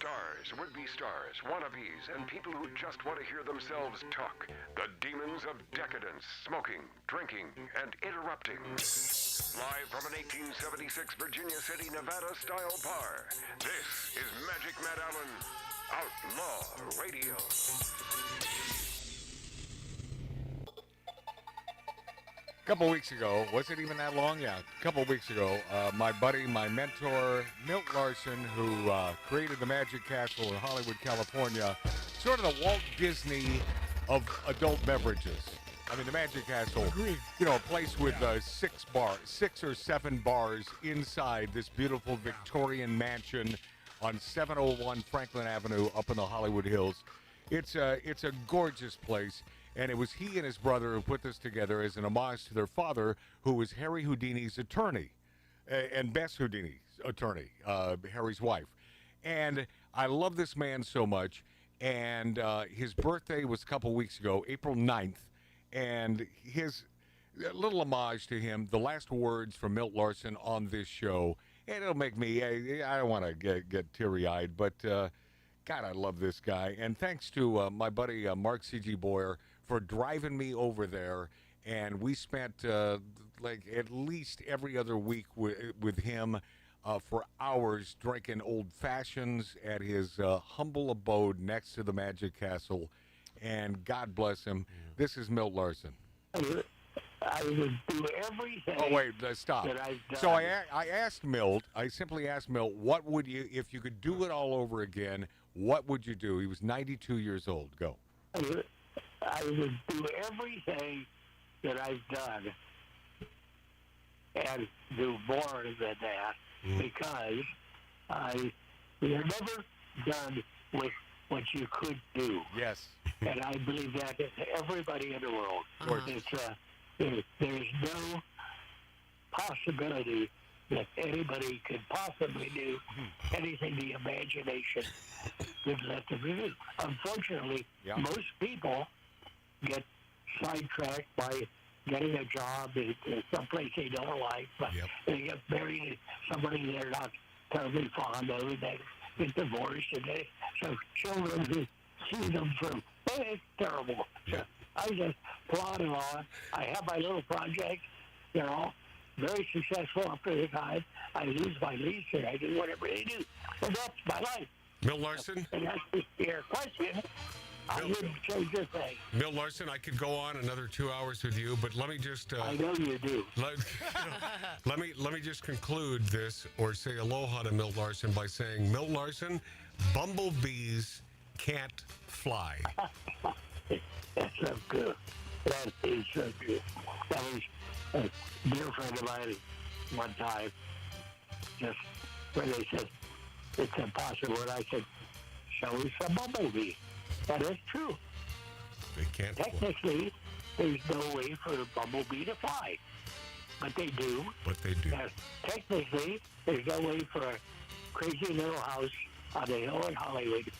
Stars, would-be stars, wannabes, and people who just want to hear themselves talk. The demons of decadence, smoking, drinking, and interrupting. Live Live from an 1876 Virginia City, Nevada-style bar, this is Magic Matt Allen, Outlaw Radio. A couple weeks ago, was it even that long? Yeah, a couple weeks ago, my buddy, my mentor, Milt Larson, who created the Magic Castle in Hollywood, California, sort of the Walt Disney of adult beverages. I mean, the Magic Castle, you know, a place with 6 or 7 bars inside this beautiful Victorian mansion on 701 Franklin Avenue up in the Hollywood Hills. It's a gorgeous place. And it was he and his brother who put this together as an homage to their father, who was Harry Houdini's attorney, and Bess Houdini's attorney, Harry's wife. And I love this man so much. And his birthday was a couple weeks ago, April 9th. And his little homage to him, the last words from Milt Larson on this show. And it'll make me, I don't want to get teary-eyed, but God, I love this guy. And thanks to my buddy Mark C.G. Boyer for driving me over there, and we spent like at least every other week with him for hours drinking old fashions at his humble abode next to the Magic Castle. And God bless him. This is Milt Larson. I would do everything. Oh wait, stop. That I've done. So I asked Milt. I simply asked Milt, what would you, if you could do it all over again? What would you do? He was 92 years old. Go. I would do everything that I've done and do more than that because I you're never done with what you could do. Yes. And I believe that in everybody in the world. It's, there's no possibility that anybody could possibly do anything the imagination could let them do. Unfortunately, most people get sidetracked by getting a job in someplace they don't like, but they get married to somebody they're not terribly fond of, and they get divorced, and they so children who see them from, it's terrible. So I just plod along. I have my little project, you know, very successful up to the time. I lose my lease, and I do whatever they do. And that's my life. Milt Larson? And that's your question. I wouldn't change a thing. Milt Larson, I could go on another 2 hours with you, but let me just... I know you do. Let me just conclude this, or say aloha to Milt Larson by saying, Milt Larson, bumblebees can't fly. That's so good. That is so good. That was a dear friend of mine one time, just where they said, it's impossible. And I said, so is a bumblebee. That is true. They can't Technically, there's no way for a bumblebee to fly. But they do. But they do. Technically, there's no way for a crazy little house on the hill in Hollywood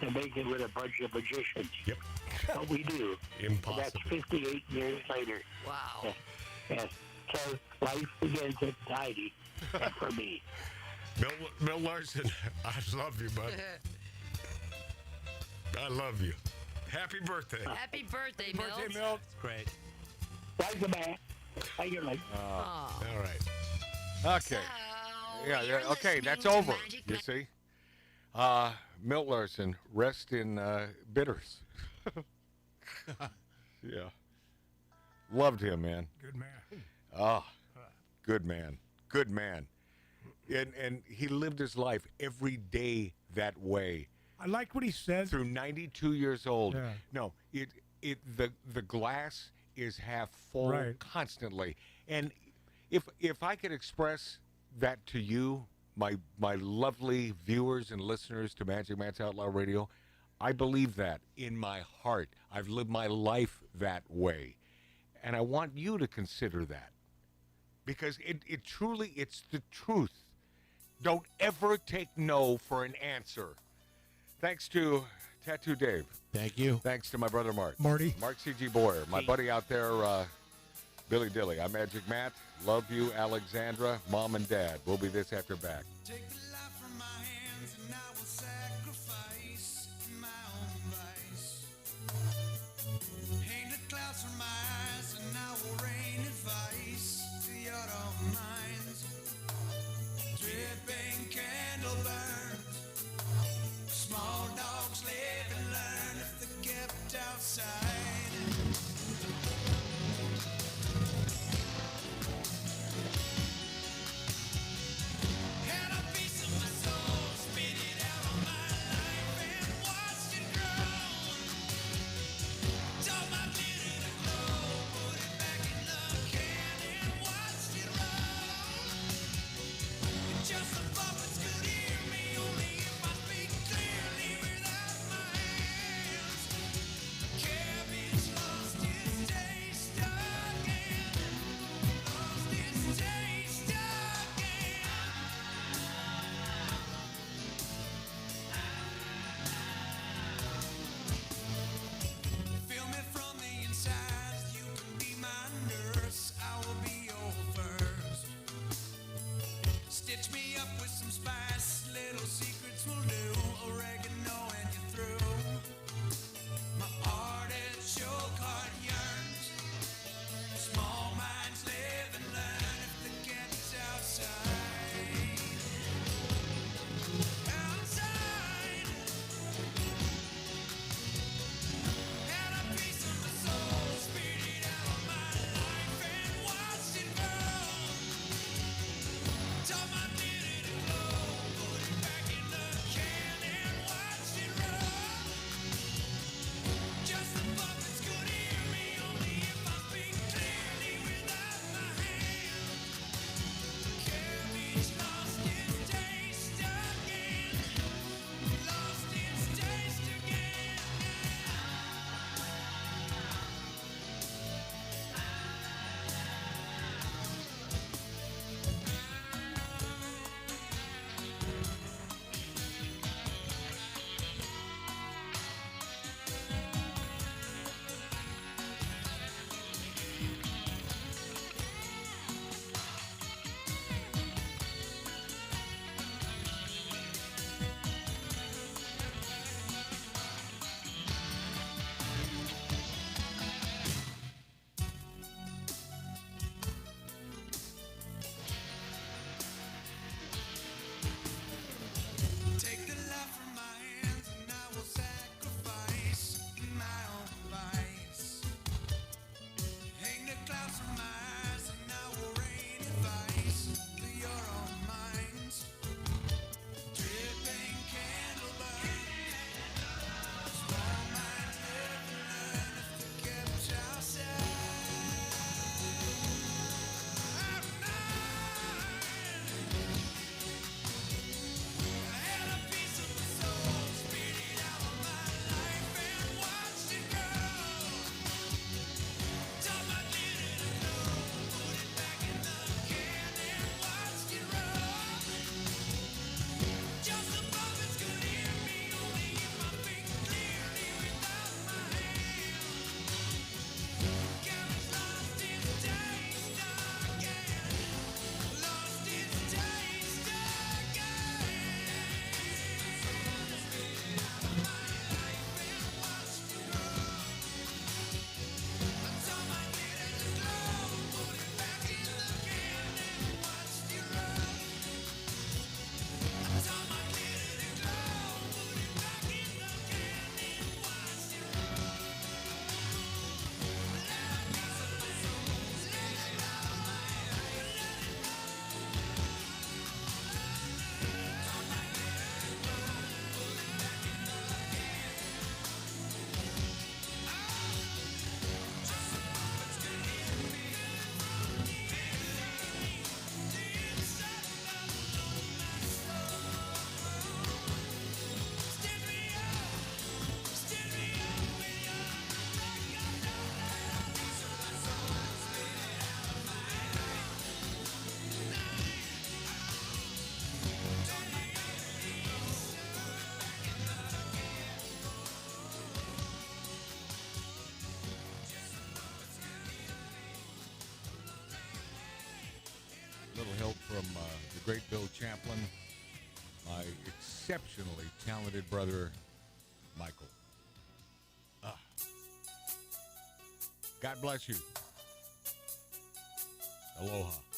to make it with a bunch of magicians. Yep. But we do. Impossible. And that's 58 years later. Wow. Yes. So life begins at 90 for me. Milt Larson, I love you, bud. I love you. Happy birthday. Happy birthday, Milt. Birthday, Milt. Great. Thank you, man. Thank you, like. All right. Okay. Yeah. Okay. That's over. You see. Milt Larson, rest in bitters. Yeah. Loved him, man. Good man. Ah, good man. Good man. And he lived his life every day that way. I like what he said. Through 92 years old. Yeah. No, the glass is half full constantly. And if I could express that to you, my lovely viewers and listeners to Magic Matt's Outlaw Radio, I believe that in my heart. I've lived my life that way. And I want you to consider that. Because it truly, it's the truth. Don't ever take no for an answer. Thanks to Tattoo Dave. Thank you. Thanks to my brother Mark. Marty. Mark C.G. Boyer. My buddy out there, Billy Dilly. I'm Magic Matt. Love you, Alexandra, Mom and Dad. We'll be this after back. Take the life from my hands and I will sacrifice my own vice. Hang the clouds from my eyes and I will rain advice to your own mind. up with some spice, little secrets will do. Oregano and you're through. My artichoke heart yearns. Small minds live and learn if the cat's outside. Outside. Had a piece of my soul, spit it out of my life and watched it grow. Taught my minute to glow, put it back in the can and watched it roll. Just the puppets could hear me, only if I speak clearly without my hand. Cabbage lost its taste again, lost its taste again. Take the life from my hands and I will sacrifice my own vice. Hang the clouds from my eyes and I will rain advice to your own minds. Dripping candle burn. Small minds live and learn if the kept outside. I had a piece of my soul, spit it out of my life and watched it grow. Taught my minute to glow, put it back in the can and watched it roll. Just the puppets could hear me, only if I speak clearly without my hand. Cabbage lost its taste again, lost its taste again. Little help from the great Bill Champlin, my exceptionally talented brother, Michael. God bless you. Aloha.